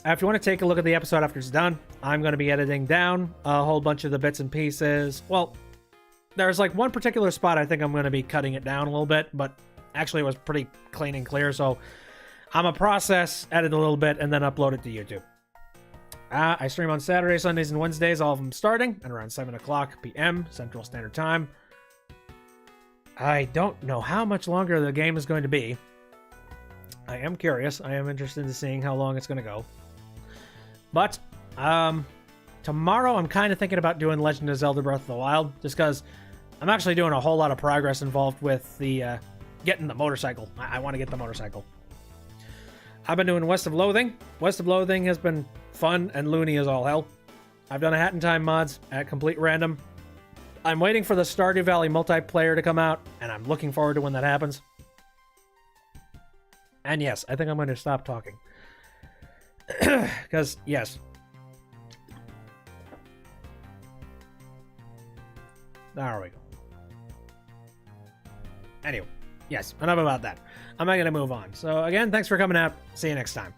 If you want to take a look at the episode after it's done, I'm going to be editing down a whole bunch of the bits and pieces. Well, there's like one particular spot I think I'm going to be cutting it down a little bit, but actually it was pretty clean and clear, so I'm going to process, edit a little bit, and then upload it to YouTube. I stream on Saturdays, Sundays, and Wednesdays, all of them starting at around 7 o'clock p.m. Central Standard Time. I don't know how much longer the game is going to be. I am curious. I am interested in seeing how long it's going to go. But, tomorrow I'm kind of thinking about doing Legend of Zelda Breath of the Wild, just because I'm actually doing a whole lot of progress involved with the, getting the motorcycle. I want to get the motorcycle. I've been doing West of Loathing. West of Loathing has been fun and loony as all hell. I've done a Hat in Time mods at complete random. I'm waiting for the Stardew Valley multiplayer to come out, and I'm looking forward to when that happens. And yes, I think I'm going to stop talking. Because, yes. There we go. Anyway, yes, enough about that. I'm not going to move on. So, again, thanks for coming out. See you next time.